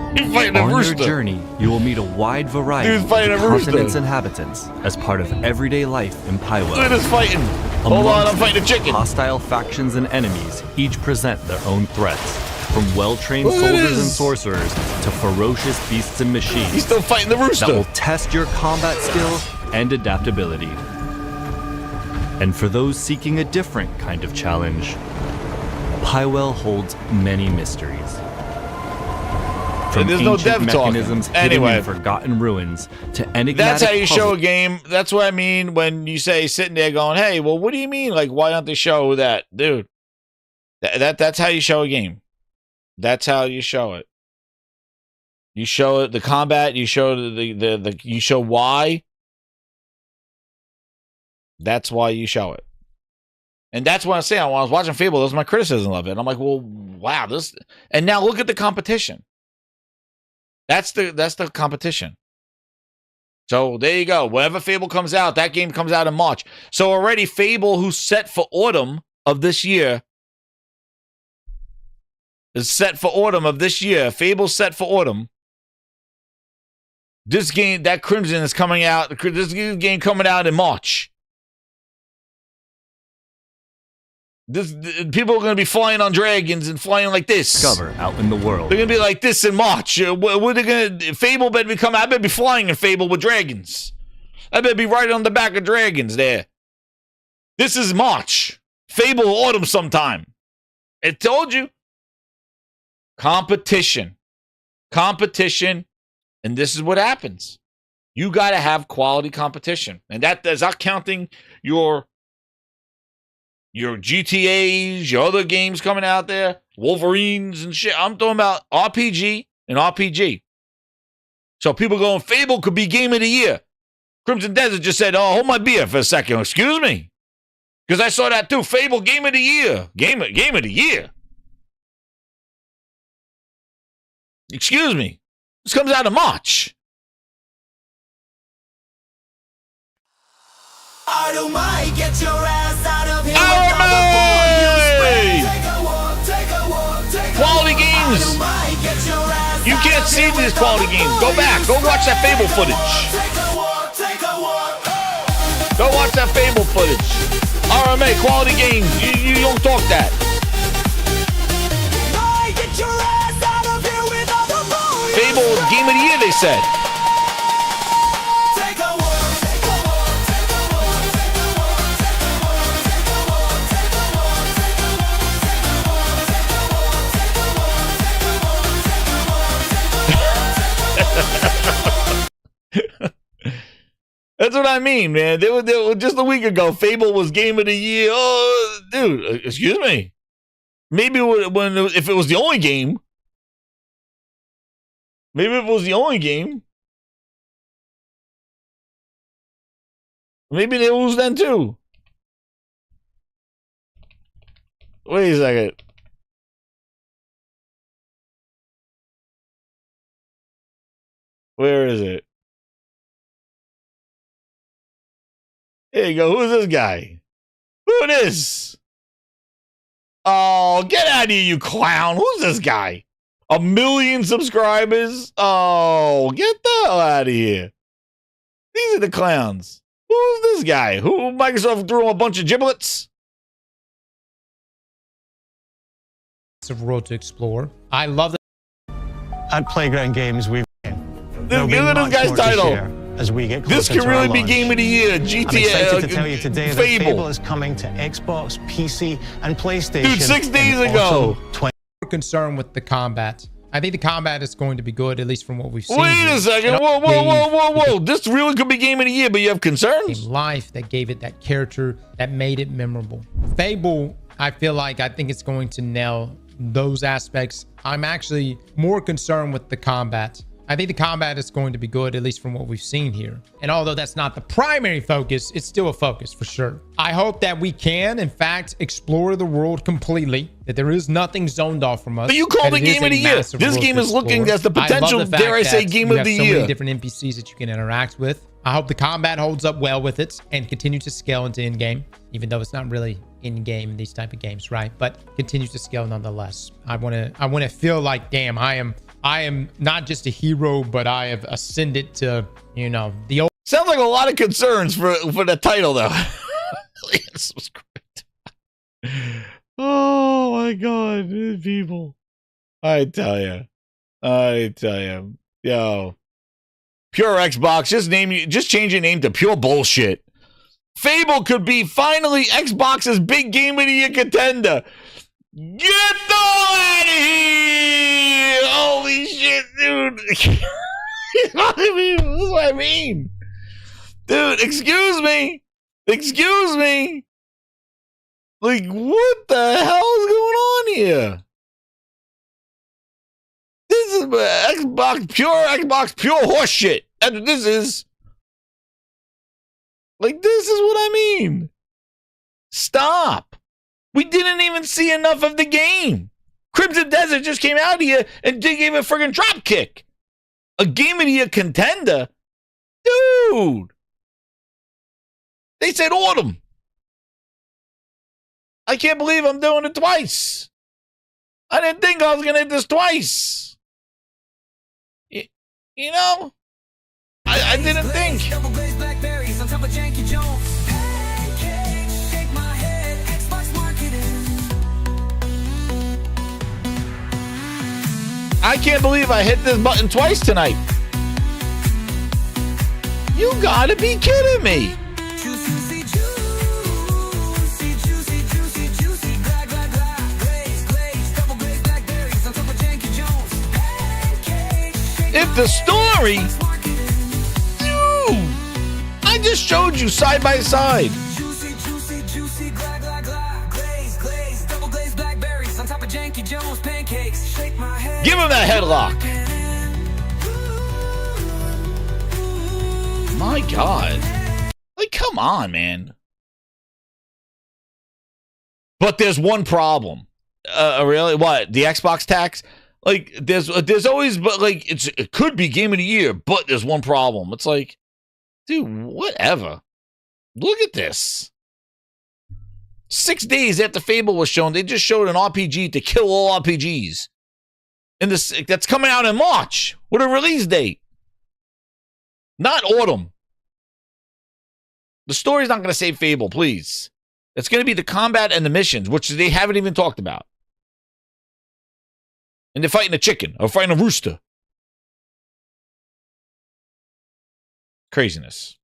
Speaker 3: He's fighting a rooster.
Speaker 17: On your journey, you will meet a wide variety of continents' inhabitants as part of everyday life in PHAILURES.
Speaker 3: Look at this fighting. Hold on, I'm fighting a chicken.
Speaker 17: Hostile factions and enemies each present their own threats, from well-trained soldiers and sorcerers to ferocious beasts and machines.
Speaker 3: He's still fighting the rooster.
Speaker 17: That will test your combat skills and adaptability. And for those seeking a different kind of challenge, PHAILURES holds many mysteries. From
Speaker 3: there's no dev
Speaker 17: mechanisms
Speaker 3: talking. Anyway,
Speaker 17: hidden in forgotten ruins to enigmatic
Speaker 3: that's how you show
Speaker 17: puzzles.
Speaker 3: a game. That's what I mean when you say sitting there going, "Hey, well, what do you mean? Like, why don't they show that, dude?" That's how you show a game. That's how you show it. You show it the combat. You show you show why. That's why you show it. And that's what I'm saying. When I was watching Fable, that was my criticism of it. And I'm like, well, wow, this. And now look at the competition. That's the competition. So there you go. Whenever Fable comes out, that game comes out in March. So already Fable, who's set for autumn of this year, is set for autumn of this year. Fable's set for autumn. This game, that Crimson is coming out. This game coming out in March. People are going to be flying on dragons and flying like this.
Speaker 17: Discover out in the world.
Speaker 3: They're going to be like this in March. What are they going to? Fable better be coming. I better be flying in Fable with dragons. I better be right on the back of dragons there. This is March. Fable autumn sometime. It told you. Competition. Competition. And this is what happens. You got to have quality competition. And that is not counting your GTAs, your other games coming out there, Wolverines and shit. I'm talking about RPG and RPG. So people going, Fable could be game of the year. Crimson Desert just said, oh, hold my beer for a second. Excuse me. Because I saw that too. Fable game of the year. Game of the year. Excuse me. This comes out in March.
Speaker 2: I don't mind, get your ass out of here.
Speaker 3: Quality games. You can't see these quality games. Go back. Go watch that Fable footage. Go watch that Fable footage. RMA, quality games. You don't talk that. Fable, game of the year, they said. That's what I mean, man. They were just a week ago. Fable was game of the year. Oh, dude, excuse me. Maybe if it was the only game. Maybe if it was the only game. Maybe they lose then too. Wait a second. Where is it? Here you go. Who is this guy? Who it is? Oh, get out of here, you clown. Who's this guy? 1 million subscribers? Oh, get the hell out of here. These are the clowns. Who's this guy? Who Microsoft threw him a bunch of giblets?
Speaker 1: Of world to explore. I love that.
Speaker 20: At Playground Games, we've
Speaker 3: Look at this guy's title.
Speaker 20: As we get
Speaker 3: this
Speaker 20: closer
Speaker 3: can
Speaker 20: to our
Speaker 3: really be
Speaker 20: launch.
Speaker 3: game of the year.
Speaker 20: I'm
Speaker 3: GTA.
Speaker 20: excited to tell you today that
Speaker 3: Fable.
Speaker 20: Fable is coming to Xbox, PC, and PlayStation.
Speaker 3: Dude, 6 days ago.
Speaker 1: We're concerned with the combat. I think the combat is going to be good, at least from what we've seen.
Speaker 3: Wait a second. Whoa. This really could be game of the year, but you have concerns?
Speaker 1: Life that gave it that character that made it memorable. Fable, I think it's going to nail those aspects. I'm actually more concerned with the combat. I think the combat is going to be good, at least from what we've seen here. And although that's not the primary focus, it's still a focus for sure. I hope that we can, in fact, explore the world completely, that there is nothing zoned off from us.
Speaker 3: But you called it game of the year. This game is looking as the potential, dare I say, game of the year.
Speaker 1: So many different NPCs that you can interact with. I hope the combat holds up well with it and continues to scale into in-game, even though it's not really in-game in these type of games, right? But continues to scale nonetheless. I want to feel like, damn, I am not just a hero, but I have ascended to, you know, the old.
Speaker 3: Sounds like a lot of concerns for the title, though. This was great. Oh my God, people! I tell you, yo, pure Xbox. Just change your name to pure bullshit. Fable could be finally Xbox's big game of the year contender. Get the hell out of here! Holy shit, dude! This is what I mean, dude. Excuse me. Like, what the hell is going on here? This is Xbox pure horse shit. That's what this is. Like, this is what I mean. Stop. We didn't even see enough of the game. Crimson Desert just came out here and gave a friggin' drop kick. A game of the year contender? Dude. They said autumn. I can't believe I'm doing it twice. I didn't think I was going to hit this twice. You know? I didn't think. I can't believe I hit this button twice tonight. You gotta be kidding me. If the story, dude, I just showed you side by side. Give him that headlock. My God. Like, come on, man. But there's one problem. Really? What? The Xbox tax? Like, there's always, but like, it could be game of the year, but there's one problem. It's like, dude, whatever. Look at this. 6 days after Fable was shown, they just showed an RPG to kill all RPGs. And that's coming out in March with a release date. Not autumn. The story's not going to save Fable, please. It's going to be the combat and the missions, which they haven't even talked about. And they're fighting a chicken or fighting a rooster. Craziness.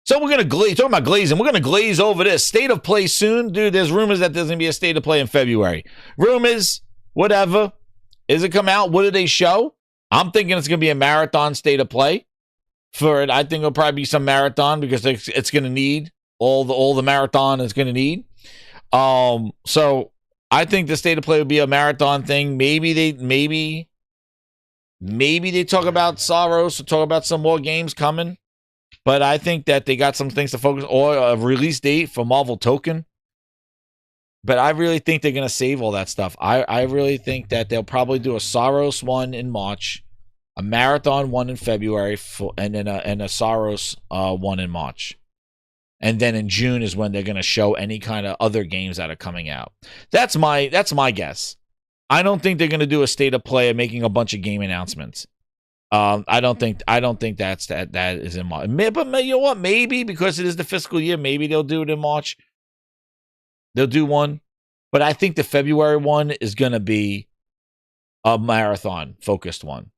Speaker 3: So we're going to glaze, talking about glazing, we're going to glaze over this. State of play soon. Dude, there's rumors that there's going to be a state of play in February. Rumors, whatever. Is it come out? What do they show? I'm thinking it's going to be a marathon state of play. For it, I think it'll probably be some marathon because it's going to need all the marathon it's going to need. So I think the state of play would be a marathon thing. Maybe they talk about Soros or talk about some more games coming. But I think that they got some things to focus or a release date for Marvel Token. But I really think they're going to save all that stuff. I really think that they'll probably do a Soros one in March, a marathon one in February, and then a Soros one in March. And then in June is when they're going to show any kind of other games that are coming out. That's my guess. I don't think they're going to do a state of play of making a bunch of game announcements. I don't think that is in March. But you know what? Maybe because it is the fiscal year, maybe they'll do it in March. They'll do one. But I think the February one is going to be a marathon focused one.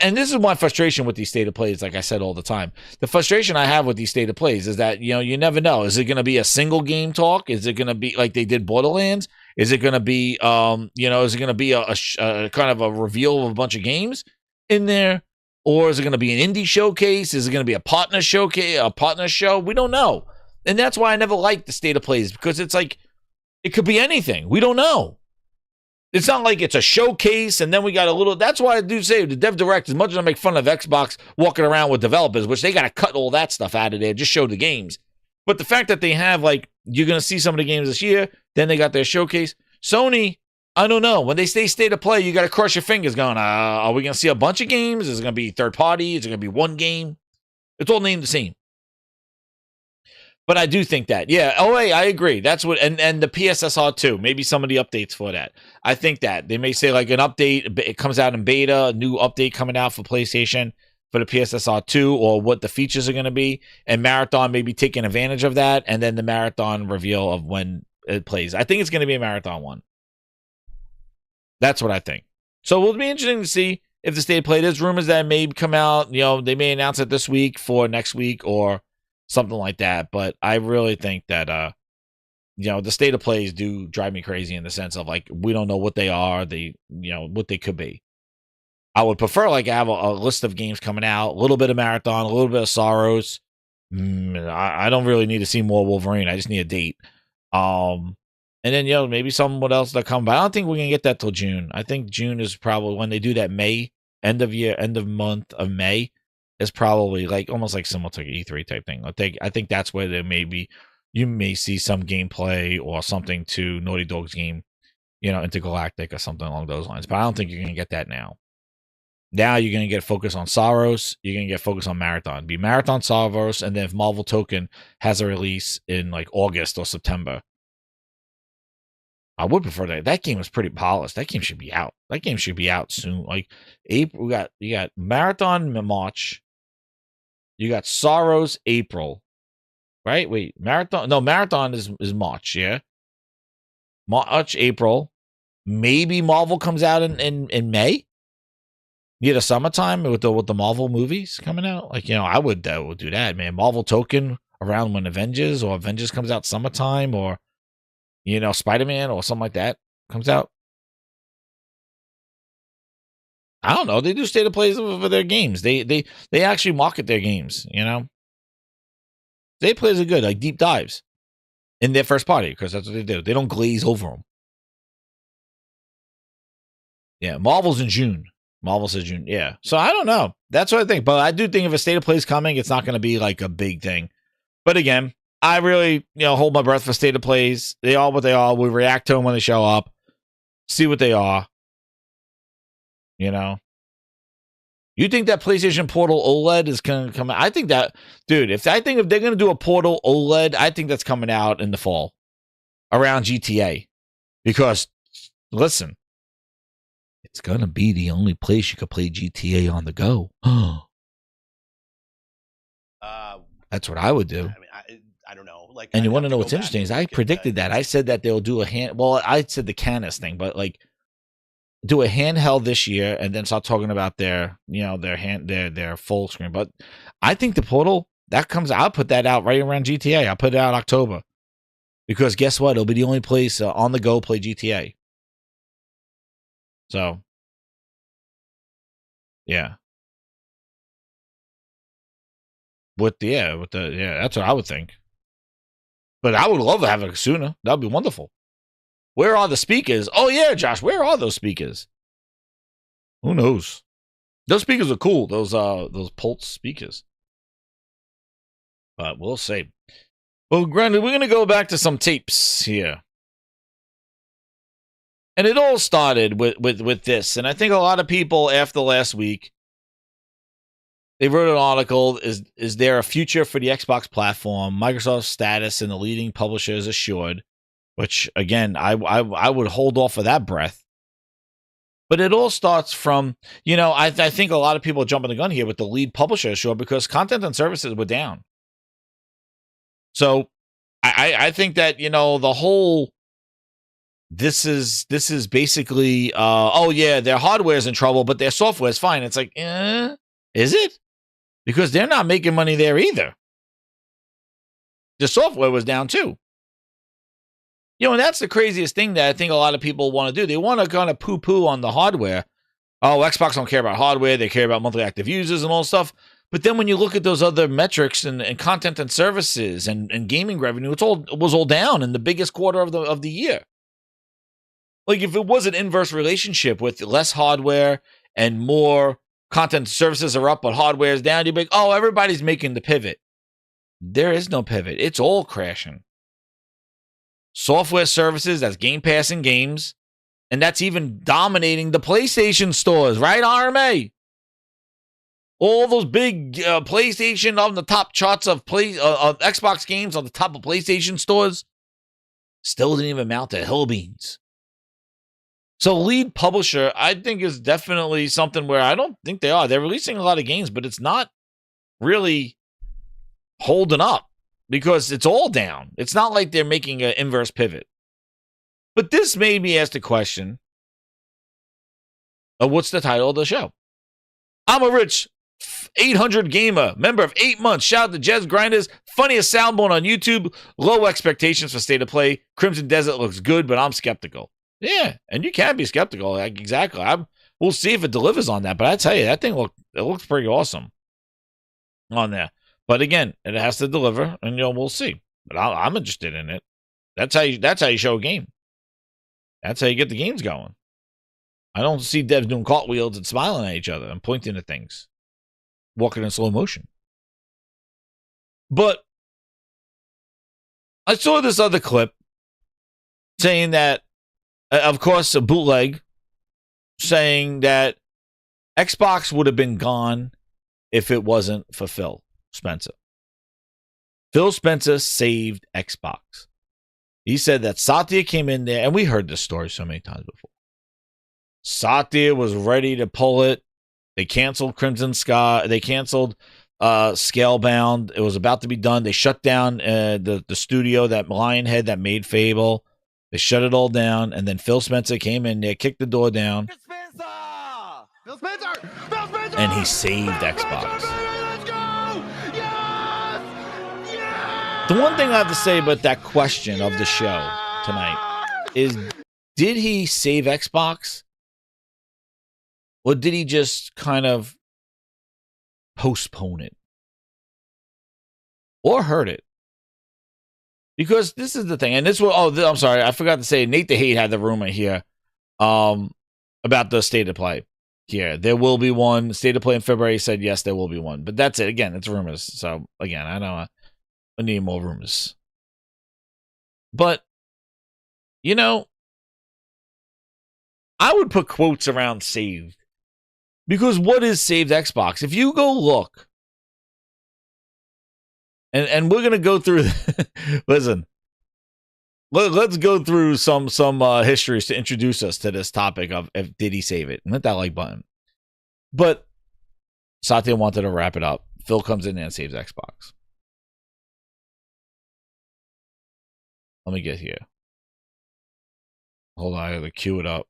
Speaker 3: And this is my frustration with these state of plays, like I said all the time. The frustration I have with these state of plays is that, you never know. Is it going to be a single game talk? Is it going to be like they did Borderlands? Is it going to be, is it going to be a kind of a reveal of a bunch of games in there? Or is it going to be an indie showcase? Is it going to be a partner showcase, a partner show? We don't know. And that's why I never liked the state of plays, because it's like, it could be anything. We don't know. It's not like it's a showcase and then we got a little. That's why I do say the Dev Direct, as much as I make fun of Xbox walking around with developers, which they got to cut all that stuff out of there, just show the games. But the fact that they have, like, you're going to see some of the games this year, then they got their showcase. Sony, I don't know. When they say state of play, you got to cross your fingers going, are we going to see a bunch of games? Is it going to be third party? Is it going to be one game? It's all named the same. But I do think that, yeah. Oh, wait, I agree. That's what, and the PSSR too. Maybe some of the updates for that. I think that they may say like an update. It comes out in beta, a new update coming out for PlayStation for the PSSR 2, or what the features are going to be. And Marathon may be taking advantage of that, and then the Marathon reveal of when it plays. I think it's going to be a Marathon one. That's what I think. So it'll be interesting to see if the state of play. There's rumors that may come out. You know, they may announce it this week for next week or something like that. But I really think that, you know, the state of plays do drive me crazy in the sense of, like, we don't know what they are, you know, what they could be. I would prefer, like, have a list of games coming out, a little bit of Marathon, a little bit of Sorrows. I don't really need to see more Wolverine. I just need a date. And then, you know, maybe something else that come. But I don't think we're going to get that till June. I think June is probably when they do that May, end of month of May. Is probably like almost like similar to E3 type thing. I think that's where there may be, you may see some gameplay or something to Naughty Dog's game, you know, Intergalactic or something along those lines. But I don't think you're going to get that now. Now you're going to get focus on Sorrows. You're going to get focus on Marathon. Be Marathon, Sorrows, and then if Marvel Token has a release in like August or September, I would prefer that. That game is pretty polished. That game should be out. That game should be out soon. Like April, you got Marathon in March. You got Sorrows April, right? Wait, Marathon is March, yeah. March, April, maybe Marvel comes out in May. You get a summertime with the Marvel movies coming out. Like, you know, I would do that, man. Marvel Token around when Avengers comes out summertime, or, you know, Spider-Man or something like that comes out. I don't know. They do state of plays for their games. They actually market their games, you know. State plays are good, like deep dives in their first party, because that's what they do. They don't glaze over them. Yeah, Marvel's in June. Marvel says June. Yeah. So I don't know. That's what I think. But I do think if a state of play is coming, it's not going to be like a big thing. But again, I really, you know, hold my breath for state of plays. They are what they are. We react to them when they show up. See what they are. You know, you think that PlayStation Portal OLED is going to come out? I think that, dude, if they're going to do a Portal OLED, I think that's coming out in the fall around GTA. Because, listen, it's going to be the only place you could play GTA on the go. That's what I would do.
Speaker 13: I mean, I don't know. Like,
Speaker 3: and you want to know what's interesting is I predicted that. I said that they'll do I said the Canis thing, but like, do a handheld this year and then start talking about their, you know, their full screen. But I think the Portal that comes, I'll put that out right around GTA. I'll put it out October, because guess what? It'll be the only place on the go play GTA. So, yeah. That's what I would think. But I would love to have it sooner. That'd be wonderful. Where are the speakers? Oh, yeah, Josh, where are those speakers? Who knows? Those speakers are cool, those Pulse speakers. But we'll see. Well, granted, we're going to go back to some tapes here. And it all started with this. And I think a lot of people after last week, they wrote an article, is there a future for the Xbox platform? Microsoft's status in the leading publisher is assured. Which, again, I would hold off of that breath. But it all starts from, you know, I think a lot of people are jumping the gun here with the lead publisher, sure, because content and services were down. So I think that, you know, the whole, this is basically, oh, yeah, their hardware is in trouble, but their software is fine. It's like, is it? Because they're not making money there either. The software was down too. You know, and that's the craziest thing that I think a lot of people want to do. They want to kind of poo-poo on the hardware. Oh, Xbox don't care about hardware. They care about monthly active users and all stuff. But then when you look at those other metrics and content and services and gaming revenue, it was all down in the biggest quarter of the year. Like, if it was an inverse relationship with less hardware and more content services are up, but hardware is down, you'd be like, oh, everybody's making the pivot. There is no pivot. It's all crashing. Software services, that's Game Pass and games, and that's even dominating the PlayStation stores, right, RMA? All those big PlayStation on the top charts of Xbox games on the top of PlayStation stores still didn't even amount to hill beans. So lead publisher, I think, is definitely something where I don't think they are. They're releasing a lot of games, but it's not really holding up because it's all down. It's not like they're making an inverse pivot. But this made me ask the question of what's the title of the show? I'm a rich 800 gamer, member of 8 months. Shout out to Jez Grinders, funniest soundboard on YouTube. Low expectations for State of Play. Crimson Desert looks good, but I'm skeptical. Yeah, and you can be skeptical. Like, exactly. We'll see if it delivers on that. But I tell you, that thing looks pretty awesome on there. But again, it has to deliver, and we'll see. But I'm interested in it. That's how you show a game. That's how you get the games going. I don't see devs doing cartwheels and smiling at each other and pointing at things, walking in slow motion. But I saw this other clip saying that, of course, a bootleg, saying that Xbox would have been gone if it wasn't for Phil Spencer. Phil Spencer saved Xbox. He said that Satya came in there, and we heard this story so many times before. Satya was ready to pull it. They canceled Crimson Sky. They canceled Scalebound. It was about to be done. They shut down the studio, that Lionhead that made Fable. They shut it all down, and then Phil Spencer came in there, kicked the door down,
Speaker 2: Phil Spencer! Phil Spencer!
Speaker 3: and he saved Xbox. The one thing I have to say about that question of the show tonight is, did he save Xbox? Or did he just kind of postpone it? Or hurt it? Because this is the thing, and this was, I'm sorry, I forgot to say, Nate the Hate had the rumor here about the State of Play here. There will be one. State of Play in February said, yes, there will be one. But that's it. Again, it's rumors. So, again, I need more rumors. But, I would put quotes around saved. Because what is saved Xbox? If you go look, and we're going to go through, listen, let's go through some histories to introduce us to this topic of if did he save it? And hit that like button. But Satya wanted to wrap it up. Phil comes in and saves Xbox. Let me get here. Hold on, I gotta cue it up.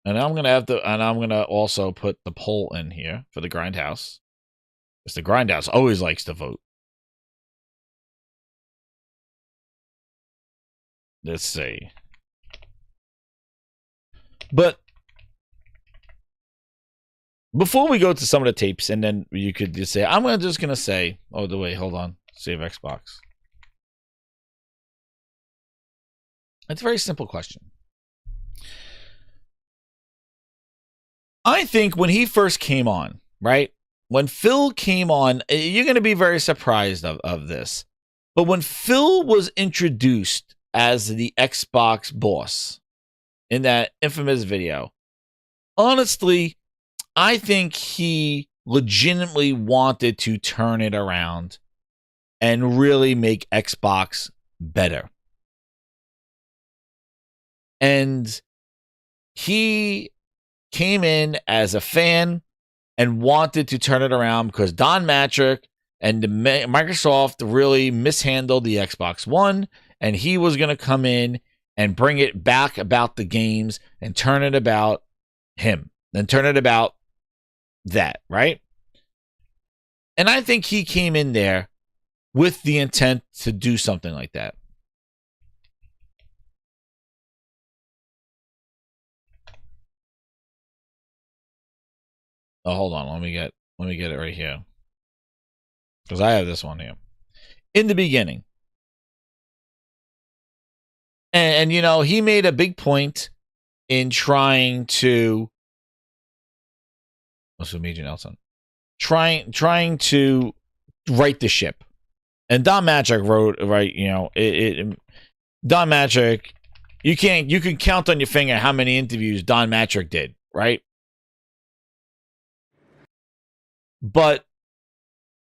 Speaker 3: And I'm gonna also put the poll in here for the Grindhouse. Because the Grindhouse always likes to vote. Let's see. But before we go to some of the tapes, and then you could just say, I'm just gonna say, oh, wait, hold on, save Xbox. It's a very simple question. I think when he first came on, right? When Phil came on, you're going to be very surprised of this. But when Phil was introduced as the Xbox boss in that infamous video, honestly, I think he legitimately wanted to turn it around and really make Xbox better. And he came in as a fan and wanted to turn it around because Don Matrick and Microsoft really mishandled the Xbox One, and he was going to come in and bring it back about the games and turn it about him and turn it about that, right? And I think he came in there with the intent to do something like that. Oh, hold on. Let me get it right here. Because I have this one here. In the beginning, And you know, he made a big point in trying to. What's the Major Nelson? Trying to right the ship. And Don Matrick wrote, right, you know, Don Matrick, you can count on your finger how many interviews Don Matrick did, right? But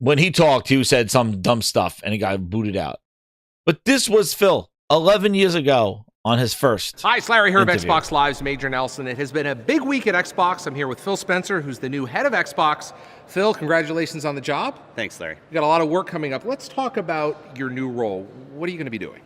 Speaker 3: when he talked, he said some dumb stuff and he got booted out. But this was Phil 11 years ago on his first.
Speaker 4: Hi, it's Larry here of
Speaker 3: interview.
Speaker 4: Xbox Live's Major Nelson. It has been a big week at Xbox. I'm here with Phil Spencer, who's the new head of Xbox. Phil, congratulations on the job.
Speaker 5: Thanks, Larry.
Speaker 4: You got a lot of work coming up. Let's talk about your new role. What are you going to be doing?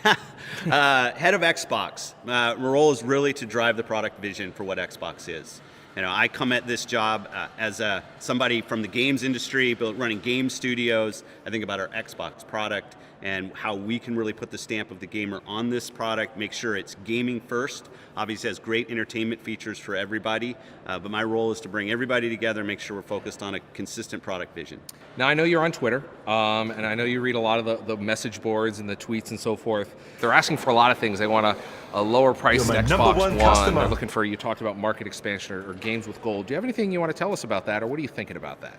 Speaker 5: Head of Xbox. My role is really to drive the product vision for what Xbox is. You know, I come at this job as somebody from the games industry, running game studios. I think about our Xbox product and how we can really put the stamp of the gamer on this product, make sure it's gaming first. Obviously has great entertainment features for everybody, but my role is to bring everybody together and make sure we're focused on a consistent product vision.
Speaker 4: Now, I know you're on Twitter, and I know you read a lot of the message boards and the tweets and so forth. They're asking for a lot of things. They want a lower price Xbox One. They're looking for, you talked about market expansion or games with gold. Do you have anything you want to tell us about that, or what are you thinking about that?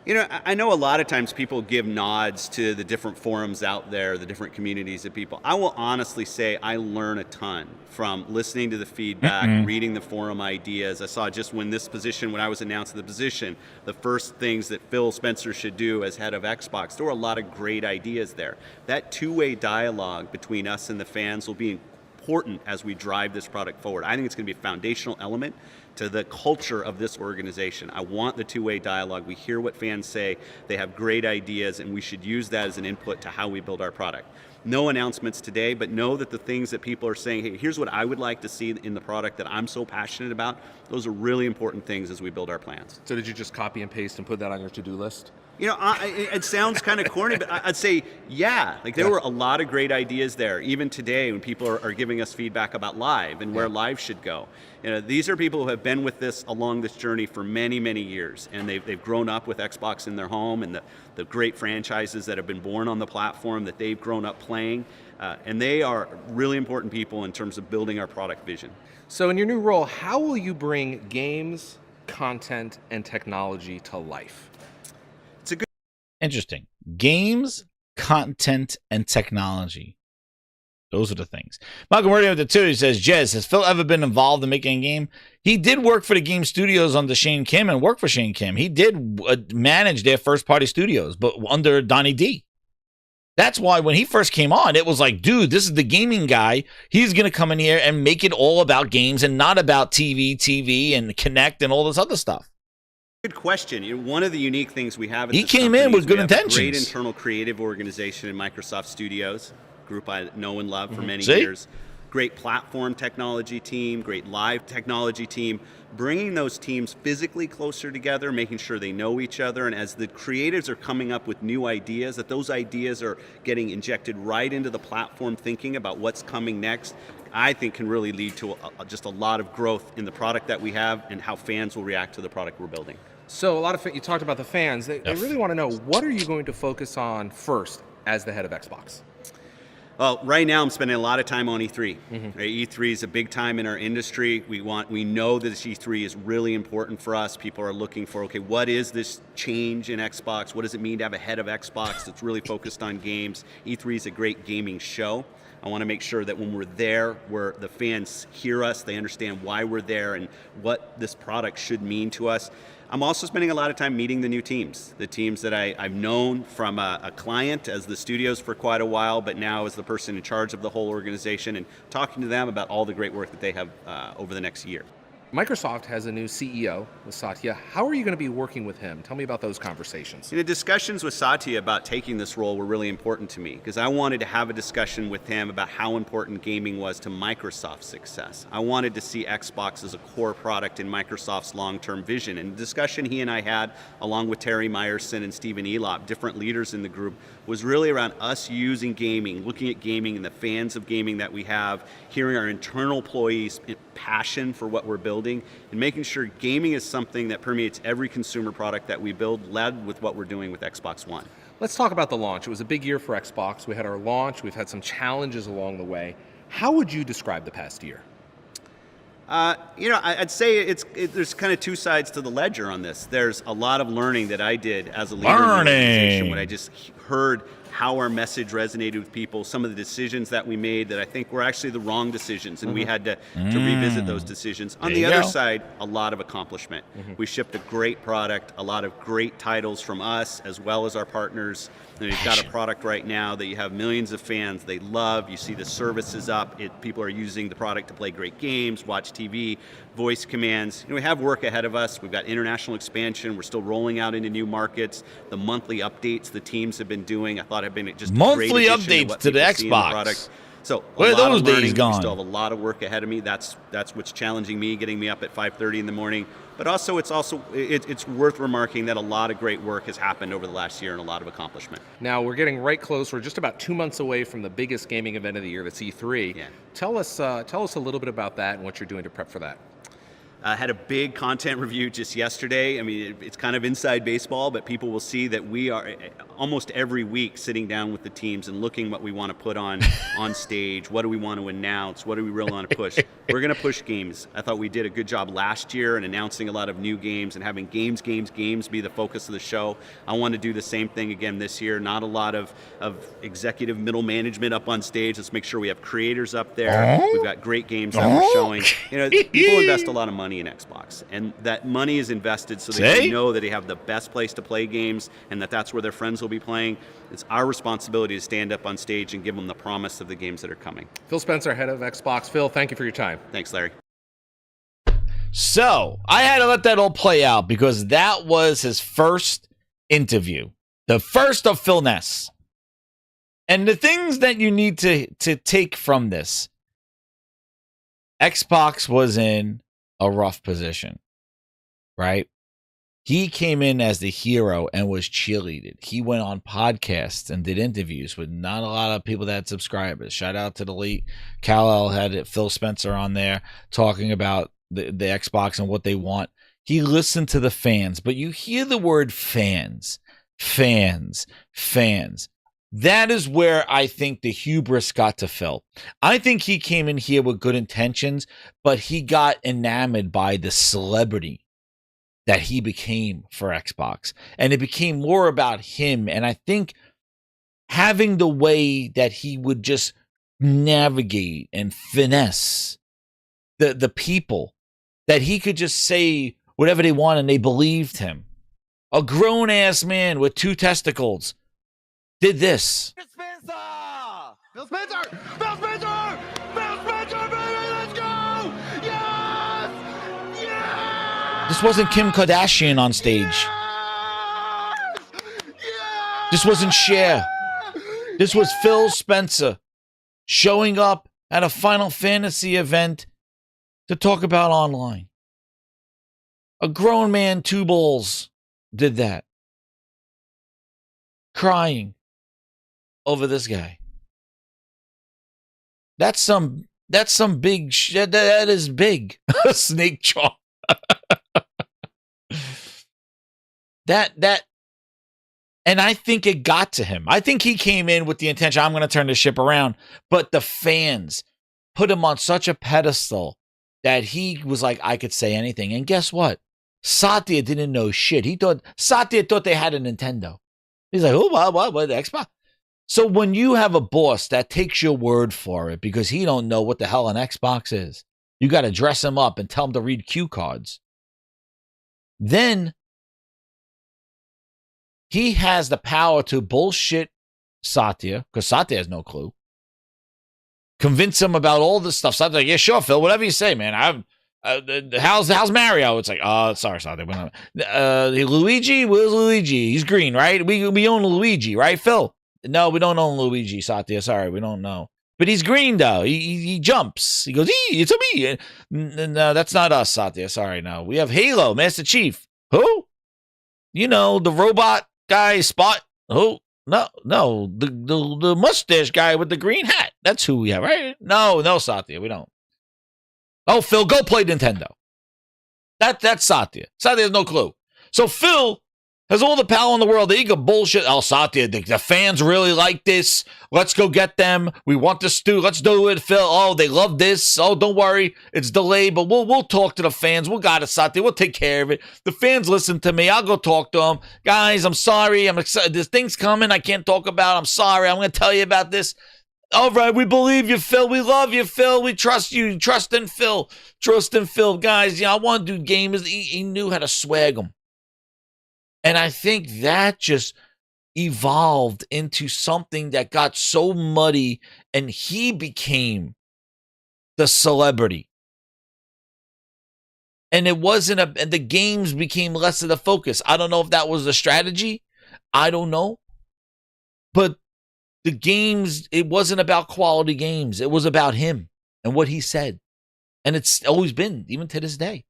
Speaker 5: You know, I know a lot of times people give nods to the different forums out there, the different communities of people. I will honestly say I learn a ton from listening to the feedback, reading the forum ideas. I saw just when I was announced the position, the first things that Phil Spencer should do as head of Xbox, there were a lot of great ideas there. That two-way dialogue between us and the fans will be important as we drive this product forward. I think it's going to be a foundational element to the culture of this organization. I want the two-way dialogue. We hear what fans say. They have great ideas, and we should use that as an input to how we build our product. No announcements today, but know that the things that people are saying, hey, here's what I would like to see in the product that I'm so passionate about, those are really important things as we build our plans.
Speaker 4: So did you just copy and paste and put that on your to-do list?
Speaker 5: You know, it sounds kind of corny, but I'd say, yeah. Like, there were a lot of great ideas there. Even today, when people are giving us feedback about Live and where Live should go. You know, these are people who have been with this along this journey for many, many years. And they've grown up with Xbox in their home and the great franchises that have been born on the platform that they've grown up playing. And they are really important people in terms of building our product vision.
Speaker 4: So in your new role, how will you bring games, content, and technology to life?
Speaker 3: Interesting. Games, content, and technology. Those are the things. Malcolm Radio with the 2, he says, Jez, has Phil ever been involved in making a game? He did work for the game studios under Shane Kim and work for Shane Kim. He did manage their first-party studios, but under Donnie D. That's why when he first came on, it was like, dude, this is the gaming guy. He's going to come in here and make it all about games and not about TV, and Connect and all this other stuff.
Speaker 5: Good question. You know, one of the unique things we have at
Speaker 3: he
Speaker 5: this
Speaker 3: came in with good intentions.
Speaker 5: A great internal creative organization in Microsoft Studios, a group I know and love for many
Speaker 3: See?
Speaker 5: years. Great platform technology team, great live technology team. Bringing those teams physically closer together, making sure they know each other, and as the creatives are coming up with new ideas, that those ideas are getting injected right into the platform thinking about what's coming next, I think can really lead to just a lot of growth in the product that we have and how fans will react to the product we're building.
Speaker 4: So a lot of you talked about the fans. They really want to know, what are you going to focus on first as the head of Xbox?
Speaker 5: Well, right now I'm spending a lot of time on E3. Right, E3 is a big time in our industry. We know that this E3 is really important for us. People are looking for, okay, what is this change in Xbox? What does it mean to have a head of Xbox that's really focused on games? E3 is a great gaming show. I want to make sure that when we're there, the fans hear us, they understand why we're there and what this product should mean to us. I'm also spending a lot of time meeting the new teams, the teams that I've known from a client as the studios for quite a while, but now as the person in charge of the whole organization, and talking to them about all the great work that they have over the next year.
Speaker 4: Microsoft has a new CEO with Satya. How are you going to be working with him? Tell me about those conversations.
Speaker 5: The discussions with Satya about taking this role were really important to me because I wanted to have a discussion with him about how important gaming was to Microsoft's success. I wanted to see Xbox as a core product in Microsoft's long-term vision. And the discussion he and I had, along with Terry Myerson and Stephen Elop, different leaders in the group, was really around us using gaming, looking at gaming and the fans of gaming that we have, hearing our internal employees' passion for what we're building, and making sure gaming is something that permeates every consumer product that we build, led with what we're doing with Xbox One.
Speaker 4: Let's talk about the launch. It was a big year for Xbox. We had our launch. We've had some challenges along the way. How would you describe the past year?
Speaker 5: I'd say there's kind of two sides to the ledger on this. There's a lot of learning that I did as a leader in the organization when I just heard how our message resonated with people, some of the decisions that we made that I think were actually the wrong decisions, and we had to revisit those decisions. On the other side, a lot of accomplishment. We shipped a great product, a lot of great titles from us as well as our partners. And you've got a product right now that you have millions of fans they love. You see the services up. People are using the product to play great games, watch TV, voice commands. We have work ahead of us. We've got international expansion. We're still rolling out into new markets. The monthly updates the teams have been doing, I thought have been just
Speaker 3: monthly
Speaker 5: a great
Speaker 3: updates to the Xbox.
Speaker 5: Product. So
Speaker 3: where are those days gone?
Speaker 5: We still have a lot of work ahead of me. That's what's challenging me, getting me up at 5:30 in the morning. But also, it's worth remarking that a lot of great work has happened over the last year and a lot of accomplishment.
Speaker 4: Now we're getting right close. We're just about 2 months away from the biggest gaming event of the year, that's E3.
Speaker 5: Yeah.
Speaker 4: Tell us a little bit about that and what you're doing to prep for that.
Speaker 5: Had a big content review just yesterday. I mean, it's kind of inside baseball, but people will see that we are almost every week sitting down with the teams and looking what we want to put on stage. What do we want to announce? What do we really want to push? We're going to push games. I thought we did a good job last year in announcing a lot of new games and having games be the focus of the show. I want to do the same thing again this year. Not a lot of executive middle management up on stage. Let's make sure we have creators up there. We've got great games that we're showing. People invest a lot of money in Xbox, and that money is invested so they know that they have the best place to play games and that's where their friends will be playing. It's our responsibility to stand up on stage and give them the promise of the games that are coming.
Speaker 4: Phil Spencer, head of Xbox. Phil, thank you for your time.
Speaker 5: Thanks, Larry.
Speaker 3: So I had to let that all play out because that was his first interview, the first of Phil Ness. And the things that you need to take from this, Xbox was in a rough position, right? He came in as the hero and was cheerleaded. He went on podcasts and did interviews with not a lot of people that had subscribers. Shout out to the late Kal-El, had Phil Spencer on there talking about the Xbox and what they want. He listened to the fans, but you hear the word fans. That is where I think the hubris got to Phil. I think he came in here with good intentions, but he got enamored by the celebrity that he became for Xbox. And it became more about him. And I think having the way that he would just navigate and finesse the people, that he could just say whatever they want and they believed him. A grown-ass man with 2 testicles did this.
Speaker 9: Phil Spencer! Phil Spencer! Phil Spencer, baby, let's go! Yes! Yes!
Speaker 3: This wasn't Kim Kardashian on stage.
Speaker 9: Yes!
Speaker 3: This wasn't Cher. This was Phil Spencer showing up at a Final Fantasy event to talk about online. A grown man, 2 balls, did that. Crying over this guy. That's some big shit. That is big. Snake jaw. that and I think it got to him. I think he came in with the intention, I'm going to turn the ship around, but the fans put him on such a pedestal that he was like, I could say anything. And guess what? Satya didn't know shit. Satya thought they had a Nintendo. He's like, oh, what, Xbox? So when you have a boss that takes your word for it because he don't know what the hell an Xbox is, you got to dress him up and tell him to read cue cards. Then he has the power to bullshit Satya, because Satya has no clue. Convince him about all this stuff. Satya's like, yeah, sure, Phil, whatever you say, man. How's Mario? It's like, oh, sorry, Satya. Luigi? Where's Luigi? He's green, right? We own Luigi, right, Phil? No, we don't own Luigi, Satya. Sorry, we don't know. But he's green, though. He jumps. He goes, it's a me. No, that's not us, Satya. Sorry, no. We have Halo, Master Chief. Who? You know, the robot guy, Spot. Who? No, the mustache guy with the green hat. That's who we have, right? No, Satya, we don't. Oh, Phil, go play Nintendo. That's Satya. Satya has no clue. So Phil Has all the power in the world. They could bullshit. Oh, Satya, the fans really like this. Let's go get them. We want this to. Let's do it, Phil. Oh, they love this. Oh, don't worry. It's delayed, but we'll talk to the fans. We'll got it, Satya. We'll take care of it. The fans listen to me. I'll go talk to them. Guys, I'm sorry. I'm excited. There's things coming I can't talk about. I'm sorry. I'm going to tell you about this. All right, we believe you, Phil. We love you, Phil. We trust you. Trust in Phil. Trust in Phil. Guys, I want to do games. He knew how to swag them. And I think that just evolved into something that got so muddy, and he became the celebrity. And it wasn't and the games became less of the focus. I don't know if that was the strategy. I don't know. But the games, it wasn't about quality games. It was about him and what he said. And it's always been, even to this day.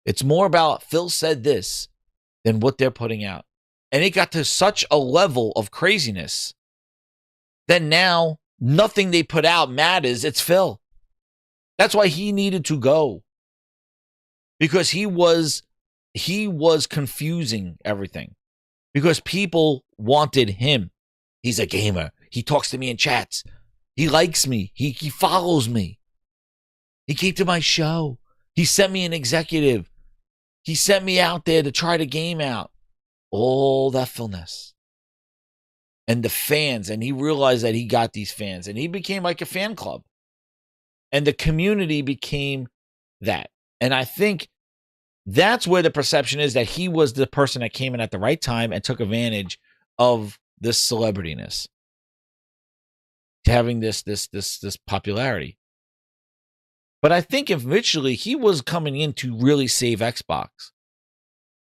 Speaker 3: It's more about Phil said this than what they're putting out. And it got to such a level of craziness that now nothing they put out matters. It's Phil. That's why he needed to go. Because he was confusing everything. Because people wanted him. He's a gamer. He talks to me in chats. He likes me. He follows me. He came to my show. He sent me an executive. He sent me out there to try the game out. All that fullness. And the fans. And he realized that he got these fans. And he became like a fan club. And the community became that. And I think that's where the perception is that he was the person that came in at the right time and took advantage of this celebrityness. Having this popularity. But I think eventually he was coming in to really save Xbox.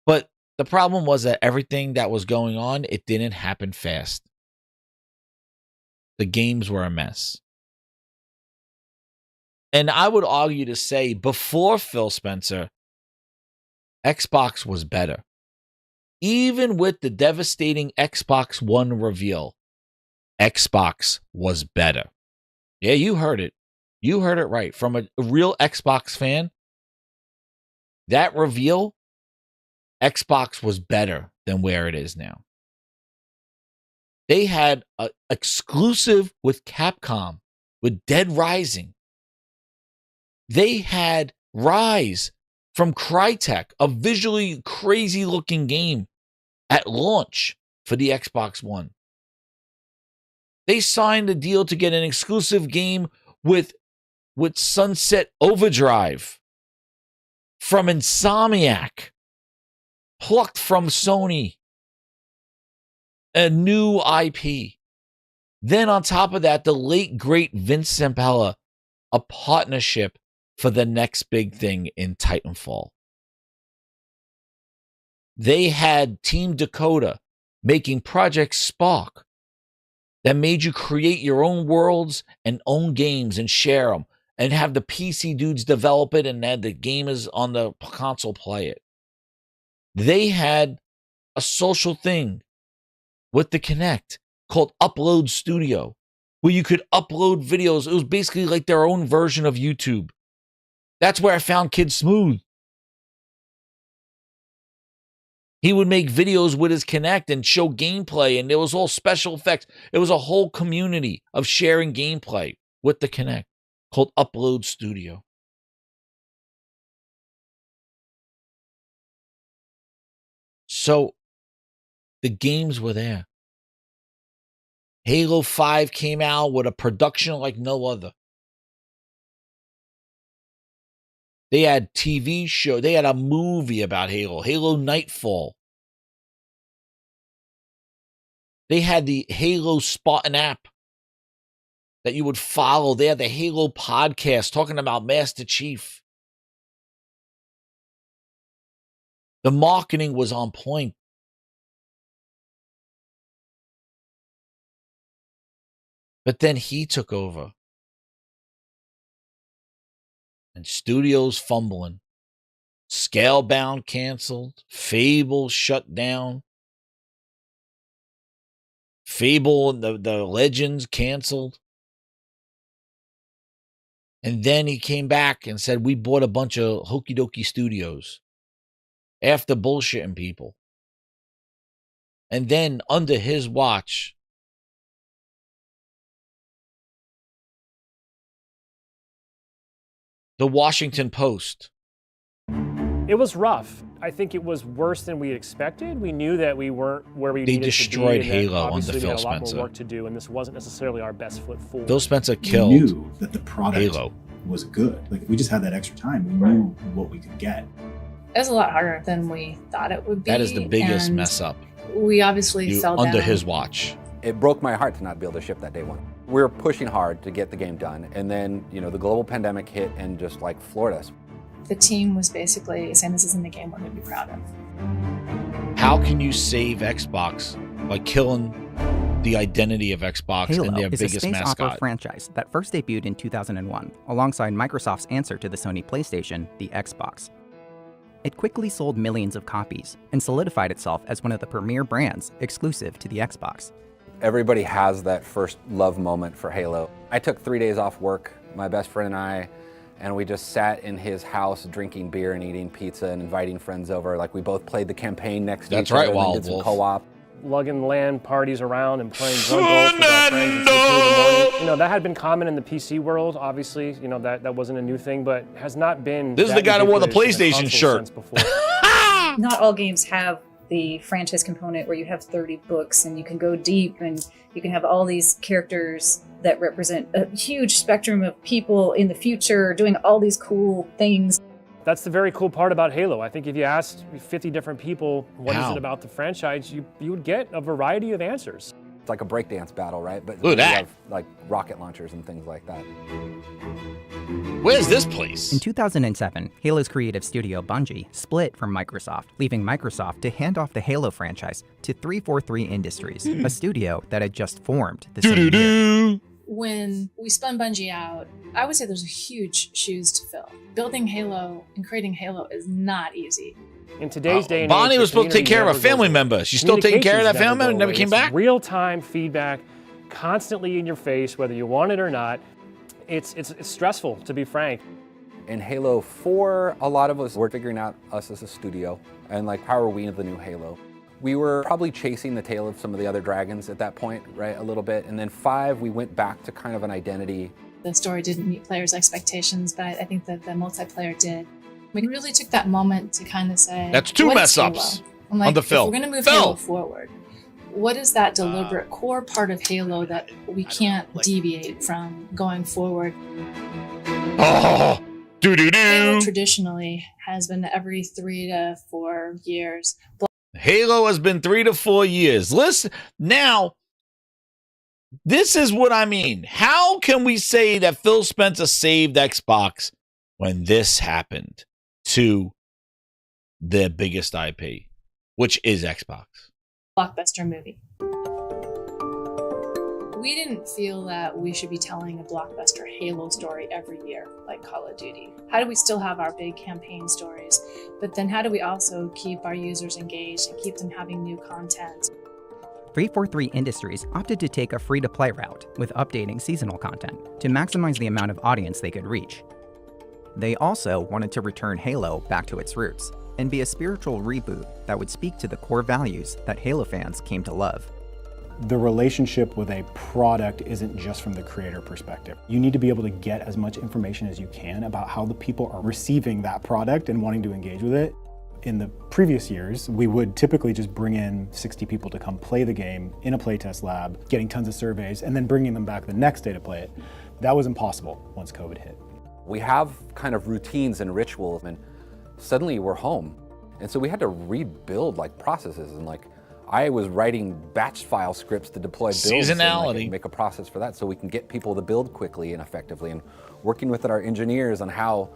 Speaker 3: But the problem was that everything that was going on, it didn't happen fast. The games were a mess. And I would argue to say before Phil Spencer, Xbox was better. Even with the devastating Xbox One reveal, Xbox was better. Yeah, you heard it. You heard it right. From a real Xbox fan, that reveal, Xbox was better than where it is now. They had an exclusive with Capcom, with Dead Rising. They had Rise from Crytek, a visually crazy-looking game at launch for the Xbox One. They signed a deal to get an exclusive game with Sunset Overdrive from Insomniac, plucked from Sony, a new IP. Then on top of that, the late, great Vince Zampella, a partnership for the next big thing in Titanfall. They had Team Dakota making Project Spark that made you create your own worlds and own games and share them and have the PC dudes develop it and have the gamers on the console play it. They had a social thing with the Kinect called Upload Studio where you could upload videos. It was basically like their own version of YouTube. That's where I found Kid Smooth. He would make videos with his Kinect and show gameplay, and it was all special effects. It was a whole community of sharing gameplay with the Kinect called Upload Studio. So the games were there. Halo 5 came out with a production like no other. They had TV show. They had a movie about Halo, Halo Nightfall. They had the Halo Spartan app that you would follow. They had the Halo podcast talking about Master Chief. The marketing was on point. But then he took over. And studios fumbling. Scalebound canceled. Fable shut down. Fable and the Legends canceled. And then he came back and said, we bought a bunch of hokey dokey studios. After bullshitting people. And then under his watch, the Washington Post.
Speaker 7: It was rough. I think it was worse than we expected. We knew that we weren't where we needed to be.
Speaker 3: They destroyed Halo under
Speaker 7: Phil Spencer. We had a lot more work
Speaker 3: Spencer.
Speaker 7: to do, and this wasn't necessarily our best foot forward.
Speaker 3: Phil Spencer
Speaker 8: We
Speaker 3: killed
Speaker 8: knew that the product
Speaker 3: Halo.
Speaker 8: was good. Like, if we just had that extra time, we knew what we could get.
Speaker 10: It was a lot harder than we thought it would be.
Speaker 3: That is the biggest
Speaker 10: and
Speaker 3: mess up.
Speaker 10: We obviously fell down.
Speaker 3: Under his watch.
Speaker 24: It broke my heart to not be able to ship that day one. We were pushing hard to get the game done, and then, you know, the global pandemic hit and just like floored us.
Speaker 10: The team was basically saying this isn't the game we're going to be proud of.
Speaker 3: How can you save Xbox by killing the identity of Xbox
Speaker 25: Halo
Speaker 3: and their
Speaker 25: is a
Speaker 3: biggest
Speaker 25: space opera
Speaker 3: mascot?
Speaker 25: franchise that first debuted in 2001, alongside Microsoft's answer to the Sony PlayStation, the Xbox. It quickly sold millions of copies and solidified itself as one of the premier brands exclusive to the Xbox.
Speaker 24: Everybody has that first love moment for Halo. I took 3 days off work, my best friend and I, and we just sat in his house drinking beer and eating pizza and inviting friends over. Like, we both played the campaign next to each other and did some co-op.
Speaker 7: Lugging LAN parties around and playing drum golf with our friends until 2 in the morning. You know, that had been common in the PC world, obviously. You know, that wasn't a new thing, but has not been.
Speaker 3: This is the guy that wore the PlayStation shirt.
Speaker 26: Not all games have the franchise component where you have 30 books and you can go deep and you can have all these characters that represent a huge spectrum of people in the future doing all these cool things.
Speaker 7: That's the very cool part about Halo. I think if you asked 50 different people what is
Speaker 24: Wow.
Speaker 7: it about the franchise, you would get a variety of answers.
Speaker 24: It's like a breakdance battle, right? But
Speaker 3: Look at
Speaker 24: we
Speaker 3: that.
Speaker 24: have like rocket launchers and things like that.
Speaker 3: Where's this place?
Speaker 25: In 2007, Halo's creative studio Bungie split from Microsoft, leaving Microsoft to hand off the Halo franchise to 343 Industries, a studio that had just formed the same year.
Speaker 10: When we spun Bungie out, I would say there's huge shoes to fill. Building Halo and creating Halo is not easy.
Speaker 7: In today's day and
Speaker 3: Bonnie
Speaker 7: age,
Speaker 3: was
Speaker 7: the
Speaker 3: supposed to take
Speaker 7: community
Speaker 3: care of a
Speaker 7: never
Speaker 3: family
Speaker 7: goes
Speaker 3: member.
Speaker 7: away.
Speaker 3: She's still taking care of that
Speaker 7: Communications
Speaker 3: family member, never
Speaker 7: go
Speaker 3: came
Speaker 7: away.
Speaker 3: back?
Speaker 7: It's real-time feedback, constantly in your face, whether you want it or not. It's stressful, to be frank.
Speaker 24: In Halo 4, a lot of us were figuring out us as a studio and like, how are we the new Halo? We were probably chasing the tail of some of the other dragons at that point, right, a little bit. And then 5, we went back to kind of an identity.
Speaker 10: The story didn't meet players' expectations, but I think that the multiplayer did. We really took that moment to kind of say,
Speaker 3: That's two
Speaker 10: what is
Speaker 3: mess-ups
Speaker 10: Halo? I'm like,
Speaker 3: on the
Speaker 10: if
Speaker 3: film.
Speaker 10: we're going to move
Speaker 3: Phil.
Speaker 10: Halo forward, what is that deliberate core part of Halo that we can't deviate from going forward?
Speaker 3: Oh,
Speaker 10: Halo
Speaker 3: doo-doo-doo.
Speaker 10: traditionally has been every 3 to 4 years.
Speaker 3: Halo has been 3 to 4 years. Listen, now, this is what I mean. How can we say that Phil Spencer saved Xbox when this happened to their biggest IP, which is Xbox?
Speaker 10: Blockbuster movie. We didn't feel that we should be telling a blockbuster Halo story every year like Call of Duty. How do we still have our big campaign stories, but then how do we also keep our users engaged and keep them having new content?
Speaker 25: 343 Industries opted to take a free-to-play route with updating seasonal content to maximize the amount of audience they could reach. They also wanted to return Halo back to its roots and be a spiritual reboot that would speak to the core values that Halo fans came to love.
Speaker 8: The relationship with a product isn't just from the creator perspective. You need to be able to get as much information as you can about how the people are receiving that product and wanting to engage with it. In the previous years, we would typically just bring in 60 people to come play the game in a playtest lab, getting tons of surveys, and then bringing them back the next day to play it. That was impossible once COVID hit.
Speaker 24: We have kind of routines and rituals, and suddenly we're home. And so we had to rebuild like processes, and like I was writing batch file scripts to deploy builds
Speaker 3: Seasonality.
Speaker 24: and make a process for that so we can get people to build quickly and effectively, and working with our engineers on how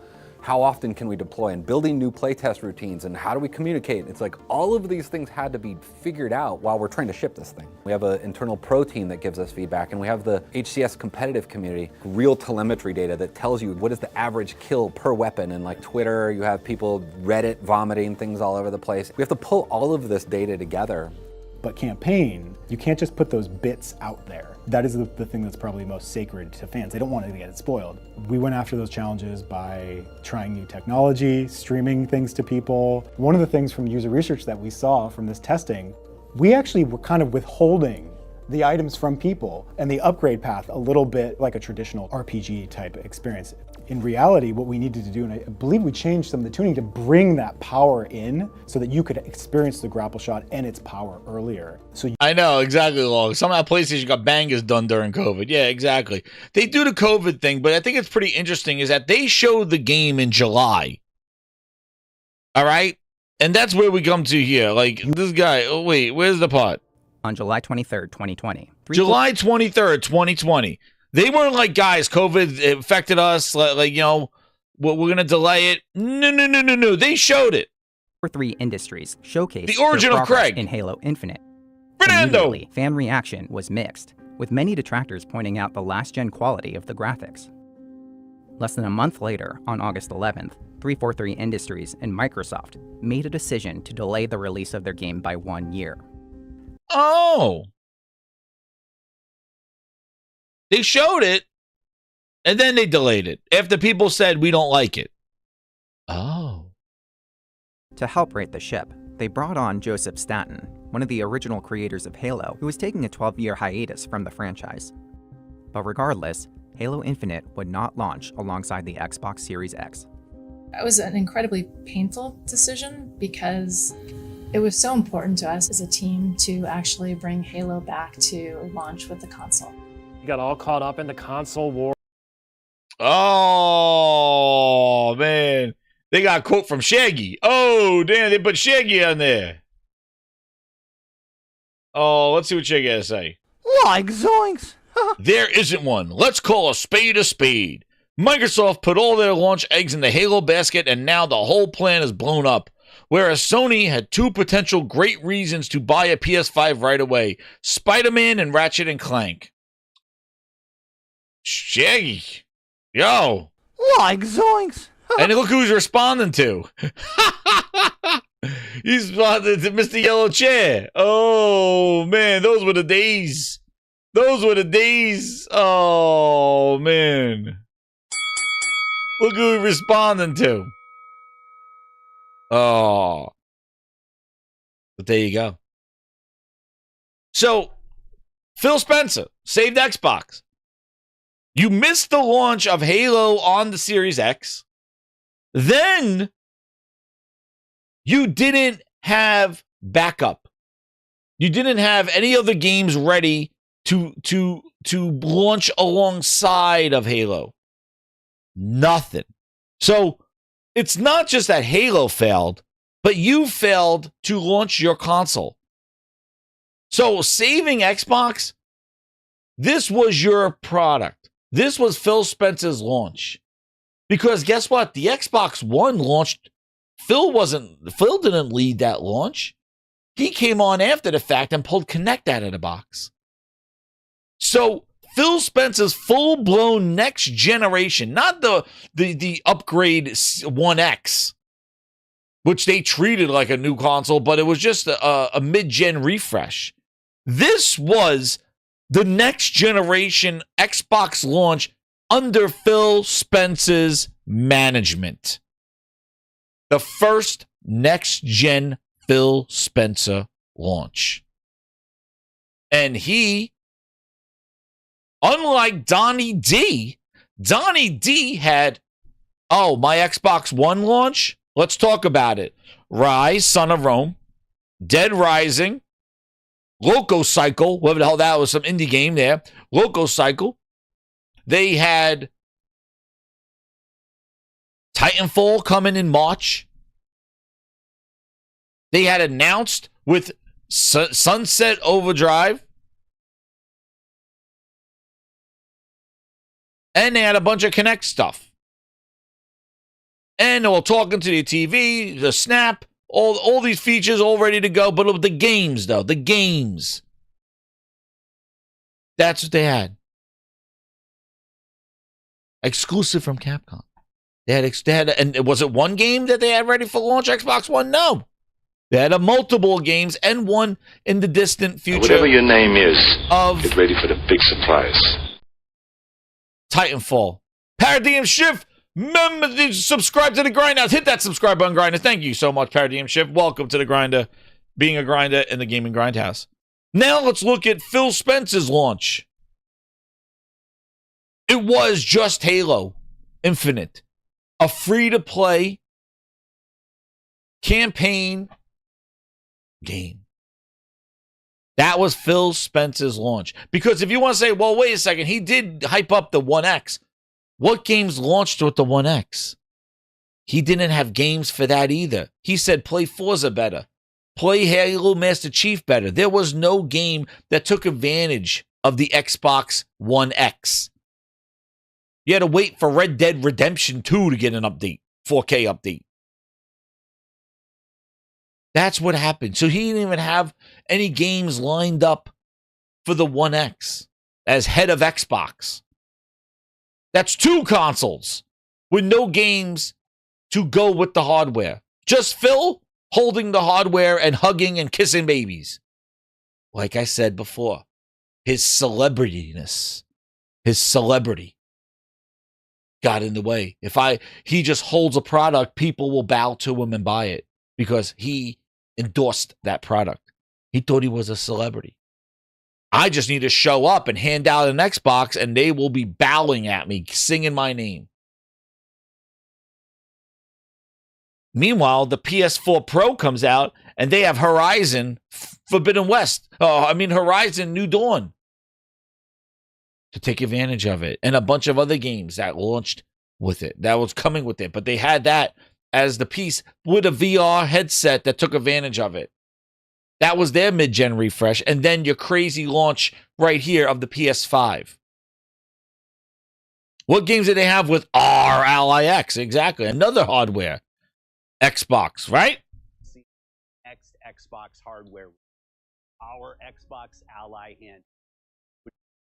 Speaker 24: often can we deploy, and building new playtest routines, and how do we communicate. It's like all of these things had to be figured out while we're trying to ship this thing. We have an internal pro team that gives us feedback, and we have the HCS competitive community, real telemetry data that tells you what is the average kill per weapon, and like Twitter, you have people, Reddit vomiting things all over the place. We have to pull all of this data together.
Speaker 8: But campaign, you can't just put those bits out there. That is the thing that's probably most sacred to fans. They don't want to get it spoiled. We went after those challenges by trying new technology, streaming things to people. One of the things from user research that we saw from this testing we actually were kind of withholding the items from people and the upgrade path a little bit like a traditional RPG type experience. In reality, what we needed to do, and I believe we changed some of the tuning to bring that power in so that you could experience the grapple shot and its power earlier. So
Speaker 3: I know, exactly, Long. Somehow PlayStation got bangers done during COVID. Yeah, exactly. They do the COVID thing, but I think it's pretty interesting is that they showed the game in July. All right? And that's where we come to here. Like, this guy, oh, wait, where's the part?
Speaker 25: On July 23rd, 2020.
Speaker 3: July 23rd, 2020. They weren't like, guys, COVID affected us. Like, you know, we're going to delay it. No. They showed it.
Speaker 25: 3 Industries showcased
Speaker 3: the origin
Speaker 25: their
Speaker 3: of
Speaker 25: progress
Speaker 3: Craig
Speaker 25: in Halo Infinite.
Speaker 3: Fernando!
Speaker 25: Immediately, fan reaction was mixed, with many detractors pointing out the last-gen quality of the graphics. Less than a month later, on August 11th, 343 Industries and Microsoft made a decision to delay the release of their game by 1 year.
Speaker 3: Oh. They showed it, and then they delayed it after people said we don't like it. Oh.
Speaker 25: To help right the ship, they brought on Joseph Staten, one of the original creators of Halo, who was taking a 12-year hiatus from the franchise. But regardless, Halo Infinite would not launch alongside the Xbox Series X.
Speaker 10: It was an incredibly painful decision because it was so important to us as a team to actually bring Halo back to launch with the console.
Speaker 7: You got all caught up in the console war.
Speaker 3: Oh, man. They got a quote from Shaggy. Oh, damn, they put Shaggy on there. Oh, let's see what Shaggy has to say.
Speaker 9: Like zoinks.
Speaker 3: There isn't one. Let's call a spade a spade. Microsoft put all their launch eggs in the Halo basket, and now the whole plan is blown up. Whereas Sony had 2 potential great reasons to buy a PS5 right away. Spider-Man and Ratchet and Clank. Shaggy. Yo.
Speaker 9: Like zoinks.
Speaker 3: And look who's responding to. He's responding to Mr. Yellow Chair. Oh, man. Those were the days. Those were the days. Oh, man. Look who he's responding to. Oh. But there you go. So, Phil Spencer saved Xbox. You missed the launch of Halo on the Series X. Then you didn't have backup. You didn't have any other games ready to launch alongside of Halo. Nothing. So it's not just that Halo failed, but you failed to launch your console. So saving Xbox, this was your product. This was Phil Spencer's launch. Because guess what? The Xbox One launched. Phil didn't lead that launch. He came on after the fact and pulled Kinect out of the box. So Phil Spencer's full-blown next generation, not the upgrade One X, which they treated like a new console, but it was just a mid-gen refresh. This was the next generation Xbox launch under Phil Spencer's management. The first next-gen Phil Spencer launch. And he, unlike Donnie D had, my Xbox One launch? Let's talk about it. Rise, Son of Rome, Dead Rising, Loco Cycle, whatever the hell that was, some indie game there. Loco Cycle. They had Titanfall coming in March. They had announced with Sunset Overdrive. And they had a bunch of Kinect stuff. And they were talking to the TV, the Snap, all these features all ready to go. But the games, though, the games. That's what they had. Exclusive from Capcom. They had, and was it one game that they had ready for launch Xbox One? No. They had multiple games and one in the distant future.
Speaker 11: Whatever your name is, get ready for the big surprise.
Speaker 3: Titanfall. Paradigm Shift. Remember to subscribe to the Grinder. Hit that subscribe button, Grinder. Thank you so much, Paradigm Shift. Welcome to the Grinder. being a grinder in the gaming grindhouse. Now let's look at Phil Spencer's launch. It was just Halo Infinite, a free-to-play campaign game. That was Phil Spencer's launch. Because if you want to say, well, wait a second, he did hype up the 1X. What games launched with the 1X? He didn't have games for that either. He said play Forza better. Play Halo Master Chief better. There was no game that took advantage of the Xbox One X. You had to wait for Red Dead Redemption 2 to get an update, 4K update. That's what happened. So he didn't even have any games lined up for the One X as head of Xbox. That's 2 consoles with no games to go with the hardware. Just Phil holding the hardware and hugging and kissing babies. Like I said before, his celebrityness, his celebrity got in the way. He just holds a product, people will bow to him and buy it because he endorsed that product. He thought he was a celebrity. I just need to show up and hand out an Xbox and they will be bowing at me, singing my name. Meanwhile, the PS4 Pro comes out and they have Horizon Forbidden West. Horizon New Dawn to take advantage of it. And a bunch of other games that launched with it, that was coming with it. But they had that as the piece with a VR headset that took advantage of it. That was their mid-gen refresh. And then your crazy launch right here of the PS5. What games did they have with our Ally X? Exactly. Another hardware. Xbox, right?
Speaker 13: Xbox hardware. Our Xbox Ally in.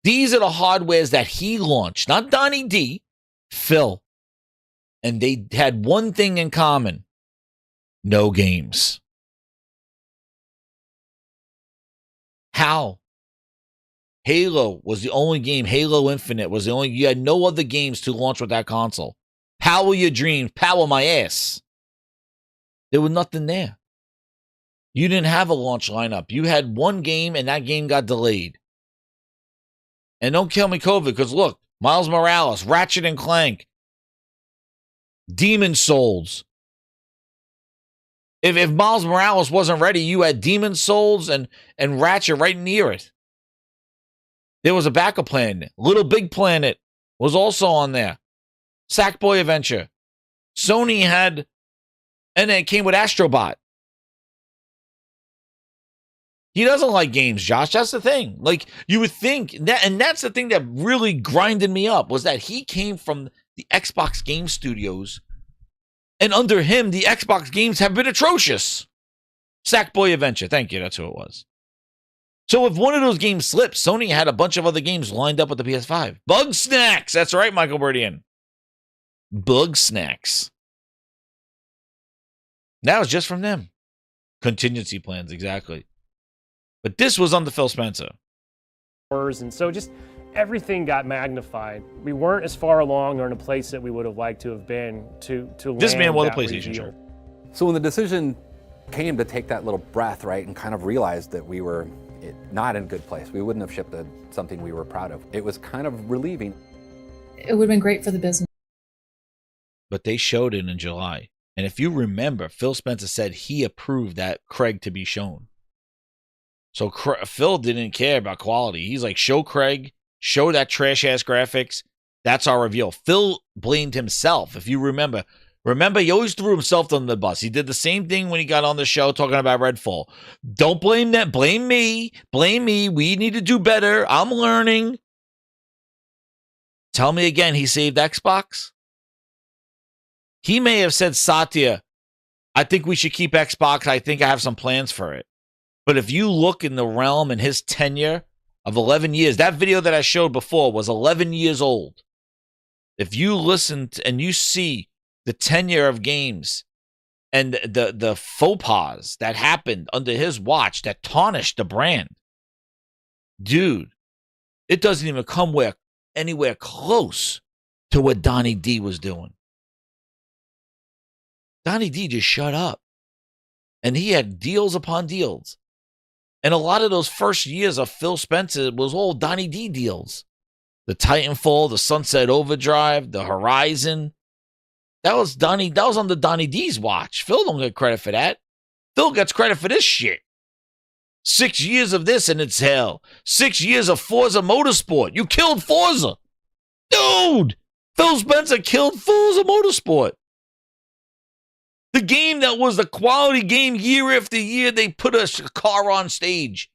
Speaker 3: These are the hardwares that he launched. Not Donnie D. Phil. And they had one thing in common. No games. How? Halo was the only game. Halo Infinite was the only. You had no other games to launch with that console. Power your dreams. Power my ass. There was nothing there. You didn't have a launch lineup. You had one game, and that game got delayed. And don't kill me, COVID, because look, Miles Morales, Ratchet and Clank, Demon Souls. If Miles Morales wasn't ready, you had Demon Souls and Ratchet right near it. There was a backup plan. Little Big Planet was also on there. Sackboy Adventure. Sony had, and then it came with Astrobot. He doesn't like games, Josh. That's the thing. Like, you would think that, and that's the thing that really grinded me up, was that he came from the Xbox Game Studios, and under him, the Xbox games have been atrocious. Sackboy Adventure. Thank you. That's who it was. So if one of those games slipped, Sony had a bunch of other games lined up with the PS5. Bug Snacks. That's right, Michael Burdian. Bug Snacks. That was just from them. Contingency plans, exactly. But this was on the Phil Spencer.
Speaker 7: And so just everything got magnified. We weren't as far along or in a place that we would have liked to have been to
Speaker 3: this man won the
Speaker 7: that
Speaker 3: PlayStation
Speaker 7: reveal.
Speaker 3: shirt.
Speaker 24: So when the decision came to take that little breath, right, and kind of realized that we were not in a good place, we wouldn't have shipped something we were proud of. It was kind of relieving.
Speaker 10: It would have been great for the business.
Speaker 3: But they showed it in July. And if you remember, Phil Spencer said he approved that Craig to be shown. So Phil didn't care about quality. He's like, show Craig, show that trash-ass graphics. That's our reveal. Phil blamed himself. If you remember, he always threw himself under the bus. He did the same thing when he got on the show talking about Redfall. Don't blame that. Blame me. Blame me. We need to do better. I'm learning. Tell me again, he saved Xbox? He may have said, Satya, I think we should keep Xbox. I think I have some plans for it. But if you look in the realm and his tenure of 11 years, that video that I showed before was 11 years old. If you listen and you see the tenure of games and the faux pas that happened under his watch that tarnished the brand, dude, it doesn't even come anywhere close to what Donnie D was doing. Donnie D just shut up And he had deals upon deals. And a lot of those first years of Phil Spencer was all Donnie D deals. The Titanfall, the Sunset Overdrive, the Horizon. That was on the Donnie D's watch. Phil don't get credit for that. Phil gets credit for this shit. 6 years of this and it's hell. 6 years of Forza Motorsport. You killed Forza. Dude, Phil Spencer killed Forza Motorsport. The game that was the quality game year after year, they put a car on stage.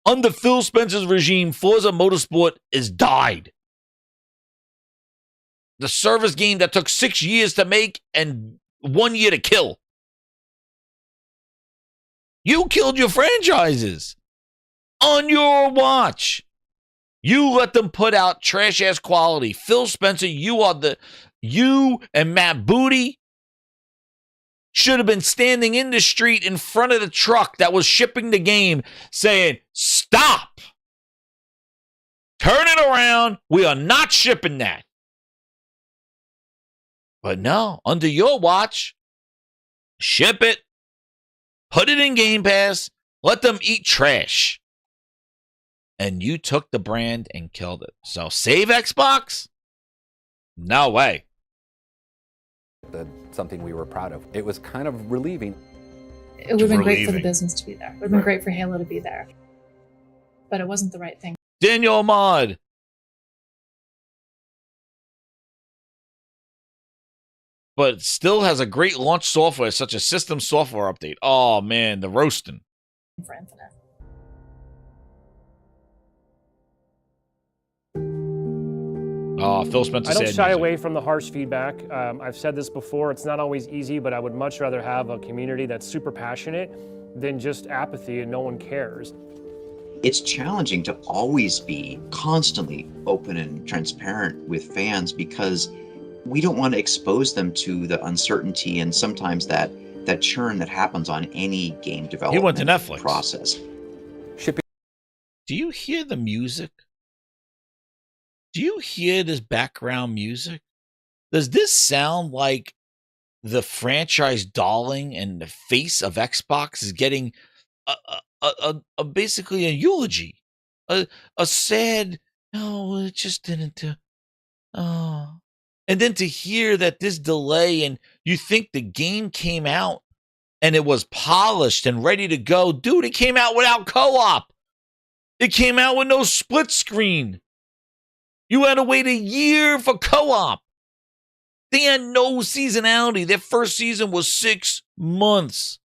Speaker 3: Under Phil Spencer's regime, Forza Motorsport has died. The service game that took 6 years to make and 1 year to kill. You killed your franchises on your watch. You let them put out trash-ass quality. Phil Spencer, you and Matt Booty should have been standing in the street in front of the truck that was shipping the game saying, stop. Turn it around. We are not shipping that. But no, under your watch, ship it. Put it in Game Pass. Let them eat trash. And you took the brand and killed it. So save Xbox? No way.
Speaker 24: Something we were proud of. It was kind of relieving.
Speaker 10: It would have been great for the business to be there. It would have been great for Halo to be there. But it wasn't the right thing.
Speaker 3: Daniel Ahmad. But it still has a great launch software, such as system software update. Oh, man, the roasting.
Speaker 10: For Infinite.
Speaker 3: Oh, Phil Spencer
Speaker 7: I don't
Speaker 3: said
Speaker 7: shy
Speaker 3: music.
Speaker 7: away from the harsh feedback. I've said this before, it's not always easy, but I would much rather have a community that's super passionate than just apathy and no one cares.
Speaker 12: It's challenging to always be constantly open and transparent with fans because we don't want to expose them to the uncertainty and sometimes that churn that happens on any game development
Speaker 3: He went to Netflix.
Speaker 12: process.
Speaker 3: Do you hear the music? Do you hear this background music? Does this sound like the franchise darling and the face of Xbox is getting a basically a eulogy, a sad, no, it just didn't. And then to hear that this delay and you think the game came out and it was polished and ready to go. Dude, it came out without co-op. It came out with no split screen. You had to wait a year for co-op. They had no seasonality. Their first season was 6 months.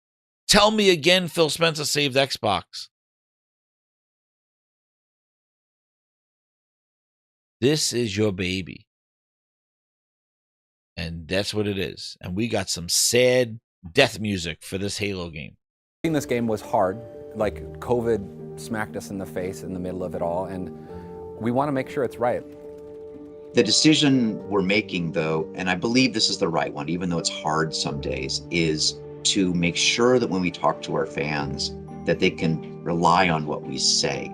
Speaker 3: Tell me again, Phil Spencer saved Xbox. This is your baby. And that's what it is. And we got some sad death music for this Halo game.
Speaker 24: This game was hard. Like, COVID smacked us in the face in the middle of it all, and we want to make sure it's right.
Speaker 12: The decision we're making, though, and I believe this is the right one, even though it's hard some days, is to make sure that when we talk to our fans, that they can rely on what we say.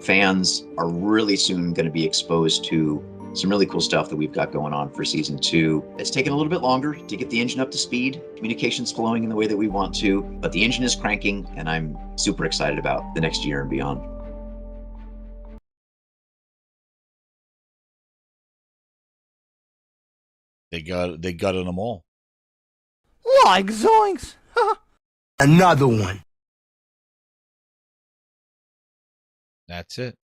Speaker 12: Fans are really soon going to be exposed to some really cool stuff that we've got going on for Season 2. It's taken a little bit longer to get the engine up to speed. Communication's flowing in the way that we want to, but the engine is cranking, and I'm super excited about the next year and beyond.
Speaker 3: They gutted them all.
Speaker 9: Like zoinks! Another one.
Speaker 3: That's it.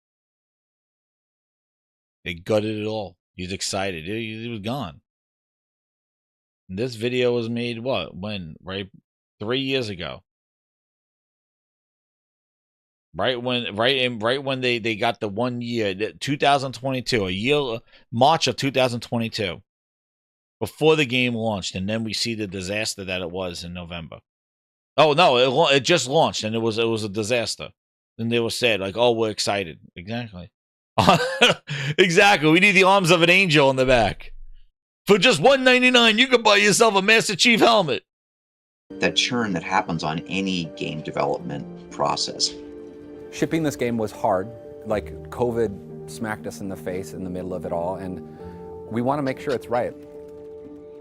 Speaker 3: They gutted it all. He's excited. He was gone. And this video was made when? Right, 3 years ago. Right when they got the 1 year, 2022, March of 2022. Before the game launched, and then we see the disaster that it was in November. Oh no, it just launched, and it was a disaster. And they were said like, "Oh, we're excited." Exactly, exactly. We need the arms of an angel in the back. For just $199, you could buy yourself a Master Chief helmet.
Speaker 12: That churn that happens on any game development process.
Speaker 24: Shipping this game was hard. Like, COVID smacked us in the face in the middle of it all, and we want to make sure it's right.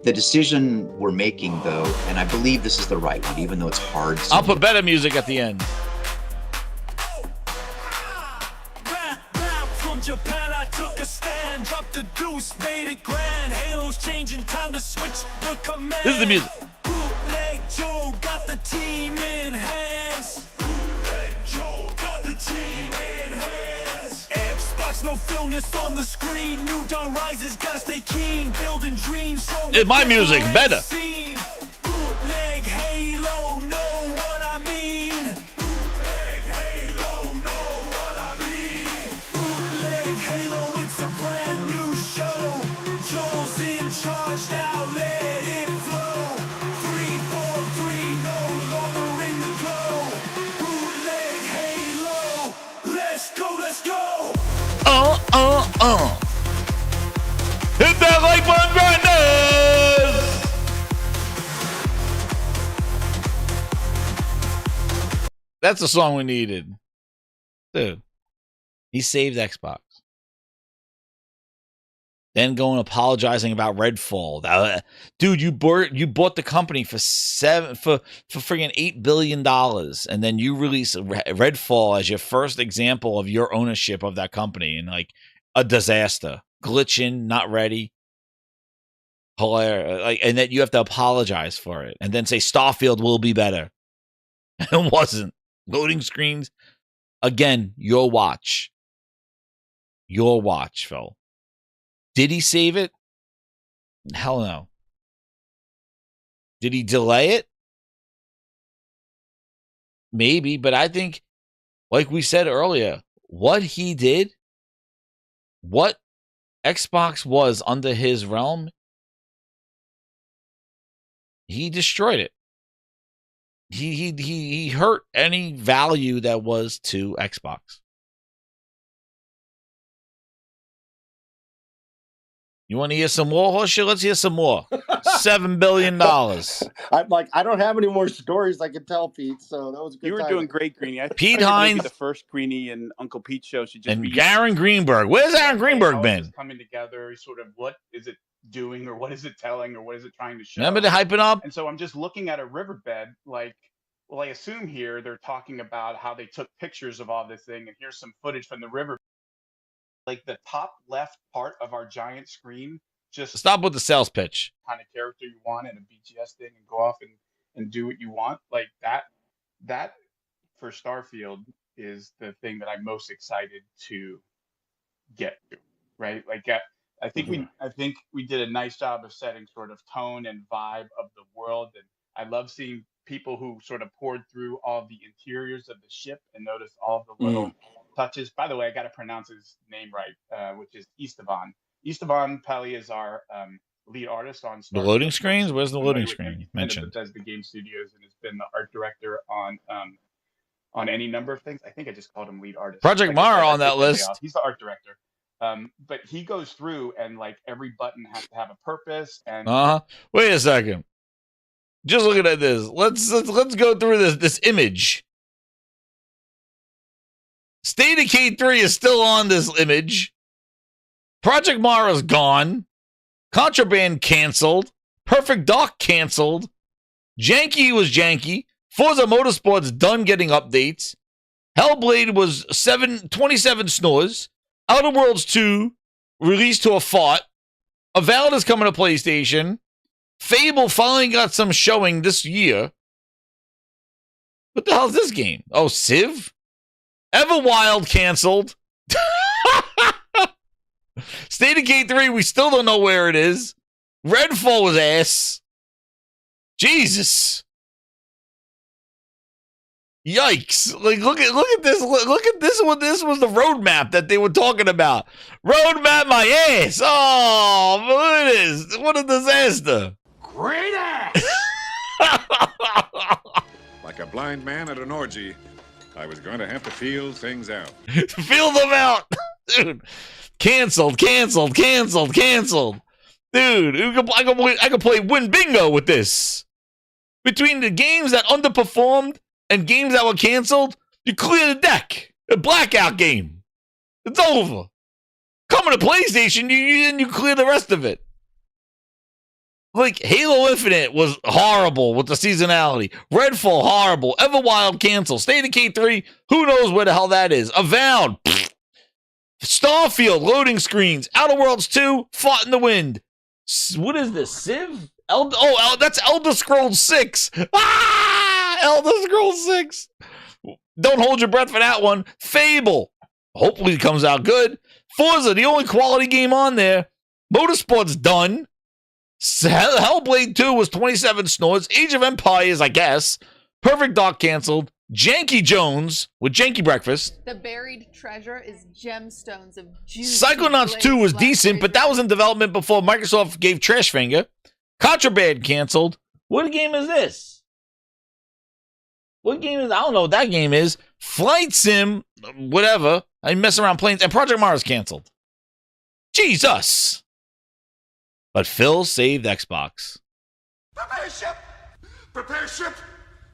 Speaker 12: The decision we're making, though, and I believe this is the right one, even though it's hard.
Speaker 3: I'll put better music at the end.
Speaker 2: From Japan, I took a stand, dropped the deuce, made it grand. Halo's changing, time to switch the command.
Speaker 3: This is the music.
Speaker 2: Bootleg Joe got the team in hands. Bootleg Joe got the team in hands. Xbox, no illness on the screen. New dawn rises, gotta stay keen. Building dreams.
Speaker 3: My music better.
Speaker 2: Bootleg Halo, know what I mean. Bootleg Halo, know what I mean. Bootleg Halo, it's a brand new show. Joel's in charge now, let it flow. 343, no longer in the glow. Bootleg Halo, let's go, let's go.
Speaker 3: Hit that like button, grinders! That's the song we needed. Dude, he saved Xbox. Then going apologizing about Redfall. Dude, you bought the company for freaking $8 billion, and then you release Redfall as your first example of your ownership of that company, and like a disaster, glitching, not ready, hilarious, like, and that you have to apologize for it, and then say Starfield will be better. It wasn't. Loading screens again. Your watch, Phil. Did he save it? Hell no. Did he delay it? Maybe, but I think, like we said earlier, what he did, what Xbox was under his realm, he destroyed it. He hurt any value that was to Xbox. You want to hear some more horseshit? Let's hear some more. $7 billion.
Speaker 6: I don't have any more stories I can tell, Pete. So that was a good.
Speaker 14: You were doing great, Greenie.
Speaker 3: Pete Hines,
Speaker 14: the first Greenie and Uncle Pete show should just
Speaker 3: and
Speaker 14: be
Speaker 3: Aaron Greenberg. Where's Aaron Greenberg been?
Speaker 14: Coming together, sort of what is it doing, or what is it telling, or what is it trying to show?
Speaker 3: Remember to hype it up?
Speaker 14: And so I'm just looking at a riverbed, like, well, I assume here they're talking about how they took pictures of all this thing, and here's some footage from the river. Like the top left part of our giant screen, just
Speaker 3: stop with the sales pitch.
Speaker 14: Kind of character you want in a BGS thing, and go off and do what you want. Like that for Starfield is the thing that I'm most excited to get to, right? Like I think we did a nice job of setting sort of tone and vibe of the world, and I love seeing people who sort of poured through all the interiors of the ship and noticed all the little touches. By the way, I got to pronounce his name right, which is Esteban. Esteban Pally is our lead artist on
Speaker 3: the loading screens. Where's the loading screen mentioned?
Speaker 14: Bethesda Game Studios, and has been the art director on any number of things. I think I just called him lead artist.
Speaker 3: Project Mara on that list.
Speaker 14: He's the art director. But he goes through and like every button has to have a purpose. And
Speaker 3: wait a second. Just looking at this. Let's go through this image. State of K3 is still on this image. Project Mara's gone. Contraband canceled. Perfect Dark canceled. Janky was janky. Forza Motorsport's done getting updates. Hellblade was 27 snores. Outer Worlds 2 released to a fart. Avowed is coming to PlayStation. Fable finally got some showing this year. What the hell is this game? Oh, Civ? Everwild canceled. State of K3, we still don't know where it is. Redfall was ass. Jesus. Yikes. Like, look at this. Look at this one. This was the roadmap that they were talking about. Roadmap my ass. Oh, look at this. What a disaster.
Speaker 2: Great ass!
Speaker 15: Like a blind man at an orgy, I was going to have to feel things out.
Speaker 3: Feel them out. Dude. Canceled. Dude, I could play win bingo with this. Between the games that underperformed and games that were canceled, you clear the deck. A blackout game. It's over. Coming to PlayStation, you clear the rest of it. Like, Halo Infinite was horrible with the seasonality. Redfall, horrible. Everwild, canceled. State of K3, who knows where the hell that is. Avowed, Starfield, loading screens. Outer Worlds 2, fought in the wind. What is this, Civ? That's Elder Scrolls 6. Elder Scrolls 6. Don't hold your breath for that one. Fable, hopefully it comes out good. Forza, the only quality game on there. Motorsport's done. Hellblade 2 was 27 snores. Age of Empires, I guess. Perfect Dark canceled. Janky Jones with Janky Breakfast.
Speaker 16: The buried treasure is gemstones of juice.
Speaker 3: Psychonauts 2 was decent, but that was in development before Microsoft gave trash finger. Contraband canceled. What game is this? What game is? I don't know what that game is. Flight Sim, whatever. I mess around planes. And Project Mars canceled. Jesus. But Phil saved Xbox.
Speaker 2: Prepare ship! Prepare ship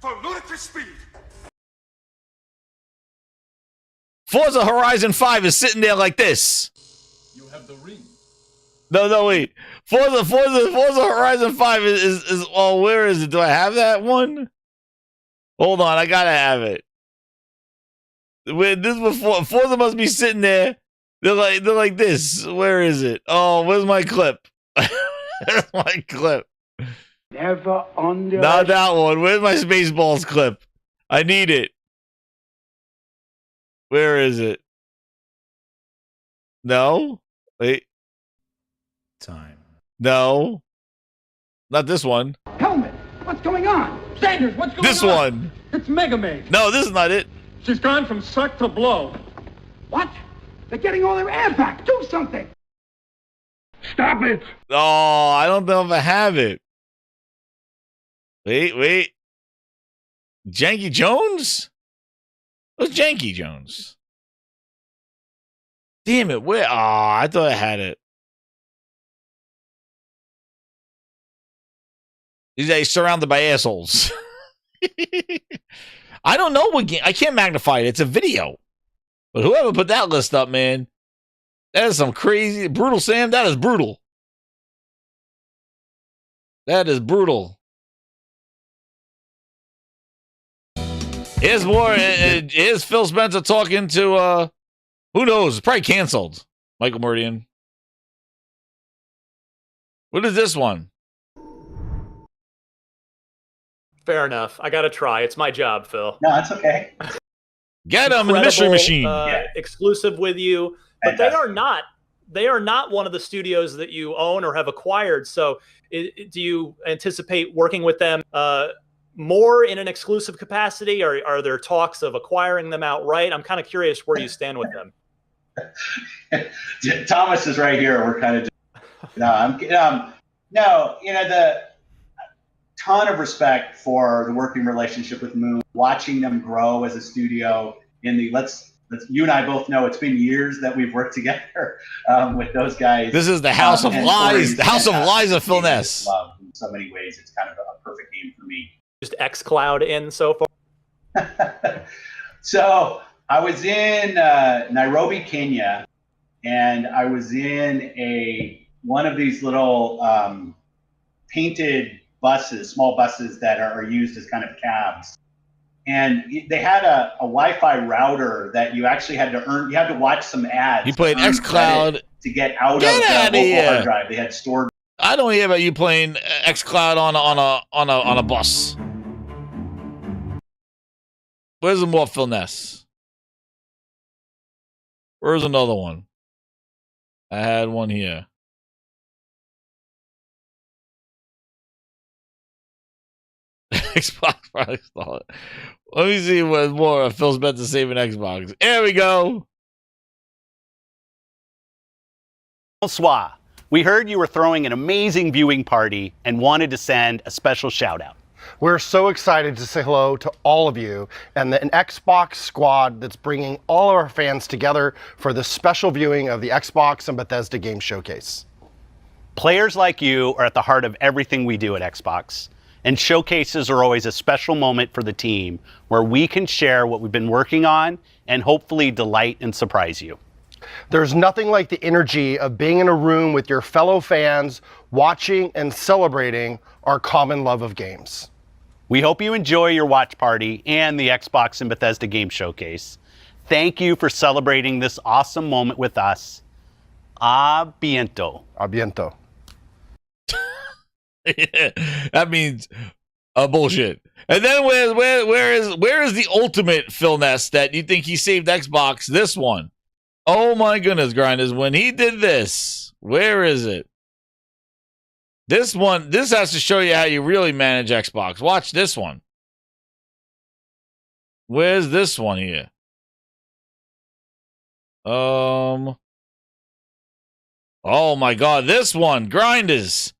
Speaker 2: for ludicrous speed!
Speaker 3: Forza Horizon 5 is sitting there like this.
Speaker 2: You have the ring.
Speaker 3: No, wait. Forza Horizon 5 is oh, where is it? Do I have that one? Hold on, I gotta have it. This before Forza must be sitting there. They're like this. Where is it? Oh, where's my clip? Where's my clip?
Speaker 9: Never under.
Speaker 3: Not that one. Where's my Spaceballs clip? I need it. Where is it? No? Wait.
Speaker 9: Time.
Speaker 3: No. Not this one.
Speaker 9: Helmet, what's going on? Sanders, what's going on?
Speaker 3: This one.
Speaker 9: It's Mega Maid.
Speaker 3: No, this is not it.
Speaker 9: She's gone from suck to blow. What? They're getting all their air back. Do something. Stop it.
Speaker 3: Oh, I don't know if I have it. Wait. Janky Jones? What's Janky Jones? Damn it, where? Oh, I thought I had it. He's surrounded by assholes. I don't know what game. I can't magnify it. It's a video. But whoever put that list up, man, that is some crazy. Brutal Sam, that is brutal. That is brutal. Here's more. Here's Phil Spencer talking to, who knows? Probably canceled. Michael Meridian. What is this one?
Speaker 18: Fair enough. I gotta try. It's my job, Phil.
Speaker 13: No, that's okay.
Speaker 3: Get them in the Mystery Machine.
Speaker 18: Exclusive with you, but they are not. They are not one of the studios that you own or have acquired. So, do you anticipate working with them more in an exclusive capacity, or are there talks of acquiring them outright? I'm kind of curious where you stand with them.
Speaker 13: Thomas is right here. We're kind of the ton of respect for the working relationship with Moon, watching them grow as a studio. You and I both know it's been years that we've worked together with those guys.
Speaker 3: This is the House of Lies. The House of Lies of Phil Ness.
Speaker 13: In so many ways, it's kind of a perfect game for me.
Speaker 18: Just xCloud in so far.
Speaker 13: So I was in Nairobi, Kenya, and I was in one of these little painted buses, small buses that are used as kind of cabs. And they had a Wi-Fi router that you actually had to earn. You had to watch some ads.
Speaker 3: You played xCloud
Speaker 13: to get out of the local hard drive. They had stored.
Speaker 3: I don't hear about you playing xCloud on a bus. Where's the more Phil Ness? Where's another one? I had one here. Xbox product install it. Let me see what more Phil Spencer saving Xbox. There we go.
Speaker 19: Bonsoir. We heard you were throwing an amazing viewing party and wanted to send a special shout out.
Speaker 21: We're so excited to say hello to all of you and an Xbox squad that's bringing all of our fans together for this special viewing of the Xbox and Bethesda Game Showcase.
Speaker 19: Players like you are at the heart of everything we do at Xbox. And showcases are always a special moment for the team where we can share what we've been working on and hopefully delight and surprise you.
Speaker 21: There's nothing like the energy of being in a room with your fellow fans, watching and celebrating our common love of games.
Speaker 19: We hope you enjoy your watch party and the Xbox and Bethesda Game Showcase. Thank you for celebrating this awesome moment with us. A biento.
Speaker 21: A biento.
Speaker 3: That means bullshit. And then where is the ultimate Phil Ness that you think he saved Xbox? This one. Oh my goodness, Grinders. When he did this, where is it? This one, this has to show you how you really manage Xbox. Watch this one. Where's this one here? Oh my God, this one, Grinders.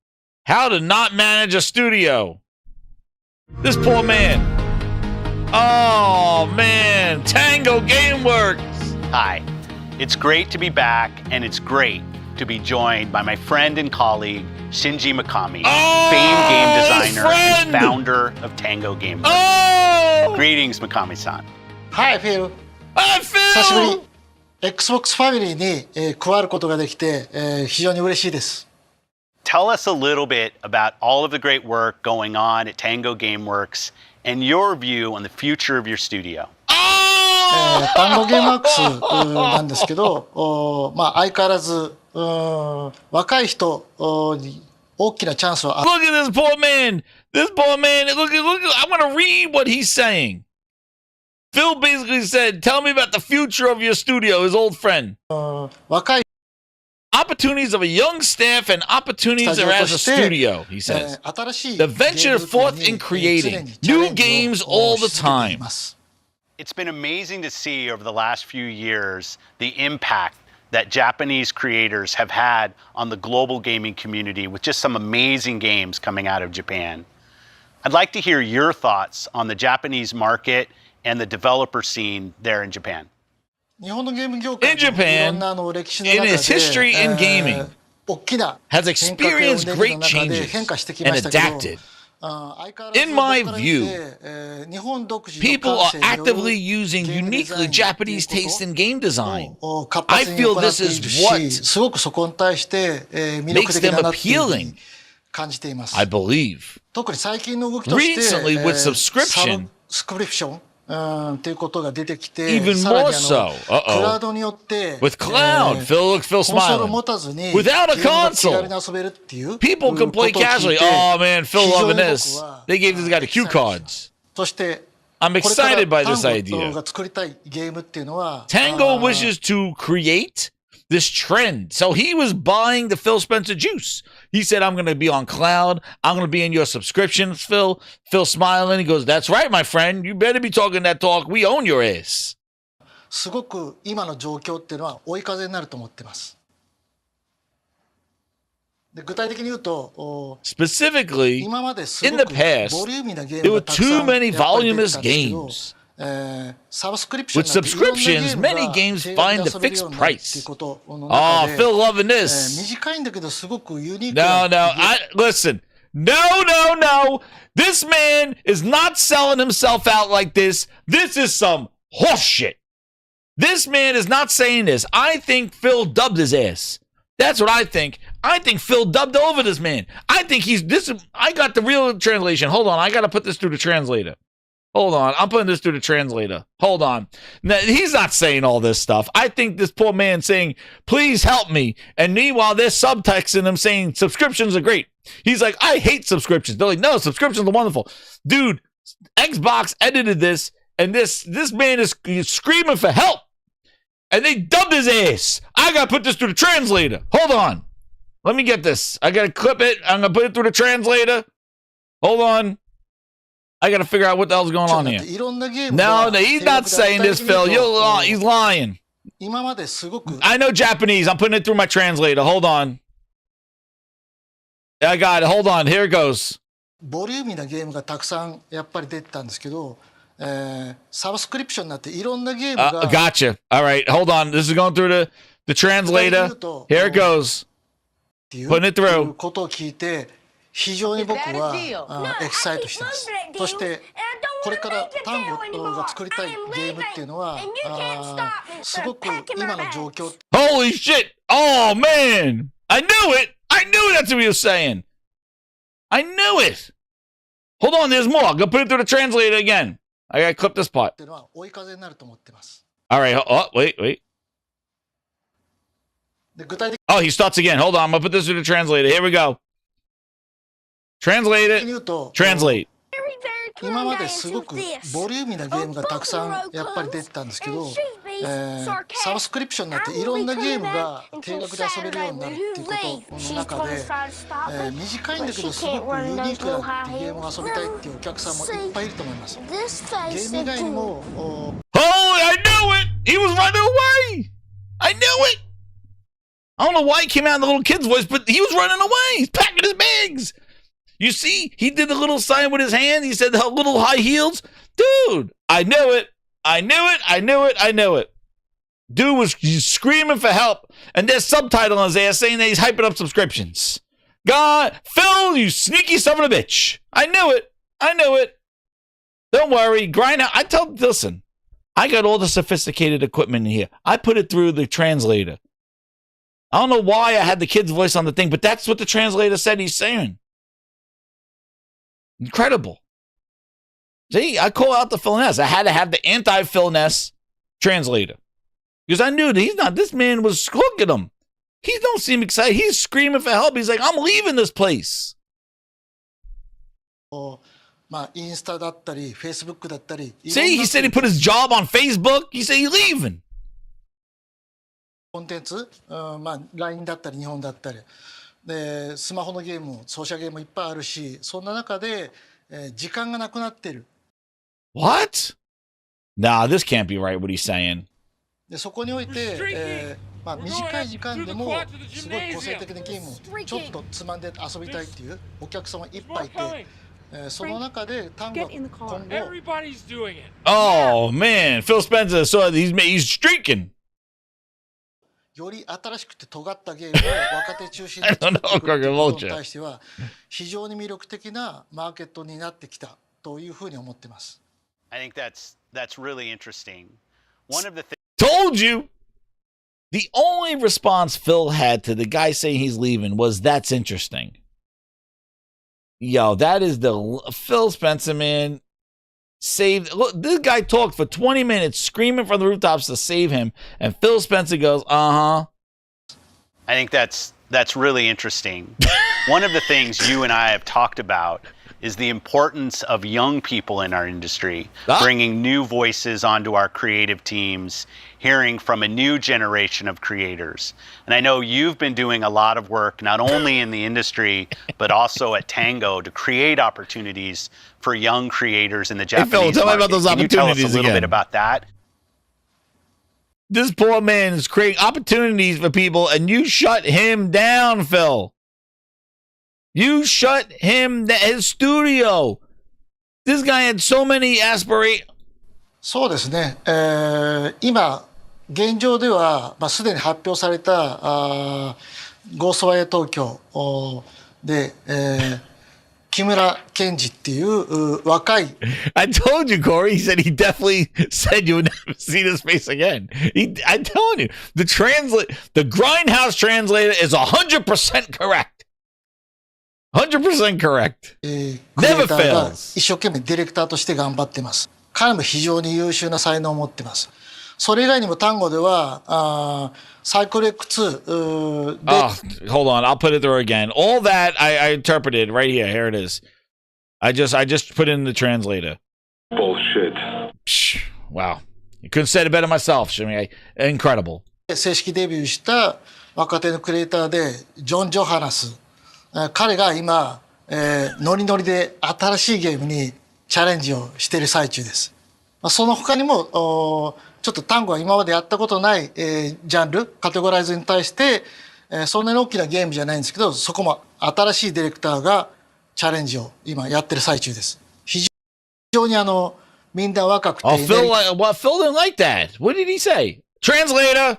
Speaker 3: How to not manage a studio. This poor man. Oh man, Tango Gameworks.
Speaker 19: Hi, it's great to be back, and it's great to be joined by my friend and colleague, Shinji Mikami, famed game designer and founder of Tango Gameworks. Greetings, Mikami-san.
Speaker 1: Hi, Phil.
Speaker 3: Hi, Phil.
Speaker 1: 久しぶり。Xbox ファミリーに加わることができて、非常に嬉しいです。
Speaker 19: Tell us a little bit about all of the great work going on at Tango Gameworks and your view on the future of your studio.
Speaker 1: タンゴゲームワークスなんですけど、まあ相変わらず若い人に大きなチャンスを。
Speaker 3: Look at this poor man. This poor man. Look. I'm gonna read what he's saying. Phil basically said, "Tell me about the future of your studio." His old friend.
Speaker 1: 若い
Speaker 3: Opportunities of a young staff and opportunities are as a studio, he says. The venture forth in creating new games all the time.
Speaker 19: It's been amazing to see over the last few years the impact that Japanese creators have had on the global gaming community with just some amazing games coming out of Japan. I'd like to hear your thoughts on the Japanese market and the developer scene there in Japan.
Speaker 3: In Japan, in its history in gaming, has experienced great changes and adapted. In my view, people are actively using uniquely Japanese taste in game design. I feel this is what makes them appealing, I believe. Recently, with subscription, even more so. With cloud, Phil smiling. Without a console, people can play casually. Oh man, Phil loving this. They gave this guy the cue cards. I'm excited by this idea. Tango wishes to create this trend. So he was buying the Phil Spencer juice. He said, I'm going to be on cloud. I'm going to be in your subscriptions, Phil. Phil smiling. He goes, that's right, my friend. You better be talking that talk. We own your ass.
Speaker 1: すごく今の状況っていうのは追い風になると思ってます。で具体的に言うと、
Speaker 3: Specifically, in the past, there were too many voluminous games. With subscriptions, many games find the fixed price. Oh, Phil loving this. No, listen. No. This man is not selling himself out like this. This is some horseshit. This man is not saying this. I think Phil dubbed his ass. That's what I think. I think Phil dubbed over this man. I think I got the real translation. Hold on. I got to put this through the translator. Hold on. I'm putting this through the translator. Hold on. Now, he's not saying all this stuff. I think this poor man saying, please help me. And meanwhile, they're subtexting him saying subscriptions are great. He's like, I hate subscriptions. They're like, no, subscriptions are wonderful. Dude, Xbox edited this, and this man is screaming for help. And they dubbed his ass. I got to put this through the translator. Hold on. Let me get this. I got to clip it. I'm going to put it through the translator. Hold on. I got to figure out what the hell's going on here. No, he's not saying this, Phil. He's lying. I know Japanese. I'm putting it through my translator. Hold on. I got it. Hold on. Here it goes. Gotcha. All right. Hold on. This is going through the translator. Here it goes. Putting it through.
Speaker 1: 非常に僕はエキサイトしてます。そしてこれから単語が作りたいゲームっていうのは、すごく今の状況。
Speaker 3: Holy shit! Oh man! I knew it! I knew that's what he was saying! I knew it! Hold on, there's more. I'm gonna put it through the translator again. I gotta clip this part.
Speaker 1: っていうのは追い風になると思ってます。
Speaker 3: Alright, oh, wait.
Speaker 1: で具体的
Speaker 3: Oh, he starts again. Hold on, I'm gonna put this through the translator. Here we go. Translate it. Translate.
Speaker 1: 今まですごくボリューミーなゲームがたくさんやっぱり出てたんですけど、サブスクリプションになっていろんなゲームが定額で遊べるようになるっていうことの中で、短いんだけどすごくユニークなゲームを遊びたいっていうお客さんもいっぱいいると思います。ゲーム以外にも
Speaker 3: Oh, I knew it! He was running away! I knew it! I don't know why he came out in the little kid's voice, but he was running away! He's packing his bags! You see, he did the little sign with his hand. He said the little high heels. Dude, I knew it. I knew it. I knew it. I knew it. Dude was screaming for help. And there's subtitle on his ass saying that he's hyping up subscriptions. God, Phil, you sneaky son of a bitch. I knew it. I knew it. Don't worry. Grind out. Listen, I got all the sophisticated equipment in here. I put it through the translator. I don't know why I had the kid's voice on the thing, but that's what the translator said he's saying. Incredible. See, I call out the Phil Ness. I had to have the anti-Phil Ness translator. Because I knew that this man was, look at him. He don't seem excited. He's screaming for help. He's like, I'm leaving this place.
Speaker 1: インスタだったり、Facebook だったり。
Speaker 3: See, he said he put his job on Facebook. He said he's leaving.
Speaker 1: コンテンツ、LINE だったり、日本だったり。でスマホのゲームソーシャルゲームもいっぱいあるし、そんな中で、時間がなくなってる。
Speaker 3: What? Nah, this can't be right. What he's saying.
Speaker 1: でそこにおいて、短い時間でもすごい個性的なゲームをちょっとつまんで遊びたいっていうお客様いっぱいいて、その中で単語は今後。
Speaker 3: Oh man, Phil Spencer, so he's streaking.
Speaker 1: より新しくて尖ったゲームを若手中心に作っていくということに対しては非常に魅力的なマーケットになってきたというふうに思っています。
Speaker 19: I think that's really interesting. One of the things
Speaker 3: Told you. The only response Phil had to the guy saying he's leaving was that's interesting. Yo, that is the Phil Spencer, man. Look, this guy talked for 20 minutes screaming from the rooftops to save him, and Phil Spencer goes, I
Speaker 19: think that's really interesting. One of the things you and I have talked about is the importance of young people in our industry, bringing new voices onto our creative teams, hearing from a new generation of creators. And I know you've been doing a lot of work, not only in the industry, but also at Tango to create opportunities for young creators in the Japanese
Speaker 3: Phil, tell me about those
Speaker 19: Can you tell us
Speaker 3: opportunities
Speaker 19: a little
Speaker 3: again.
Speaker 19: bit about that?
Speaker 3: This poor man is creating opportunities for people, and you shut him down, Phil. You shut him down. His studio. This guy had so many aspirations.
Speaker 1: そうですね。今現状では、すでに発表されたゴーストワイヤー東京で、木村健二っていう若い。
Speaker 3: I told you, Corey. He said he definitely said you would never see this face again. I'm telling you, the Grindhouse translator is 100% correct. 100% correct. Never fails.
Speaker 1: 一生懸命ディレクターとして頑張ってます。彼も非常に優秀な才能を持ってます。それ以外にも単語では、サイクル X2 で。
Speaker 3: Hold on, I'll put it through again. All that I interpreted right here. Here it is. I just put it in the translator.
Speaker 15: Bullshit.
Speaker 3: Wow. You couldn't say it better myself, Shimi. Incredible.
Speaker 1: 正式デビューした若手のクリエイターで、ジョン・ジョハナス。彼が今、ノリノリで新しいゲームにチャレンジをしている最中です。その他にもちょっと単語は今までやったことない、ジャンルカテゴライズに対して、そんなに大きなゲームじゃないんですけど、そこも新しいディレクターがチャレンジを今やってる最中です。非常にみんな若くて。
Speaker 3: Phil didn't like that. What did he say? Translator.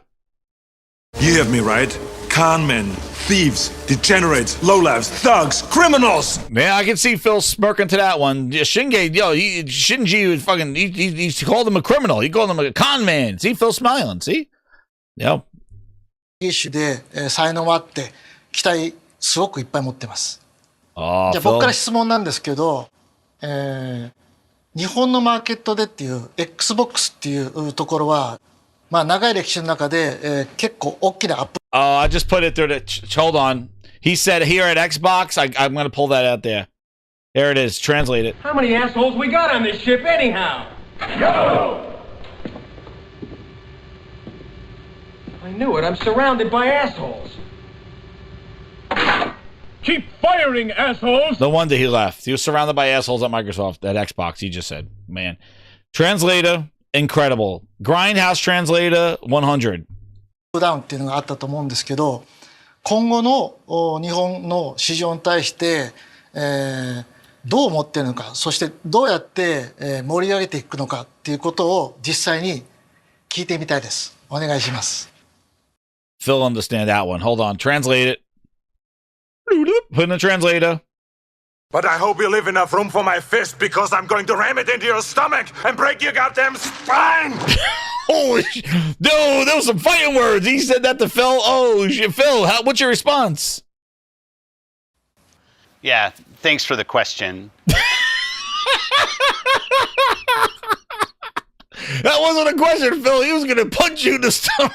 Speaker 15: You have me right. Con men. Thieves, degenerates, lowlifes, thugs, criminals!
Speaker 3: Yeah, I can see Phil smirking to that one. Shinji, Shinji was fucking, he called him a criminal. He called him a con man. See, Phil smiling, see? Yep.
Speaker 1: 種で、才能もあって期待すごくいっぱい持ってます。じ
Speaker 3: ゃ
Speaker 1: あ僕から質問なんですけど、日本のマーケットでっていう Xbox っていうところは、まあ長い歴史の中で、結構大きなアップ。
Speaker 3: I just put it through the. Hold on. He said here at Xbox. I'm going to pull that out there. There it is. Translate it.
Speaker 9: How many assholes we got on this ship anyhow? Go! I knew it. I'm surrounded by assholes.
Speaker 15: Keep firing, assholes!
Speaker 3: No wonder he left. He was surrounded by assholes at Microsoft, at Xbox. He just said, man. Translator, incredible. Grindhouse translator, 100.
Speaker 1: ダウンっていうのがあったと思うんですけど、今後の日本の市場に対して、どう思っているのか、そしてどうやって、盛り上げていくのかっていうことを実際に聞いてみたいです。お願いします。
Speaker 3: Phil understand that one. Hold on. Translate it. Put in the translator.
Speaker 15: But I hope you leave enough room for my fist because I'm going to ram it into your stomach and break your goddamn spine!
Speaker 3: Holy dude, there was some fighting words. He said that to Phil. Oh, Phil, what's your response?
Speaker 19: Yeah, thanks for the question.
Speaker 3: That wasn't a question, Phil. He was going to punch you in the stomach.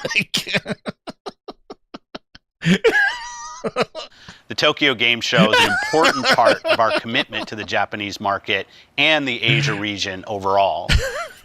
Speaker 19: The Tokyo Game Show is an important part of our commitment to the Japanese market and the Asia region overall.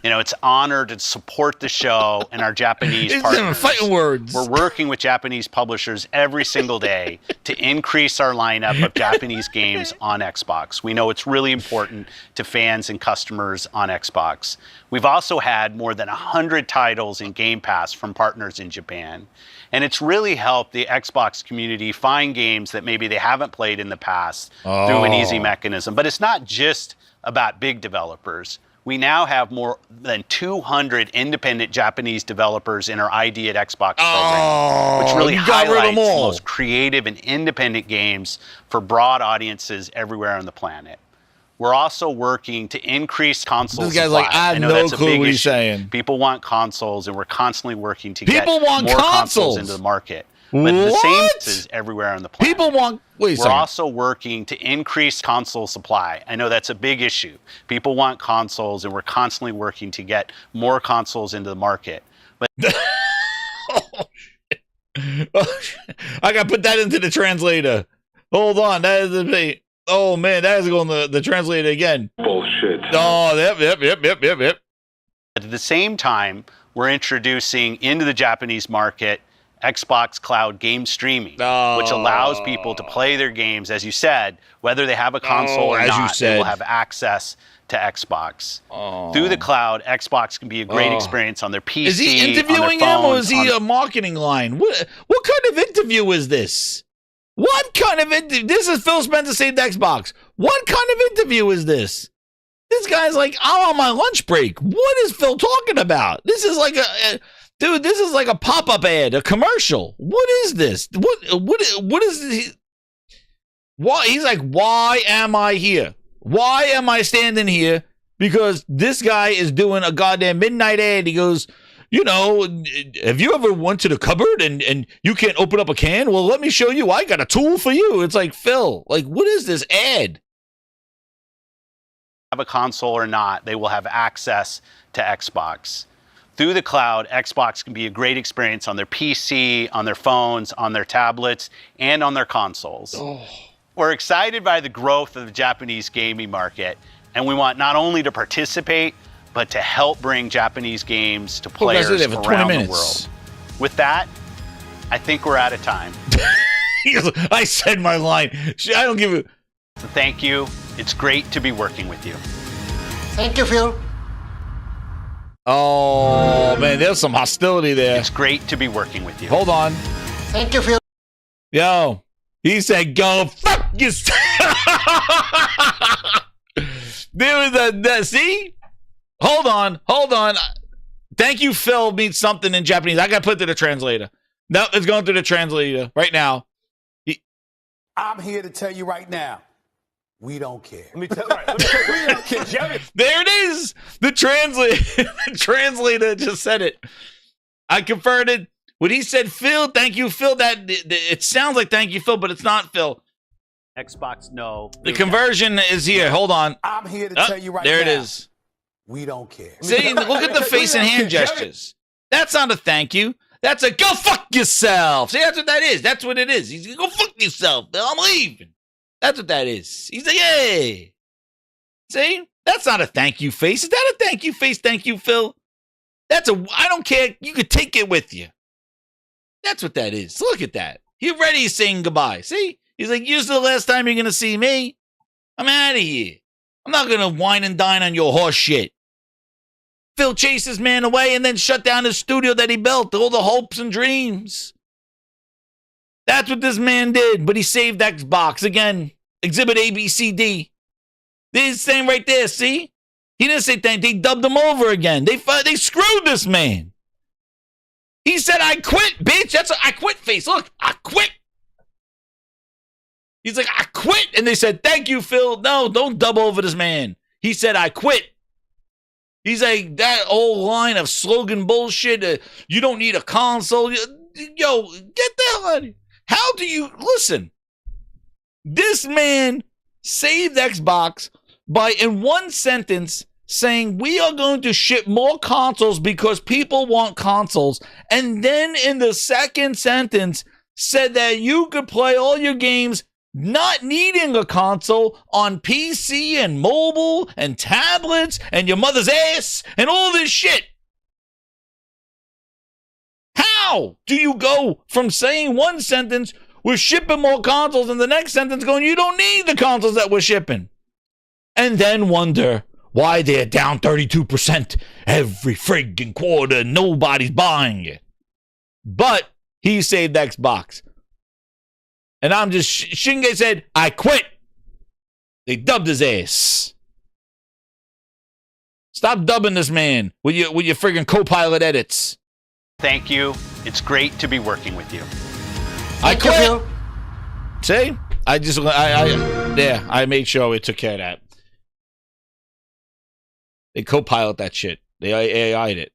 Speaker 19: You know, it's honored to support the show and our Japanese partners.
Speaker 3: Fighting words.
Speaker 19: We're working with Japanese publishers every single day to increase our lineup of Japanese games on Xbox. We know it's really important to fans and customers on Xbox. We've also had more than 100 titles in Game Pass from partners in Japan. And it's really helped the Xbox community find games that maybe they haven't played in the past through an easy mechanism. But it's not just about big developers. We now have more than 200 independent Japanese developers in our ID at Xbox program, which really highlights the most creative and independent games for broad audiences everywhere on the planet. We're also working to increase console supply.
Speaker 3: This guy's like, I have no clue what he's saying.
Speaker 19: People want consoles, and we're constantly working to get more
Speaker 3: consoles
Speaker 19: consoles into the market. But the same is everywhere on the planet.
Speaker 3: People want. Wait a second.
Speaker 19: We're also working to increase console supply. I know that's a big issue. People want consoles, and we're constantly working to get more consoles into the market. But
Speaker 3: oh, shit. Oh, shit. I got to put that into the translator. Hold on. That is the. Oh man, that is going to the translator again.
Speaker 15: Bullshit.
Speaker 3: Oh, yep.
Speaker 19: At the same time, we're introducing into the Japanese market Xbox Cloud game streaming, which allows people to play their games, as you said, whether they have a console or not, they will have access to Xbox. Through the cloud, Xbox can be a great experience on their PC.
Speaker 3: Is he interviewing him, or is he a marketing line? What kind of interview is this? What kind of interview? This is Phil Spencer saved Xbox. What kind of interview is this? This guy's like, I'm on my lunch break. What is Phil talking about? This is like dude, this is like a pop-up ad, a commercial. What is this? What is this? Why? He's like, why am I here? Why am I standing here? Because this guy is doing a goddamn midnight ad. He goes, you know, have you ever went to the cupboard and you can't open up a can? Well, let me show you. I got a tool for you. It's like, Phil, like, what is this ad?
Speaker 19: Have a console or not, they will have access to Xbox. Through the cloud, Xbox can be a great experience on their PC, on their phones, on their tablets, and on their consoles. We're excited by the growth of the Japanese gaming market, and we want not only to participate, but to help bring Japanese games to players around the world. With that, I think we're out of time.
Speaker 3: I said my line. I don't give a...
Speaker 19: So thank you. It's great to be working with you.
Speaker 1: Thank you, Phil.
Speaker 3: Oh, man, there's some hostility there.
Speaker 19: It's great to be working with you.
Speaker 3: Hold on.
Speaker 1: Thank you, Phil.
Speaker 3: Yo, he said, go fuck yourself. There was that, see? Hold on. Thank you, Phil means something in Japanese. I got to put it to the translator. No, it's going through the translator right now.
Speaker 4: I'm here to tell you right now, we don't care.
Speaker 5: Let me tell you, Jerry.
Speaker 3: There it is. The translator just said it. I confirmed it. When he said Phil, thank you, Phil, that it sounds like thank you, Phil, but it's not Phil.
Speaker 19: Xbox, no.
Speaker 3: The conversion is here. Hold on.
Speaker 4: I'm here to tell you right now.
Speaker 3: There it is.
Speaker 4: We don't care.
Speaker 3: See, look at the face and hand gestures. That's not a thank you. That's a go fuck yourself. See, that's what that is. That's what it is. He's going to go fuck yourself. I'm leaving. That's what that is. He's like, hey. See? That's not a thank you face. Is that a thank you face? Thank you, Phil. That's a, I don't care. You could take it with you. That's what that is. Look at that. He already saying goodbye. See? He's like, this is the last time you're going to see me. I'm out of here. I'm not going to wine and dine on your horse shit. Phil chased his man away and then shut down his studio that he built. All the hopes and dreams. That's what this man did. But he saved Xbox. Again, exhibit A, B, C, D. This thing right there, see? He didn't say thank. They dubbed him over again. They screwed this man. He said, I quit, bitch. That's a I quit face. Look, I quit. He's like, I quit. And they said, thank you, Phil. No, don't dub over this man. He said, I quit. He's like, that old line of slogan bullshit. You don't need a console. Yo, get the hell out of here. How do you, listen, this man saved Xbox by, in one sentence, saying we are going to ship more consoles because people want consoles. And then in the second sentence, said that you could play all your games not needing a console on PC and mobile and tablets and your mother's ass and all this shit. How do you go from saying one sentence, we're shipping more consoles, and the next sentence going, you don't need the consoles that we're shipping? And then wonder why they're down 32% every friggin' quarter. Nobody's buying it. But he saved Xbox. And I'm just, Shinge said, I quit. They dubbed his ass. Stop dubbing this man with your friggin' co-pilot edits.
Speaker 19: Thank you. It's great to be working with you.
Speaker 3: I quit. See? I made sure we took care of that. They co-pilot that shit. They AI'd it.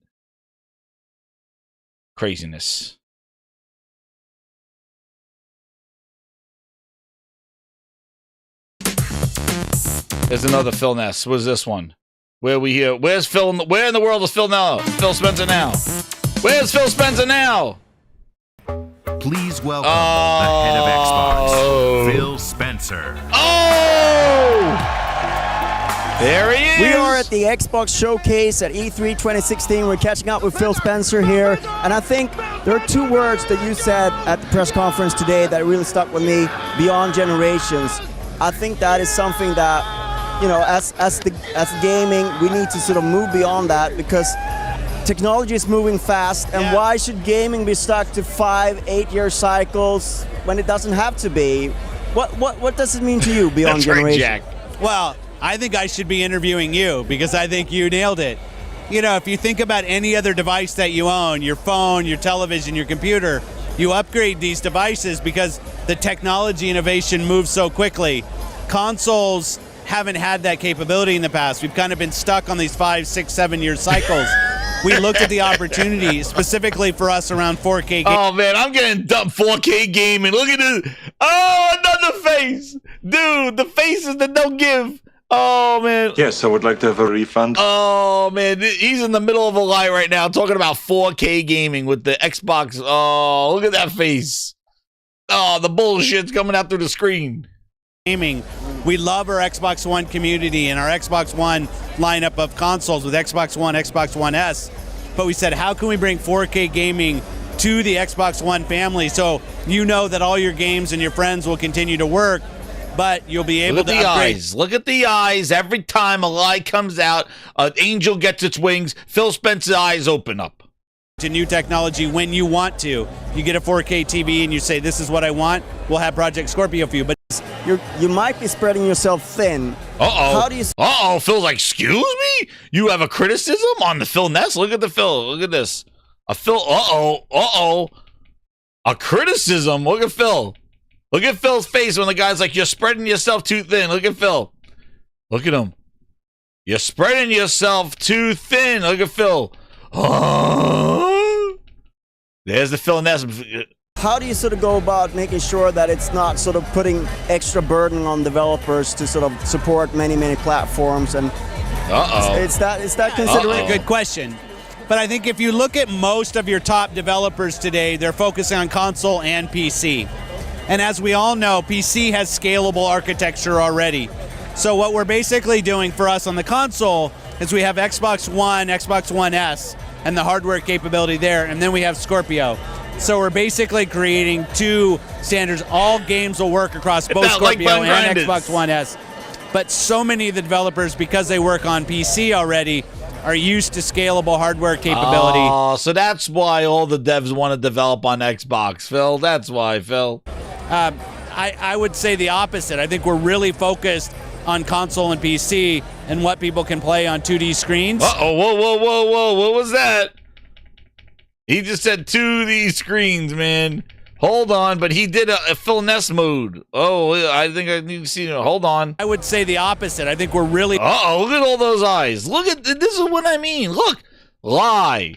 Speaker 3: Craziness. There's another Phil Ness. What's this one? Where are we here? Where's Phil? Where in the world is Phil now? Phil Spencer now? Where's Phil Spencer now?
Speaker 17: Please welcome the head of Xbox, Phil Spencer.
Speaker 3: Oh! There he is.
Speaker 20: We are at the Xbox Showcase at E3 2016. We're catching up with Phil Spencer here. And I think there are two words that you said at the press conference today that really stuck with me: beyond generations. I think that is something that, you know, as gaming, we need to sort of move beyond that, because technology is moving fast. And why should gaming be stuck to 5-8 year cycles when it doesn't have to be? What does it mean to you, beyond generations?
Speaker 3: Right, Jack.
Speaker 22: Well, I think I should be interviewing you, because I think you nailed it. You know, if you think about any other device that you own, your phone, your television, your computer, you upgrade these devices because the technology innovation moves so quickly. Consoles haven't had that capability in the past. We've kind of been stuck on these 5, 6, 7 year cycles. We looked at the opportunity specifically for us around 4K gaming.
Speaker 3: Oh man, I'm getting dumped 4K gaming. Look at this. Oh, another face. Dude, the faces that don't give. Oh, man.
Speaker 15: Yes, I would like to have a refund.
Speaker 3: Oh, man. He's in the middle of a lie right now talking about 4K gaming with the Xbox. Oh, look at that face. Oh, the bullshit's coming out through the screen.
Speaker 22: Gaming. We love our Xbox One community and our Xbox One lineup of consoles with Xbox One, Xbox One S. But we said, how can we bring 4K gaming to the Xbox One family so you know that all your games and your friends will continue to work, but you'll be able to upgrade.
Speaker 3: Eyes. Look at the eyes. Every time a lie comes out, an angel gets its wings, Phil Spencer's eyes open up.
Speaker 22: To new technology when you want to. You get a 4K TV and you say, this is what I want, we'll have Project Scorpio for you. But
Speaker 20: you might be spreading yourself thin.
Speaker 3: Uh-oh.
Speaker 20: How do you...
Speaker 3: Uh-oh. Phil's like, excuse me? You have a criticism on the Phil Ness? Look at the Phil. Look at this. A Phil. Uh-oh. Uh-oh. A criticism. Look at Phil. Look at Phil's face when the guy's like, you're spreading yourself too thin. Look at Phil. Look at him. You're spreading yourself too thin. Look at Phil. Oh. There's the Phil Ness.
Speaker 20: How do you sort of go about making sure that it's not sort of putting extra burden on developers to sort of support many platforms? And is that considered?
Speaker 22: Good question. But I think if you look at most of your top developers today, they're focusing on console and PC. And as we all know, PC has scalable architecture already. So what we're basically doing for us on the console is we have Xbox One, Xbox One S, and the hardware capability there, and then we have Scorpio. So we're basically creating two standards. All games will work across both Scorpio and Xbox One S. But so many of the developers, because they work on PC already, are used to scalable hardware capability.
Speaker 3: Oh, so that's why all the devs want to develop on Xbox, Phil. That's why, Phil.
Speaker 22: I would say the opposite. I think we're really focused on console and PC and what people can play on 2D screens.
Speaker 3: Uh-oh, whoa. What was that? He just said 2D screens, man. Hold on, but he did a Phil Ness mode. Oh, I think I need to see it. Hold on.
Speaker 22: I would say the opposite. I think we're really...
Speaker 3: Uh-oh, look at all those eyes. Look at, this is what I mean. Look, lie.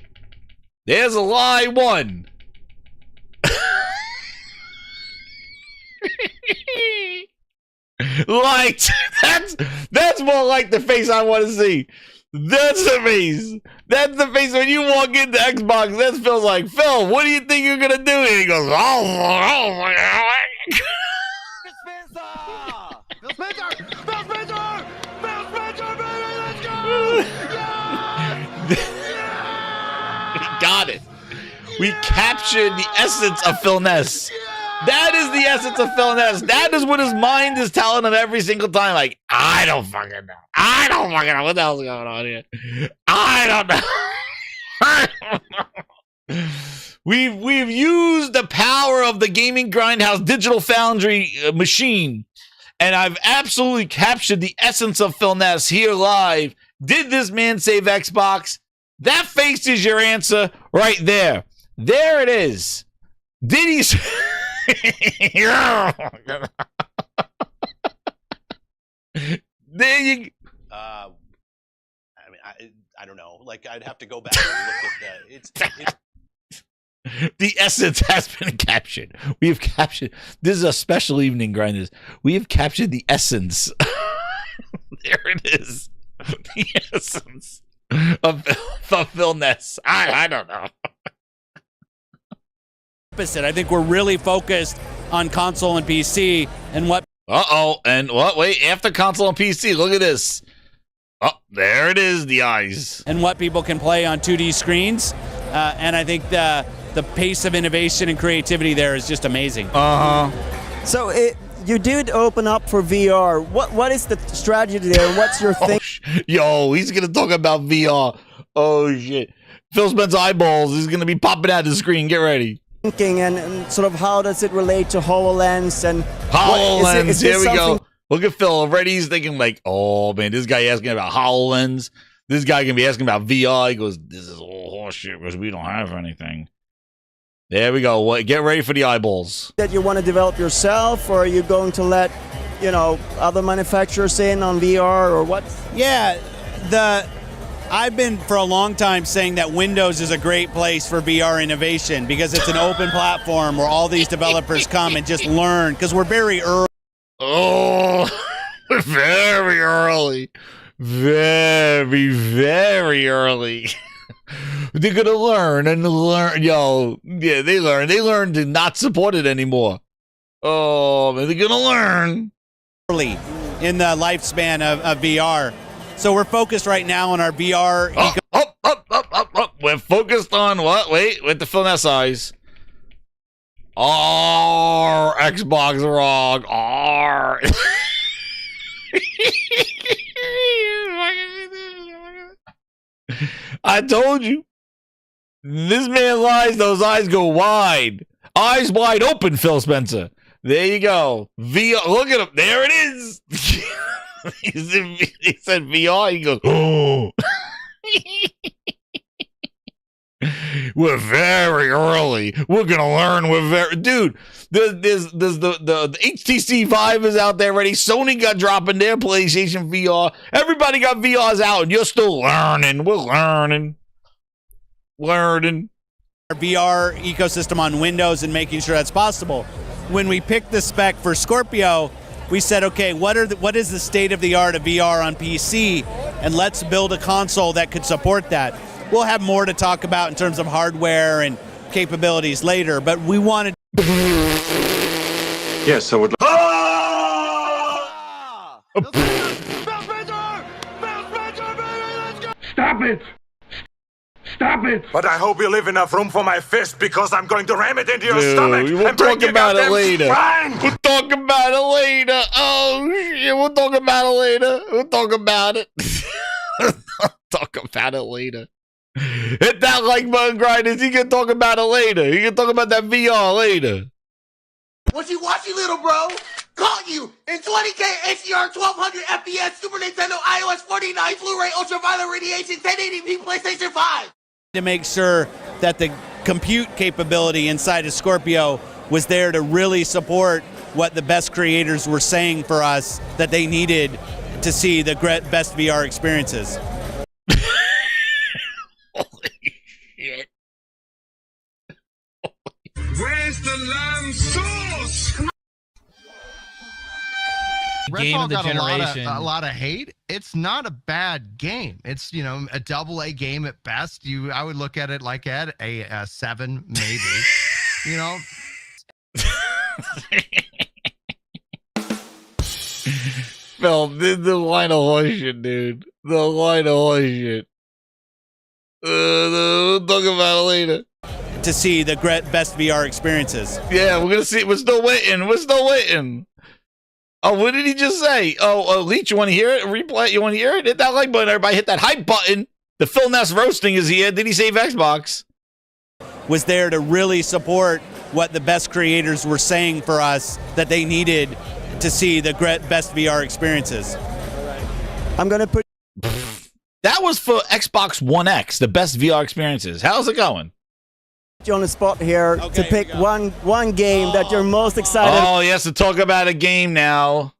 Speaker 3: There's a lie one. Like, that's more like the face I want to see. That's the face. That's the face when you walk into Xbox. That feels like, Phil, what do you think you're gonna do? And he goes, oh my God.
Speaker 2: Phil Spencer, baby, let's go!
Speaker 3: We got it. We captured the essence of Phil Ness. That is the essence of Phil Ness. That is what his mind is telling him every single time. Like, I don't fucking know. I don't fucking know what the hell's going on here. I don't know. I don't know. We've used the power of the Gaming Grindhouse Digital Foundry machine, and I've absolutely captured the essence of Phil Ness here live. Did this man save Xbox? That face is your answer right there. There it is. Did he... There you.
Speaker 8: I mean, I don't know. Like, I'd have to go back and look at that. It's
Speaker 3: the essence has been captured. We have captured. This is a special evening, grinders. We have captured the essence. There it is. The essence of Phil Ness. I don't know.
Speaker 22: Opposite. I think we're really focused on console and PC and what...
Speaker 3: Uh-oh. And what? Wait, after console and PC, look at this. Oh, there it is, the eyes.
Speaker 22: And what people can play on 2D screens. And I think the pace of innovation and creativity there is just amazing.
Speaker 3: Uh-huh.
Speaker 20: So you did open up for VR. What is the strategy there? What's your thing?
Speaker 3: Yo, he's going to talk about VR. Oh, shit. Phil Spencer's eyeballs is going to be popping out the screen. Get ready.
Speaker 20: And sort of how does it relate to HoloLens and
Speaker 3: HoloLens? Here we go. Look at Phil already. He's thinking like, oh man, this guy asking about HoloLens. This guy can be asking about VR. He goes, this is all horseshit because we don't have anything. There we go. Get ready for the eyeballs.
Speaker 20: That you want to develop yourself, or are you going to let, other manufacturers in on VR or what?
Speaker 22: Yeah, I've been for a long time saying that Windows is a great place for VR innovation because it's an open platform where all these developers come and just learn because we're very early.
Speaker 3: Oh, very early. Very, very early. They're going to learn and learn. Yo, yeah, they learn. They learn to not support it anymore. Oh, man, they're going to learn.
Speaker 22: Early in the lifespan of VR. So we're focused right now on our VR.
Speaker 3: Up. We're focused on what? Wait, with the Phil Ness eyes. R Xbox wrong. R. I told you. This man lies. Those eyes go wide. Eyes wide open, Phil Spencer. There you go. VR. Look at him. There it is. He said VR. He goes, oh. We're very early. We're gonna learn. We're very dude. There's the HTC Vive is out there already. Sony got dropping their PlayStation VR. Everybody got VRs out, and you're still learning. We're learning.
Speaker 22: Our VR ecosystem on Windows and making sure that's possible. When we picked the spec for Scorpio, we said, okay, what is the state of the art of VR on PC, and let's build a console that could support that. We'll have more to talk about in terms of hardware and capabilities later, but we wanted.
Speaker 15: Yes, I would.
Speaker 9: Stop it! Stop it!
Speaker 15: But I hope you leave enough room for my fist because I'm going to ram it into your stomach
Speaker 3: We'll
Speaker 15: and break
Speaker 3: talk
Speaker 15: your
Speaker 3: about it
Speaker 15: goddamn
Speaker 3: later.
Speaker 15: spine.
Speaker 3: We'll talk about it later. Oh shit, we'll talk about it later. We'll talk about it. Talk about it later. Hit that like button, grinders. He can talk about it later. He can talk about that VR later.
Speaker 7: What you watching, little bro? Caught you in 20K HDR 1200 FPS Super Nintendo iOS 49 Blu-ray ultraviolet radiation 1080p PlayStation 5.
Speaker 22: To make sure that the compute capability inside of Scorpio was there to really support what the best creators were saying for us that they needed to see the best VR experiences.
Speaker 3: Shit.
Speaker 15: Where's the lamb sauce?
Speaker 10: Game of the generation.
Speaker 11: A lot of hate. It's not a bad game. It's, you know, a AA game at best. I would look at it like at a 7 maybe. You know.
Speaker 3: Phil, the line of horseshit, dude. The line of horseshit. We'll talk about it later.
Speaker 22: To see the best VR experiences.
Speaker 3: Yeah, we're gonna see. We're still waiting. We're still waiting. Oh, what did he just say? Oh, Leech, you want to hear it? Replay? You want to hear it? Hit that like button, everybody. Hit that hype button. The Phil Ness roasting is here. Did he save Xbox?
Speaker 22: Was there to really support what the best creators were saying for us that they needed to see the best VR experiences.
Speaker 20: I'm gonna put.
Speaker 3: That was for Xbox One X, the best VR experiences. How's it going?
Speaker 20: You on the spot here to pick one game that you're most excited.
Speaker 3: Oh, he has to talk about a game now.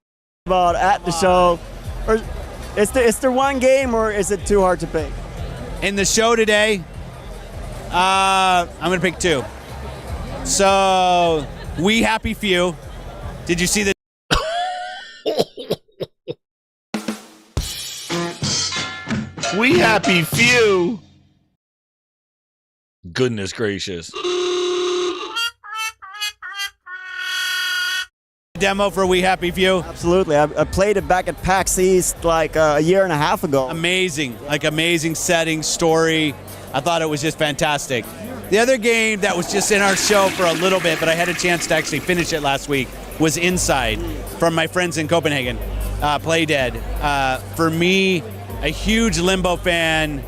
Speaker 20: About at the show, or is there one game, or is it too hard to pick?
Speaker 22: In the show today, I'm gonna pick two. So, We Happy Few. Did you see the?
Speaker 3: We Happy Few. Goodness gracious.
Speaker 22: Demo for We Happy Few?
Speaker 20: Absolutely. I played it back at PAX East like a year and a half ago.
Speaker 22: Amazing. Like amazing setting, story. I thought it was just fantastic. The other game that was just in our show for a little bit, but I had a chance to actually finish it last week, was Inside from my friends in Copenhagen, Playdead. For me, a huge Limbo fan.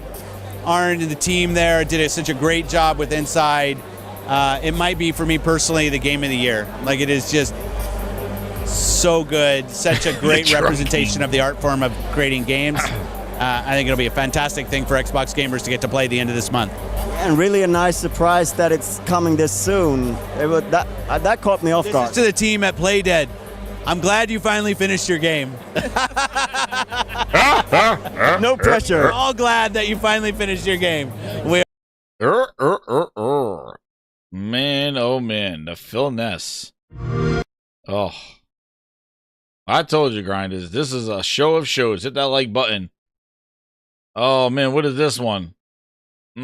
Speaker 22: Arn and the team there did such a great job with Inside. It might be, for me personally, the game of the year. Like, it is just so good. Such a great representation of the art form of creating games. I think it'll be a fantastic thing for Xbox gamers to get to play at the end of this month.
Speaker 20: And really a nice surprise that it's coming this soon. That caught me off guard.
Speaker 22: To the team at Playdead, I'm glad you finally finished your game.
Speaker 20: No pressure.
Speaker 22: We're all glad that you finally finished your game.
Speaker 3: Man, oh man, the Phil Ness. Oh. I told you, grinders, this is a show of shows. Hit that like button. Oh man, what is this one?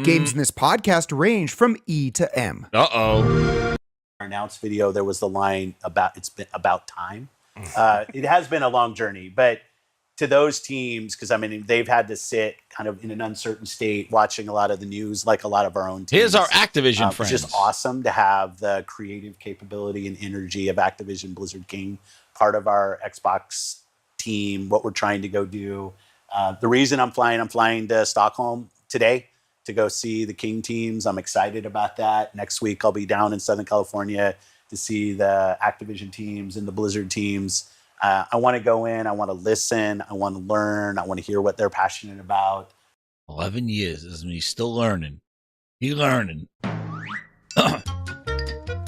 Speaker 23: Games in this podcast range from E to M.
Speaker 3: Uh-oh.
Speaker 19: Our announced video, there was the line about it's been about time. It has been a long journey, but to those teams, because I mean they've had to sit kind of in an uncertain state, watching a lot of the news, like a lot of our own teams.
Speaker 3: Here's our Activision friends.
Speaker 19: It's just awesome to have the creative capability and energy of Activision Blizzard King part of our Xbox team. What we're trying to go do. The reason I'm flying to Stockholm today to go see the King teams. I'm excited about that. Next week, I'll be down in Southern California to see the Activision teams and the Blizzard teams. I want to go in. I want to listen. I want to learn. I want to hear what they're passionate about.
Speaker 3: 11 years. This is when he's still learning. You learning.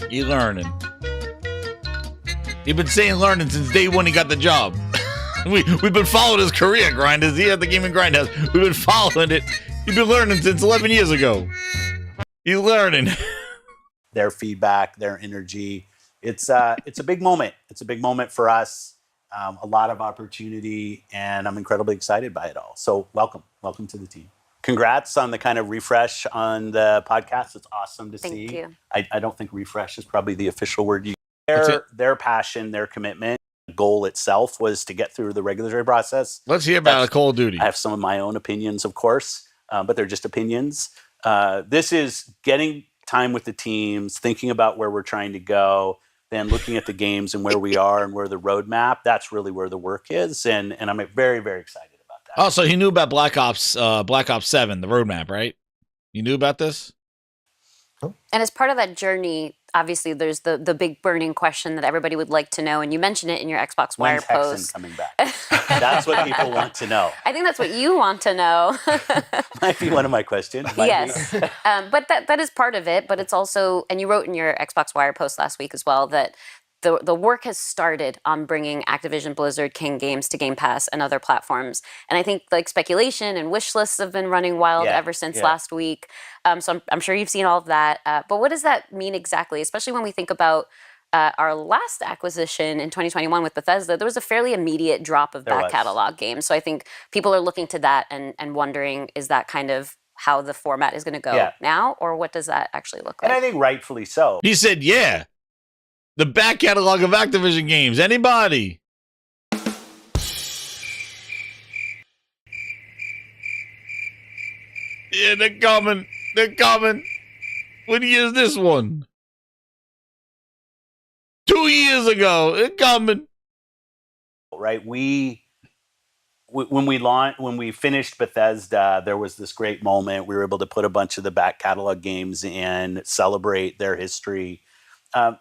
Speaker 3: You learning. You've been saying learning since day one he got the job. We've been following his career, Grinders. He had the Gaming Grindhouse. We've been following it. You've been learning since 11 years ago. You learning.
Speaker 19: Their feedback, their energy. It's a big moment. It's a big moment for us. A lot of opportunity, and I'm incredibly excited by it all. So welcome to the team. Congrats on the kind of refresh on the podcast. It's awesome to see.
Speaker 6: Thank you.
Speaker 19: I don't think refresh is probably the official word. Their passion, their commitment, the goal itself was to get through the regulatory process.
Speaker 3: Let's hear about Call of Duty.
Speaker 19: I have some of my own opinions, of course, but they're just opinions. This is getting time with the teams, thinking about where we're trying to go, then looking at the games and where we are and where the roadmap. That's really where the work is, and I'm very, very excited about that.
Speaker 3: Oh, so he knew about Black Ops 7, the roadmap, right? You knew about this?
Speaker 6: And as part of that journey, obviously there's the big burning question that everybody would like to know, and you mentioned it in your Xbox Wire
Speaker 19: When's
Speaker 6: post.
Speaker 19: Hexen coming back? That's what people want to know.
Speaker 6: I think that's what you want to know.
Speaker 19: Might be one of my questions.
Speaker 6: Yes. But that is part of it, but it's also, and you wrote in your Xbox Wire post last week as well, that the work has started on bringing Activision Blizzard King games to Game Pass and other platforms. And I think like speculation and wish lists have been running wild ever since last week. So I'm sure you've seen all of that. But what does that mean exactly, especially when we think about our last acquisition in 2021 with Bethesda? There was a fairly immediate drop of back catalog games. So I think people are looking to that and wondering, is that kind of how the format is going to go now? Or what does that actually look like?
Speaker 19: And I think rightfully so.
Speaker 3: He said, yeah. The back catalog of Activision games. Anybody? Yeah, they're coming. They're coming. What year is this one? 2 years ago. They're coming.
Speaker 19: Right. When we finished Bethesda, there was this great moment. We were able to put a bunch of the back catalog games in, celebrate their history.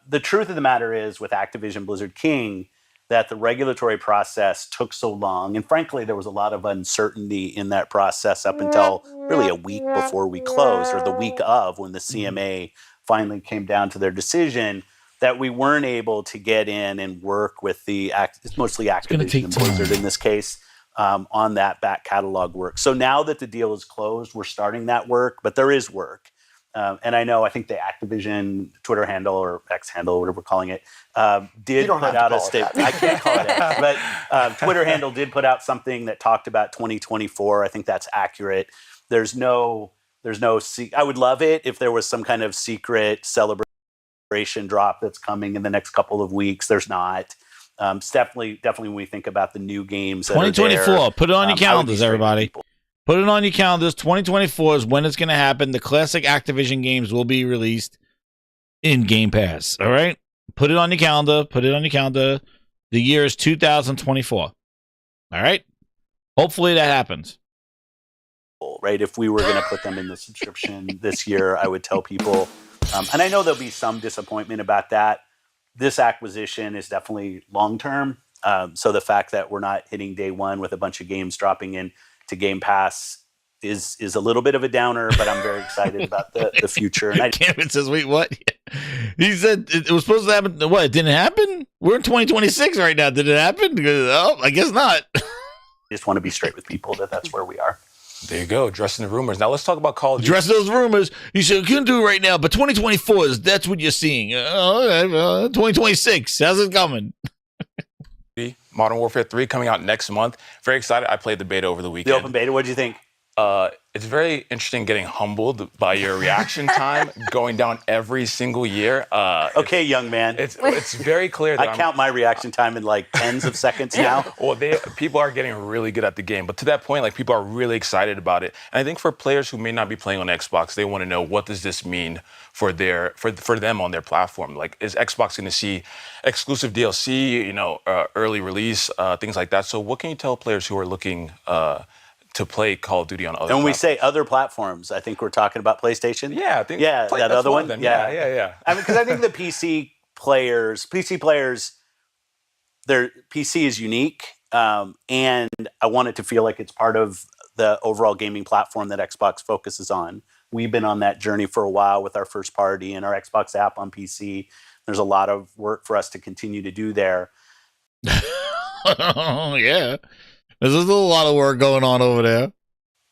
Speaker 19: The truth of the matter is, with Activision Blizzard King, that the regulatory process took so long. And frankly, there was a lot of uncertainty in that process up until really a week before we closed, or the week of, when the CMA finally came down to their decision, that we weren't able to get in and work with it's mostly Activision and Blizzard in this case, on that back catalog work. So now that the deal is closed, we're starting that work, but there is work. And I think the Activision Twitter handle, or X handle, whatever we're calling it, did put out a statement. I can't call it X, but Twitter handle did put out something that talked about 2024. I think that's accurate. There's no. I would love it if there was some kind of secret celebration drop that's coming in the next couple of weeks. There's not. It's definitely when we think about the new games.
Speaker 3: 2024. Put it on your calendars, everybody. Put it on your calendars. 2024 is when it's going to happen. The classic Activision games will be released in Game Pass. All right? Put it on your calendar. Put it on your calendar. The year is 2024. All right? Hopefully that happens.
Speaker 19: Right? If we were going to put them in the subscription this year, I would tell people, and I know there'll be some disappointment about that. This acquisition is definitely long-term. So the fact that we're not hitting day one with a bunch of games dropping in to Game Pass is a little bit of a downer, but I'm very excited about the future. And
Speaker 3: Cameron says, wait, what? He said it was supposed to happen. What? It didn't happen? We're in 2026 right now. Did it happen? Oh, I guess not.
Speaker 19: I just want to be straight with people that's where we are.
Speaker 5: There you go, addressing the rumors. Now let's talk about Call of Duty.
Speaker 3: Address those rumors. You said you couldn't do it right now, but 2024 that's what you're seeing. 2026. How's it coming?
Speaker 5: Modern Warfare 3 coming out next month. Very excited. I played the beta over the weekend.
Speaker 19: The open beta, what did you think?
Speaker 5: It's very interesting getting humbled by your reaction time going down every single year.
Speaker 19: Okay, young man.
Speaker 5: It's very clear that
Speaker 19: I count my reaction time in like tens of seconds now.
Speaker 5: Well, people are getting really good at the game. But to that point, like, people are really excited about it. And I think for players who may not be playing on Xbox, they want to know, what does this mean for them on their platform? Like, is Xbox going to see exclusive DLC, early release, things like that? So what can you tell players who are looking to play Call of Duty on other
Speaker 19: And when we
Speaker 5: platforms?
Speaker 19: say other platforms, I think we're talking about PlayStation.
Speaker 5: Yeah, I think
Speaker 19: that other one.
Speaker 5: Yeah.
Speaker 19: I mean, because I think the PC players, their PC is unique, and I want it to feel like it's part of the overall gaming platform that Xbox focuses on. we've been on that journey for a while with our first party and our Xbox app on PC. There's a lot of work for us to continue to do there.
Speaker 3: Yeah. There's a lot of work going on over there.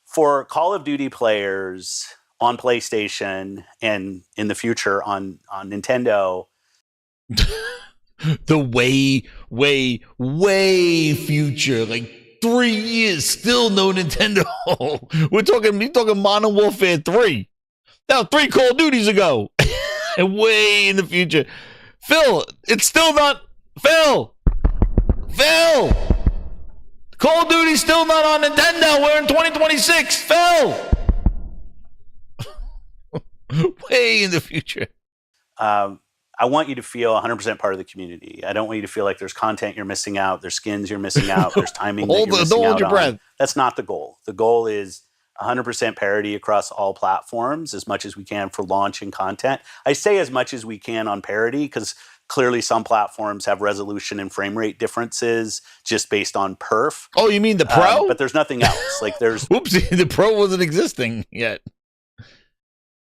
Speaker 19: For Call of Duty players on PlayStation and in the future on Nintendo.
Speaker 3: The way future, like 3 years, still no Nintendo. We're talking Modern Warfare 3. That was 3 Call of Duties ago. And way in the future. Phil, it's still not Phil. Call of Duty's still not on Nintendo. We're in 2026. Phil. Way in the future.
Speaker 19: I want you to feel 100% part of the community. I don't want you to feel like there's content you're missing out, there's skins you're missing out, there's timing that you're missing out on. That's not the goal. The goal is 100% parity across all platforms as much as we can for launch and content. I say as much as we can on parity because clearly some platforms have resolution and frame rate differences just based on perf.
Speaker 3: Oh, you mean the Pro?
Speaker 19: But there's nothing else. Like there's
Speaker 3: Oopsie, the Pro wasn't existing yet.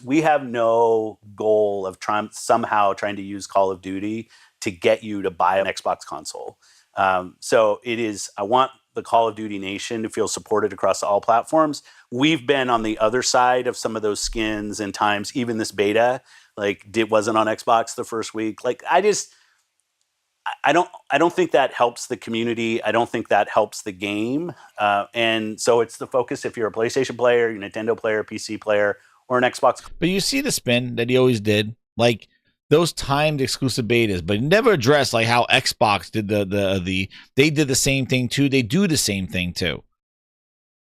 Speaker 19: We have no goal of somehow trying to use Call of Duty to get you to buy an Xbox console. So it is, I want the Call of Duty nation to feel supported across all platforms. We've been on the other side of some of those skins and times, even this beta, like it wasn't on Xbox the first week. Like I don't think that helps the community. I don't think that helps the game. And so it's the focus if you're a PlayStation player, you're a Nintendo player, PC player, or an Xbox.
Speaker 3: But you see the spin that he always did, like those timed exclusive betas, but he never addressed like how Xbox did they did the same thing too. They do the same thing too.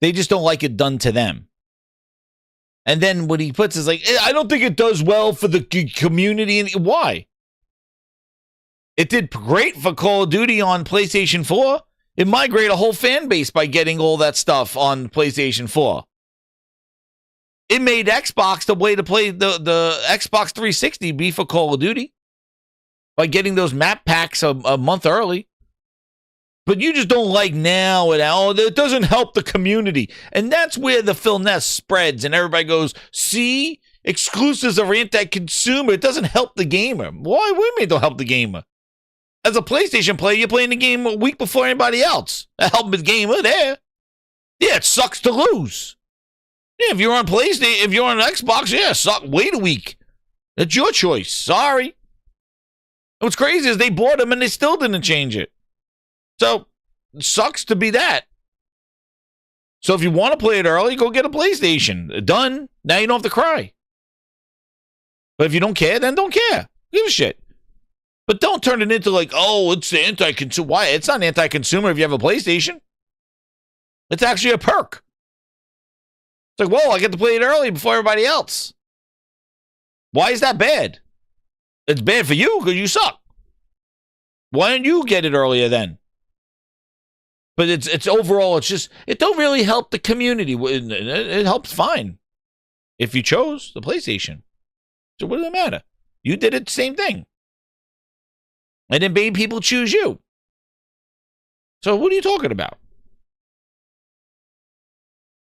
Speaker 3: They just don't like it done to them. And then what he puts is like, I don't think it does well for the community. And why? It did great for Call of Duty on PlayStation 4. It migrated a whole fan base by getting all that stuff on PlayStation 4. It made Xbox the way to play the Xbox 360 be for Call of Duty by getting those map packs a month early. But you just don't like now and it doesn't help the community. And that's where the Phil Ness spreads and everybody goes, see, exclusives are anti-consumer. It doesn't help the gamer. Why? What do you mean it don't help the gamer? As a PlayStation player, you're playing the game a week before anybody else. That helped the gamer there. Yeah, it sucks to lose. Yeah, if you're on PlayStation, if you're on Xbox, yeah, wait a week. That's your choice. Sorry. What's crazy is they bought them and they still didn't change it. So, it sucks to be that. So if you want to play it early, go get a PlayStation. Done. Now you don't have to cry. But if you don't care, then don't care. Give a shit. But don't turn it into like, oh, it's anti-consumer. Why? It's not anti-consumer if you have a PlayStation. It's actually a perk. It's like, whoa, I get to play it early before everybody else. Why is that bad? It's bad for you because you suck. Why don't you get it earlier then? But it's overall, it's just, it don't really help the community. It helps fine if you chose the PlayStation. So what does it matter? You did it the same thing. And it made people choose you. So what are you talking about?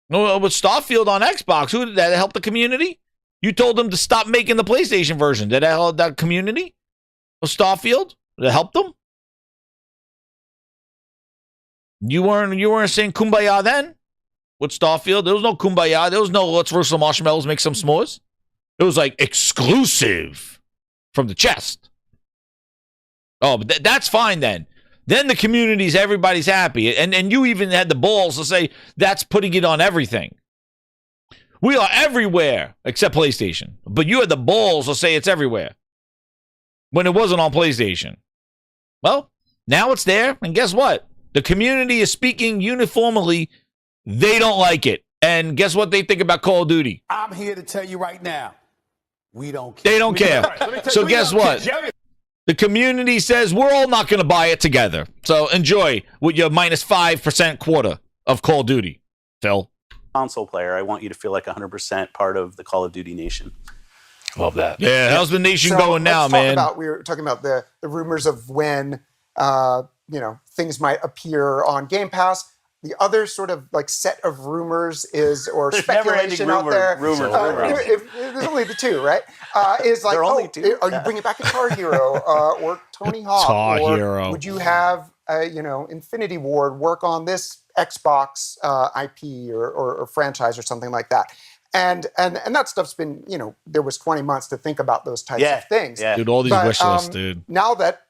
Speaker 3: No, with Starfield on Xbox, who did that help the community? You told them to stop making the PlayStation version. Did that help that community? With Starfield? Did it help them? You weren't saying kumbaya then? With Starfield? There was no kumbaya. There was no let's roast some marshmallows, make some s'mores. It was like exclusive from the chest. Oh, but that's fine then. Then the community's, everybody's happy. And you even had the balls to say, that's putting it on everything. We are everywhere, except PlayStation. But you had the balls to say it's everywhere. When it wasn't on PlayStation. Well, now it's there. And guess what? The community is speaking uniformly. They don't like it. And guess what they think about Call of Duty?
Speaker 4: I'm here to tell you right now, we don't care.
Speaker 3: They don't care. So guess what? The community says we're all not going to buy it together. So enjoy with your minus 5% quarter of Call of Duty, Phil.
Speaker 19: Console player, I want you to feel like 100% part of the Call of Duty nation.
Speaker 5: Love that.
Speaker 3: Yeah, how's the nation
Speaker 12: So
Speaker 3: going now,
Speaker 12: let's talk
Speaker 3: man?
Speaker 12: about, we were talking about the rumors of when things might appear on Game Pass. the other sort of like set of rumors is, or
Speaker 19: There's
Speaker 12: speculation out there.
Speaker 19: Rumors.
Speaker 12: There's only the two, right? Is like,
Speaker 19: There are only two?
Speaker 12: are you bringing back a Tar Hero or Tony Hawk?
Speaker 3: Tar
Speaker 12: or
Speaker 3: Hero.
Speaker 12: would you have, Infinity Ward work on this Xbox IP or franchise or something like that? And that stuff's been, there was 20 months to think about those types of things.
Speaker 19: Yeah.
Speaker 3: Dude, all these wish lists, dude.
Speaker 12: Now that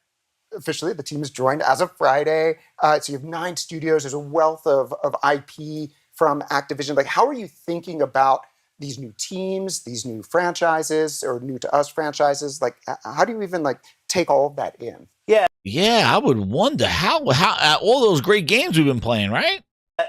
Speaker 12: officially the team is joined as of Friday, so you have 9 studios. There's a wealth of IP from Activision. Like, how are you thinking about these new teams, these new franchises, or new to us franchises? Like, how do you even like take all of that in?
Speaker 3: Yeah, I would wonder how all those great games we've been playing, right?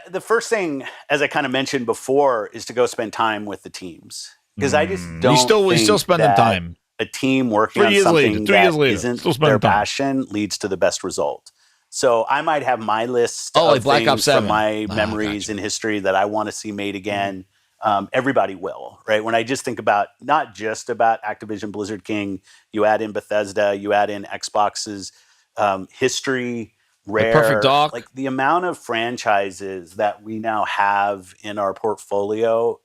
Speaker 19: The first thing, as I kind of mentioned before, is to go spend time with the teams, because I just don't.
Speaker 3: We still spending time.
Speaker 19: A team working
Speaker 3: 3
Speaker 19: on
Speaker 3: years
Speaker 19: something
Speaker 3: later, 3 years
Speaker 19: that
Speaker 3: later,
Speaker 19: isn't
Speaker 3: still spending
Speaker 19: their
Speaker 3: time.
Speaker 19: passion leads to the best result. So I might have my list
Speaker 3: Oh,
Speaker 19: of
Speaker 3: like Black
Speaker 19: things
Speaker 3: Ops 7.
Speaker 19: from my
Speaker 3: Ah,
Speaker 19: memories
Speaker 3: gotcha.
Speaker 19: in history that I want to see made again. Everybody will, right? When I just think about not just about Activision Blizzard King, you add in Bethesda, you add in Xbox's history, Rare,
Speaker 3: Perfect Dark.
Speaker 19: like the amount of franchises that we now have in our portfolio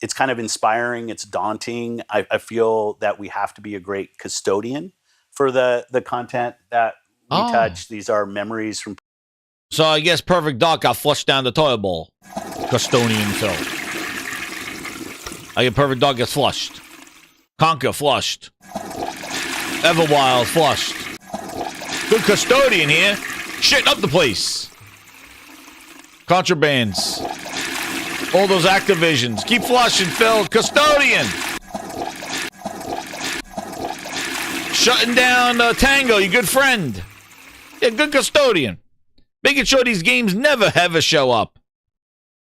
Speaker 19: it's kind of inspiring. It's daunting. I feel that we have to be a great custodian for the content that we touch. These are memories from.
Speaker 3: So I guess Perfect Dark got flushed down the toilet bowl. Custodian, so. I get Perfect Dark gets flushed. Conker flushed. Everwild flushed. Good custodian here. Shitting up the place. Contrabands. All those Activisions. Keep flushing, Phil. Custodian. Shutting down Tango, your good friend. Yeah, good custodian. Making sure these games never ever show up.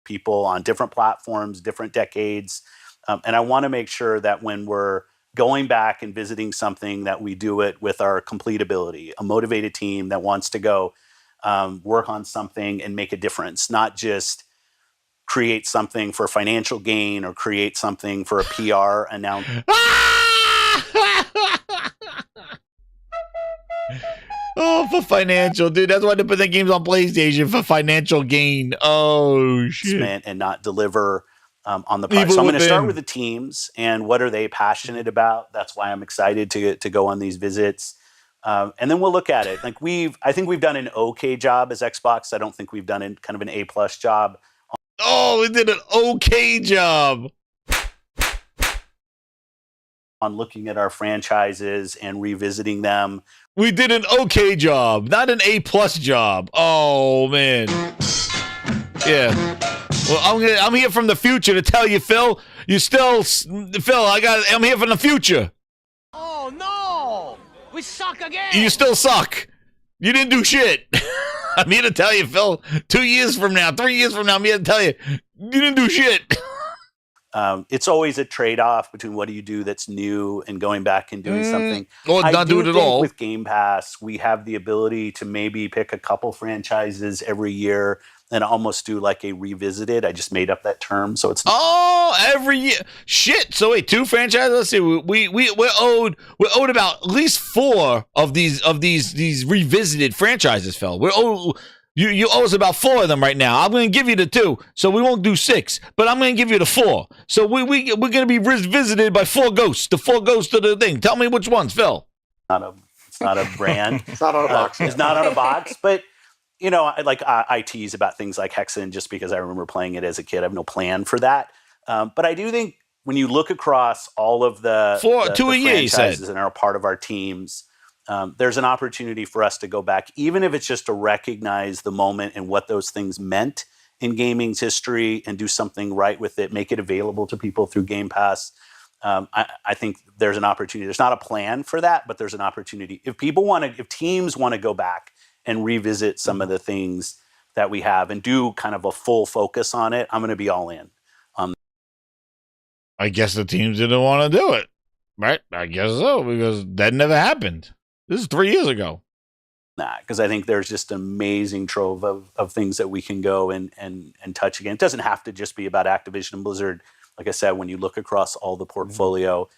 Speaker 19: People on different platforms, different decades. And I want to make sure that when we're going back and visiting something, that we do it with our complete ability, a motivated team that wants to go work on something and make a difference, not just create something for financial gain or create something for a PR announcement.
Speaker 3: Oh, for financial, dude. That's why they put the games on PlayStation, for financial gain. Oh, shit.
Speaker 19: And not deliver on the price.
Speaker 3: Evil
Speaker 19: So I'm going to start
Speaker 3: within.
Speaker 19: with the teams and what are they passionate about. That's why I'm excited to go on these visits. And then we'll look at it. Like I think we've done an okay job as Xbox. I don't think we've done kind of an A+ job.
Speaker 3: Oh, we did an okay job
Speaker 19: on looking at our franchises and revisiting them.
Speaker 3: We did an okay job, not an A+ job. Oh, man. Yeah. Well, I'm here from the future to tell you, Phil. I'm here from the future.
Speaker 2: Oh no! We suck again!
Speaker 3: You still suck. You didn't do shit. I'm here to tell you, Phil. 2 years from now, 3 years from now, I'm here to tell you, you didn't do shit.
Speaker 19: It's always a trade-off between what do you do that's new and going back and doing something.
Speaker 3: Or not do it at all.
Speaker 19: With Game Pass, we have the ability to maybe pick a couple franchises every year and almost do like a revisited. I just made up that term, so it's
Speaker 3: every year. Shit. So wait, 2 franchises. Let's see. We're owed about at least 4 of these revisited franchises, Phil. We're owed. You owe us about 4 of them right now. I'm going to give you the 2, so we won't do 6. But I'm going to give you the 4. So we're going to be revisited by 4 ghosts. The 4 ghosts of the thing. Tell me which ones, Phil.
Speaker 19: It's not a brand.
Speaker 12: It's not on a box.
Speaker 19: It's not on a box, but. I tease about things like Hexen just because I remember playing it as a kid. I have no plan for that. But I do think when you look across all of the
Speaker 3: 2 a year, you said,
Speaker 19: franchises and are part of our teams, there's an opportunity for us to go back, even if it's just to recognize the moment and what those things meant in gaming's history and do something right with it, make it available to people through Game Pass. I think there's an opportunity. There's not a plan for that, but there's an opportunity. If teams want to go back and revisit some of the things that we have and do kind of a full focus on it, I'm going to be all in.
Speaker 3: I guess the teams didn't want to do it, right? I guess so, because that never happened. This is 3 years ago.
Speaker 19: Because I think there's just an amazing trove of things that we can go and touch again. It doesn't have to just be about Activision and Blizzard. Like I said, when you look across all the portfolio,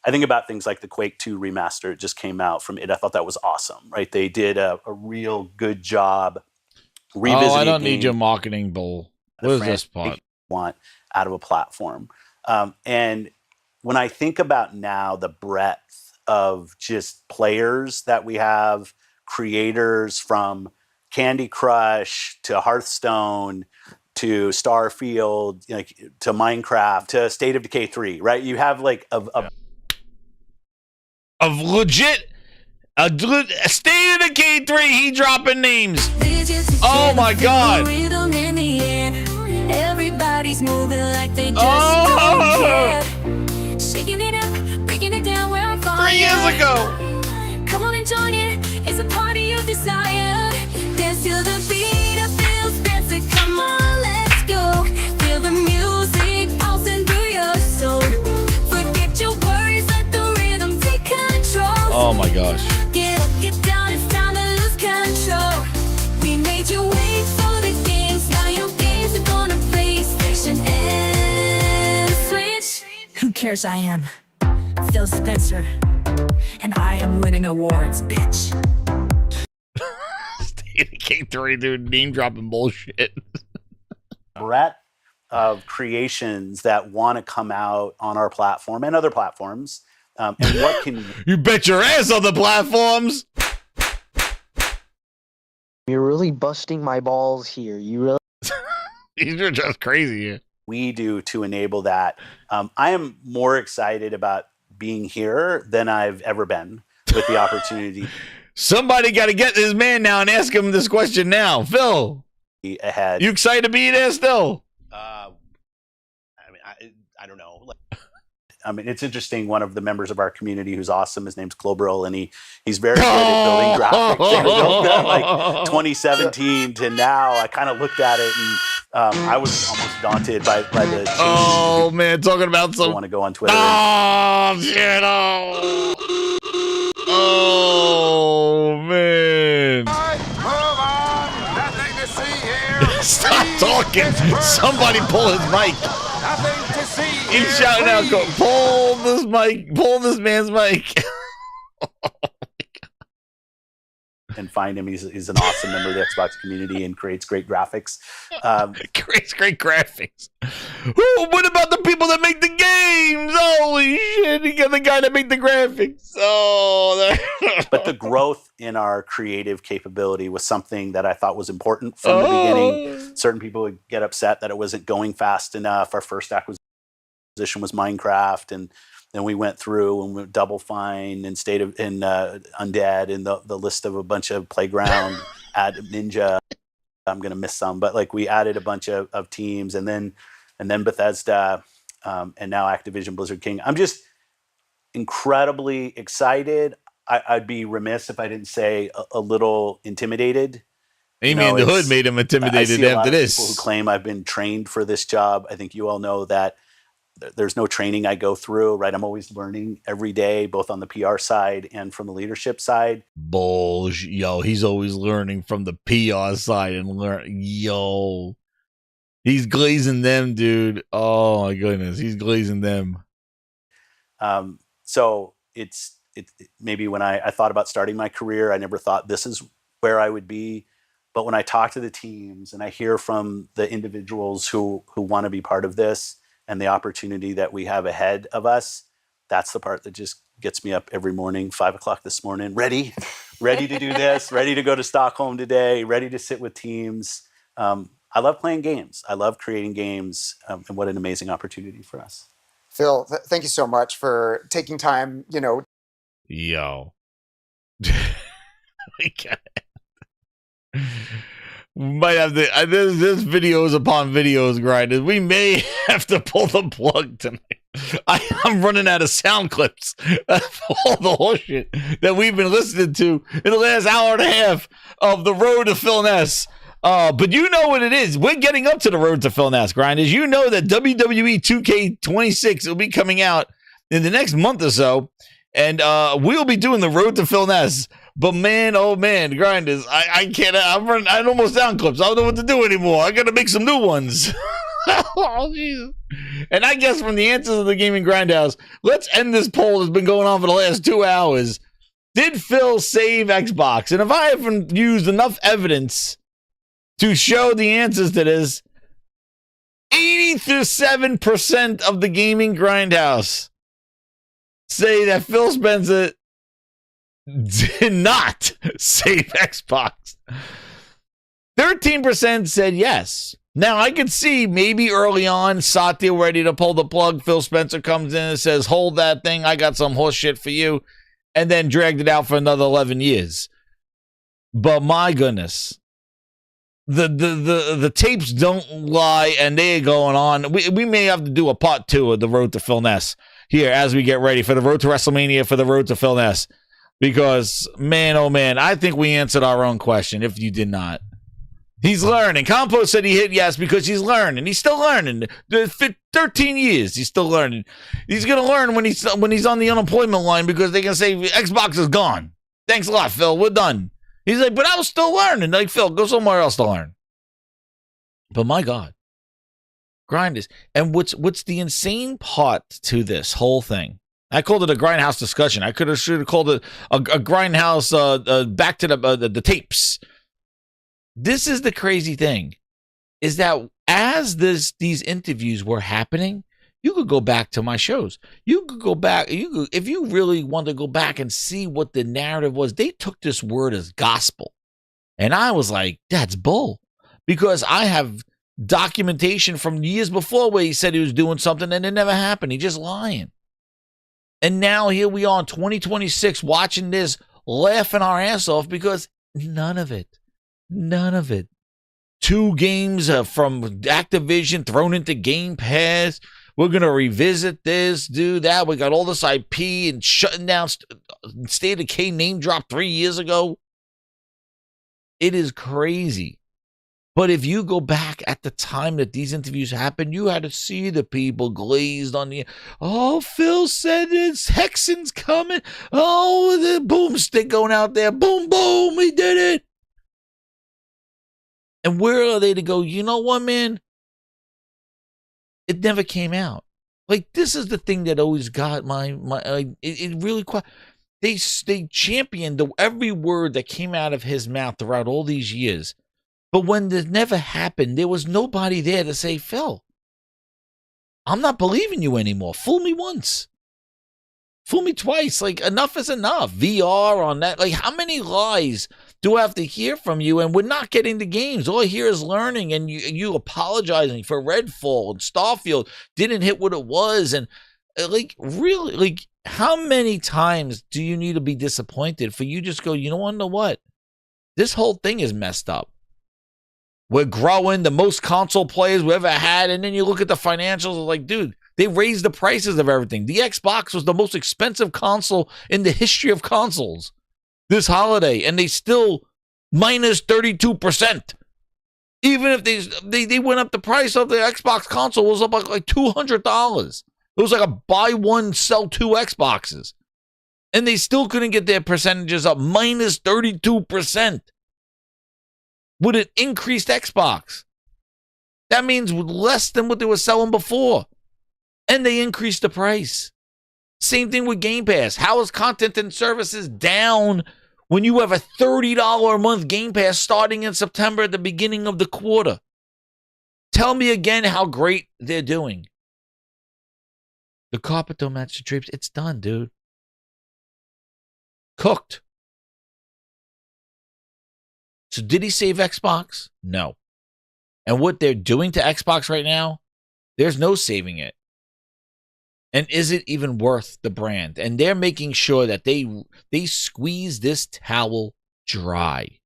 Speaker 19: I think about things like the Quake 2 remaster. It just came out from it. I thought that was awesome, right? They did a real good job revisiting.
Speaker 3: Oh, I don't need your marketing bull. What is this part?
Speaker 19: Want out of a platform. And when I think about now the breadth of just players that we have, creators from Candy Crush to Hearthstone to Starfield, like to Minecraft to State of Decay 3, right? You have like a
Speaker 3: legit State of Decay 3. He dropping names. Oh my God.
Speaker 2: Everybody's moving like they just don't care. Shaking it up, breaking it down where I'm from.
Speaker 3: 3 years ago.
Speaker 2: Come on and join it. It's a party of desire. Dance to the beat of Phil Spencer. Come on, let's go. Feel the music pulsing through your soul. Forget your worries, let the rhythm take control.
Speaker 3: Oh my gosh.
Speaker 2: Get up, get down, it's time to lose control. We made you wait for the games. Now your games are gonna PlayStation and Switch. Who cares? I am Phil Spencer, and I am winning awards, bitch.
Speaker 3: State of K3, dude, name dropping bullshit.
Speaker 19: breadth of creations that want to come out on our platform and other platforms. And what can
Speaker 3: you bet your ass on the platforms?
Speaker 14: You're really busting my balls here. You really.
Speaker 3: You're just crazy here.
Speaker 19: We do to enable that. I am more excited about being here than I've ever been with the opportunity.
Speaker 3: Somebody got to get this man now and ask him this question now. Phil,
Speaker 19: ahead.
Speaker 3: You excited to be there still?
Speaker 19: I don't know. I mean, it's interesting. One of the members of our community who's awesome, his name's Clobril, and he's very good at building graphics. And built that, like 2017 to now. I kind of looked at it and I was almost daunted by the changes.
Speaker 3: Oh man, talking about some.
Speaker 19: I want to go on Twitter.
Speaker 3: Oh shit! Oh man!
Speaker 15: Nothing to see here.
Speaker 3: Stop talking! Somebody pull his mic.
Speaker 15: Nothing to see.
Speaker 3: He's shouting out, "Go pull this mic! Pull this man's mic!"
Speaker 19: And find him. He's an awesome member of the Xbox community and creates great graphics.
Speaker 3: Creates great graphics. Ooh, what about the people that make the games? Holy shit! You got the guy that made the graphics. Oh,
Speaker 19: but the growth in our creative capability was something that I thought was important from the beginning. Certain people would get upset that it wasn't going fast enough. Our first acquisition was Minecraft, and then we went through and went Double Fine and Undead and the list of a bunch of Playground, add Ninja. I'm gonna miss some, but like we added a bunch of teams, and then Bethesda, and now Activision Blizzard King. I'm just incredibly excited. I'd be remiss if I didn't say a little intimidated.
Speaker 3: Amy in the Hood made him intimidated after this.
Speaker 19: People who claim I've been trained for this job. I think you all know that there's no training I go through, right? I'm always learning every day, both on the PR side and from the leadership side.
Speaker 3: Bullshit. Yo, he's always learning from the PR side and yo, he's glazing them, dude. Oh my goodness, he's glazing them.
Speaker 19: So it's maybe when I thought about starting my career, I never thought this is where I would be. But when I talk to the teams and I hear from the individuals who want to be part of this, and the opportunity that we have ahead of us, that's the part that just gets me up every morning, 5 o'clock this morning, ready to do this, ready to go to Stockholm today, ready to sit with teams. I love playing games. I love creating games, and what an amazing opportunity for us.
Speaker 12: Phil, thank you so much for taking time,
Speaker 3: Yo. We might have to. This videos upon videos, grinders. We may have to pull the plug tonight. I'm running out of sound clips of all the horseshit that we've been listening to in the last hour and a half of the road to Phil Ness. But you know what it is. We're getting up to the road to Phil Ness, grinders. You know that WWE 2K26 will be coming out in the next month or so, and we'll be doing the road to Phil Ness. But man, oh man, grinders, I can't. I no more sound clips. I don't know what to do anymore. I got to make some new ones. Oh Jesus! And I guess from the answers of the Gaming Grindhouse, let's end this poll that's been going on for the last 2 hours. Did Phil save Xbox? And if I haven't used enough evidence to show the answers to this, 87% of the gaming grindhouse say that Phil Spencer did not save Xbox. 13% said yes. Now, I could see maybe early on, Satya ready to pull the plug. Phil Spencer comes in and says, hold that thing. I got some horse shit for you. And then dragged it out for another 11 years. But my goodness, the tapes don't lie, and they're going on. We may have to do a part 2 of the Road to Phil Ness here as we get ready for the Road to WrestleMania, for the Road to Phil Ness. Because, man, oh man, I think we answered our own question if you did not. He's learning. Compost said he hit yes because he's learning. He's still learning. 13 years, he's still learning. He's going to learn when he's on the unemployment line because they can say Xbox is gone. Thanks a lot, Phil. We're done. He's like, but I was still learning. Like, Phil, go somewhere else to learn. But my God, grind is. And what's the insane part to this whole thing? I called it a grindhouse discussion. I should have called it a grindhouse back to the tapes. This is the crazy thing, is that as these interviews were happening, you could go back to my shows. You could go back. If you really want to go back and see what the narrative was, they took this word as gospel. And I was like, that's bull. Because I have documentation from years before where he said he was doing something and it never happened. He's just lying. And now here we are in 2026 watching this, laughing our ass off because none of it. 2 games from Activision thrown into Game Pass. We're going to revisit this, do that. We got all this IP and shutting down State of K name drop 3 years ago. It is crazy. But if you go back at the time that these interviews happened, you had to see the people glazed on the, oh, Phil said it's Hexen's coming. Oh, the boomstick going out there. Boom, boom, he did it. And where are they to go, you know what, man? It never came out. Like, this is the thing that always got it really quite. They championed every word that came out of his mouth throughout all these years. But when this never happened, there was nobody there to say, Phil, I'm not believing you anymore. Fool me once. Fool me twice. Like, enough is enough. VR on that. Like, how many lies do I have to hear from you? And we're not getting the games. All I hear is learning and you apologizing for Redfall and Starfield didn't hit what it was. And like, really, like, how many times do you need to be disappointed for you just go, you know what? This whole thing is messed up. We're growing, the most console players we ever had. And then you look at the financials, like, dude, they raised the prices of everything. The Xbox was the most expensive console in the history of consoles this holiday, and they still minus 32%. Even if they went up the price of the Xbox console, was up like $200. It was like a buy one, sell 2 Xboxes. And they still couldn't get their percentages up, minus 32%. With an increased Xbox. That means less than what they were selling before. And they increased the price. Same thing with Game Pass. How is content and services down when you have a $30 a month Game Pass starting in September at the beginning of the quarter? Tell me again how great they're doing. The carpet don't match the drapes. It's done, dude. Cooked. So did he save Xbox? No. And what they're doing to Xbox right now, there's no saving it. And is it even worth the brand? And they're making sure that they squeeze this towel dry.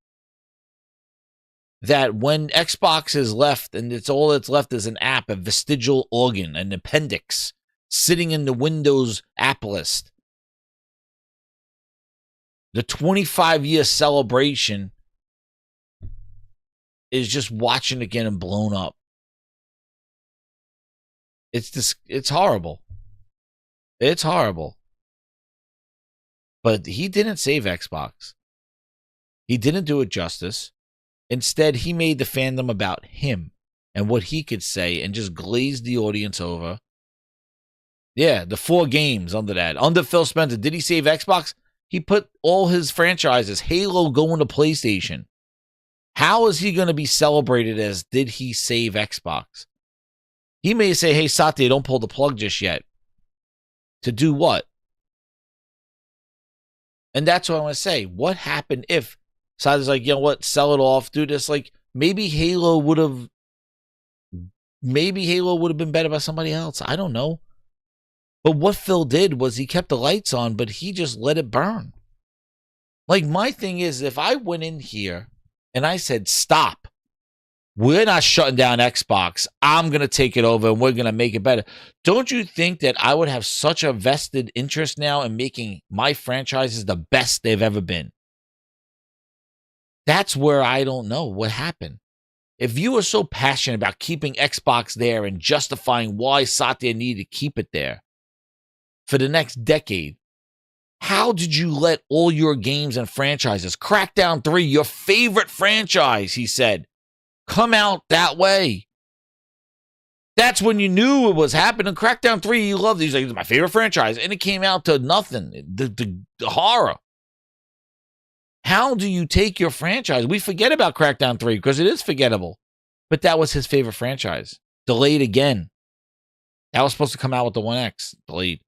Speaker 3: That when Xbox is left and it's all that's left is an app, a vestigial organ, an appendix sitting in the Windows app list. The 25-year celebration is just watching it getting blown up. It's horrible. It's horrible. But he didn't save Xbox. He didn't do it justice. Instead, he made the fandom about him and what he could say and just glazed the audience over. Yeah, the 4 games under that. Under Phil Spencer, did he save Xbox? He put all his franchises, Halo going to PlayStation. How is he going to be celebrated as did he save Xbox? He may say, hey, Satya, don't pull the plug just yet. To do what? And that's what I want to say. What happened if Satya's like, you know what, sell it off, do this? Like, maybe Halo would have been better by somebody else. I don't know. But what Phil did was he kept the lights on, but he just let it burn. Like, my thing is, if I went in here and I said, stop, we're not shutting down Xbox, I'm going to take it over and we're going to make it better. Don't you think that I would have such a vested interest now in making my franchises the best they've ever been? That's where I don't know what happened. If you were so passionate about keeping Xbox there and justifying why Satya needed to keep it there for the next decade, how did you let all your games and franchises, Crackdown 3, your favorite franchise, he said, come out that way? That's when you knew it was happening. Crackdown 3, you loved it. He's like, it's my favorite franchise. And it came out to nothing. The horror. How do you take your franchise? We forget about Crackdown 3 because it is forgettable. But that was his favorite franchise. Delayed again. That was supposed to come out with the 1X. Delayed.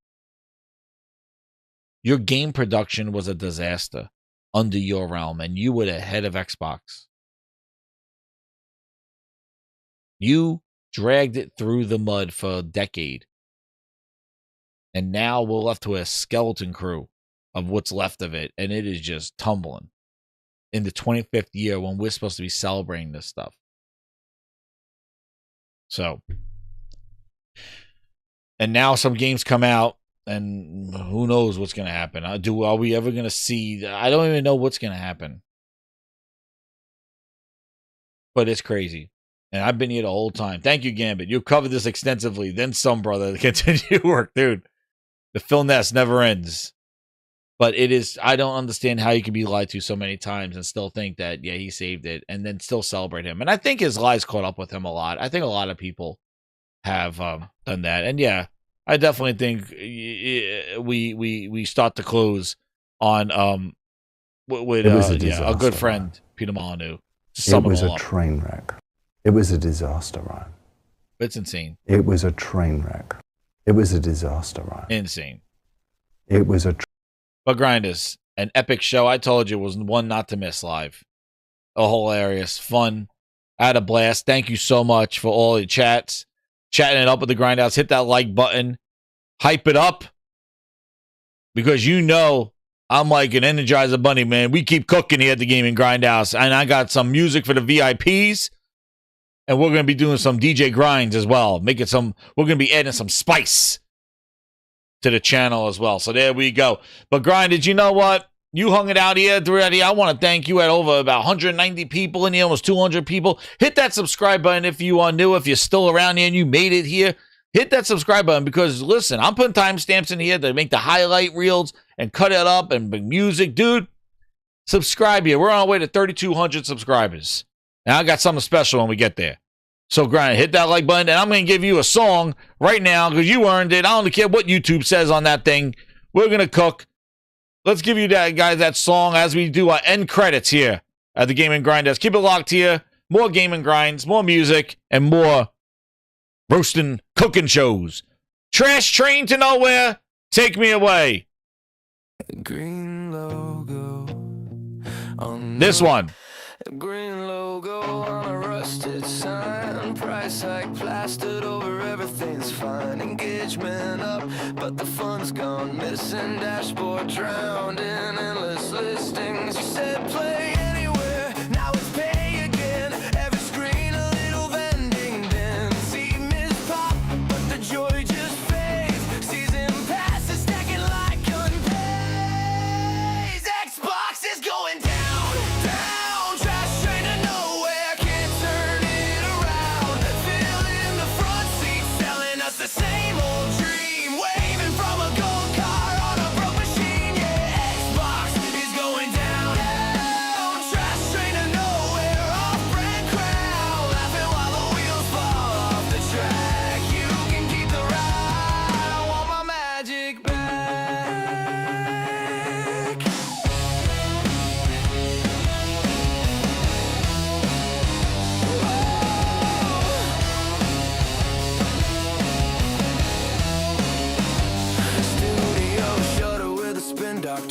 Speaker 3: Your game production was a disaster under your realm, and you were the head of Xbox. You dragged it through the mud for a decade. And now we're left to a skeleton crew of what's left of it, and it is just tumbling in the 25th year when we're supposed to be celebrating this stuff. So, and now some games come out, and who knows what's going to happen. Are we ever going to see? I don't even know what's going to happen. But it's crazy. And I've been here the whole time. Thank you, Gambit. You covered this extensively. Then some, brother. Continue work, dude. The Phil Ness never ends. But it is, I don't understand how you can be lied to so many times and still think that, yeah, he saved it, and then still celebrate him. And I think his lies caught up with him a lot. I think a lot of people have done that. And yeah, I definitely think we start to close on with a good friend, Peter Molyneux.
Speaker 13: It was a train wreck. It was a disaster, Ryan.
Speaker 3: It's insane.
Speaker 13: It was a train wreck. It was a disaster, Ryan.
Speaker 3: Insane.
Speaker 13: It was a
Speaker 3: But Grinders, an epic show. I told you it was one not to miss live. Hilarious, fun. I had a blast. Thank you so much for all your chats. Chatting it up with the Grindhouse. Hit that like button. Hype it up. Because you know I'm like an Energizer Bunny, man. We keep cooking here at the Gaming Grindhouse. And I got some music for the VIPs. And we're going to be doing some DJ grinds as well. We're going to be adding some spice to the channel as well. So there we go. But Grinded, you know what? You hung it out here throughout here. I want to thank you. At over about 190 people in here, almost 200 people. Hit that subscribe button if you are new. If you're still around here and you made it here, hit that subscribe button because, listen, I'm putting timestamps in here to make the highlight reels and cut it up and bring music. Dude, subscribe here. We're on our way to 3,200 subscribers. And I got something special when we get there. So, Grind, hit that like button, and I'm going to give you a song right now because you earned it. I don't care what YouTube says on that thing. We're going to cook. Let's give you that, guys, that song as we do our end credits here at the Gaming Grindhouse. Keep it locked here. More gaming grinds, more music, and more roasting, cooking shows. Trash Train to Nowhere, take me away.
Speaker 2: Green logo on
Speaker 3: this one.
Speaker 2: Green logo on a rusted sign. Price hike plastered over everything's fine. Engagement up, but the fun's gone missing. Dashboard drowned in endless listings. You said play anywhere, now it's pay again. Every screen a little vending bin. See miss pop, but the joy just fades. Season passes stacking like gun days. Xbox is going down, down. The same old dream, waving from a gold car on a broke machine. Yeah, Xbox is going down, down.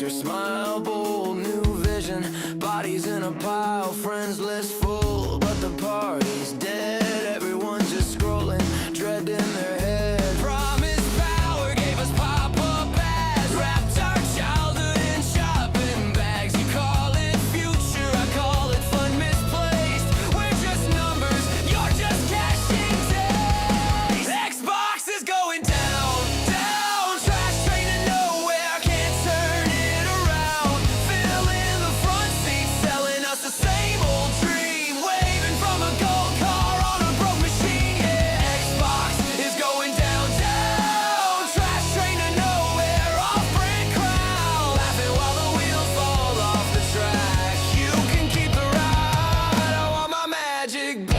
Speaker 2: your smile, bold new vision. Bodies in a pile, friends list full, but the party's dead. Everyone's just scrolling, dread in their head. Promised power gave us pop-up ads, wrapped our childhood in shopping bags. You call it future, I call it fun misplaced. We're just numbers, you're just cashing days. Xbox is going down, down. Trash train to nowhere, can't turn it around. Fill in the front seat, selling us the same old dream. Waving from a gold car on a broke machine. Yeah, Xbox is going down, down. Trash train to nowhere, off-brand crowd. Laughing while the wheels fall off the track. You can keep the ride, I want my magic back.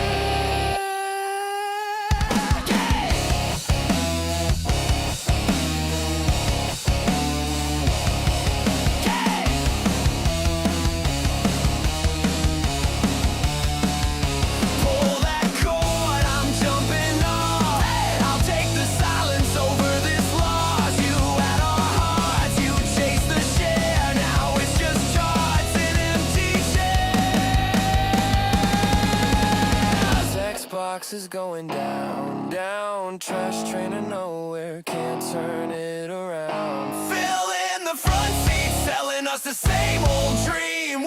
Speaker 2: Pull that cord, I'm jumping off. I'll take the silence over this loss. You had our hearts, you chased the share. Now it's just charts and empty chairs. Xbox is going down, down. Trash train to nowhere, can't turn it around. Fill in the front seat, selling us the same old dream.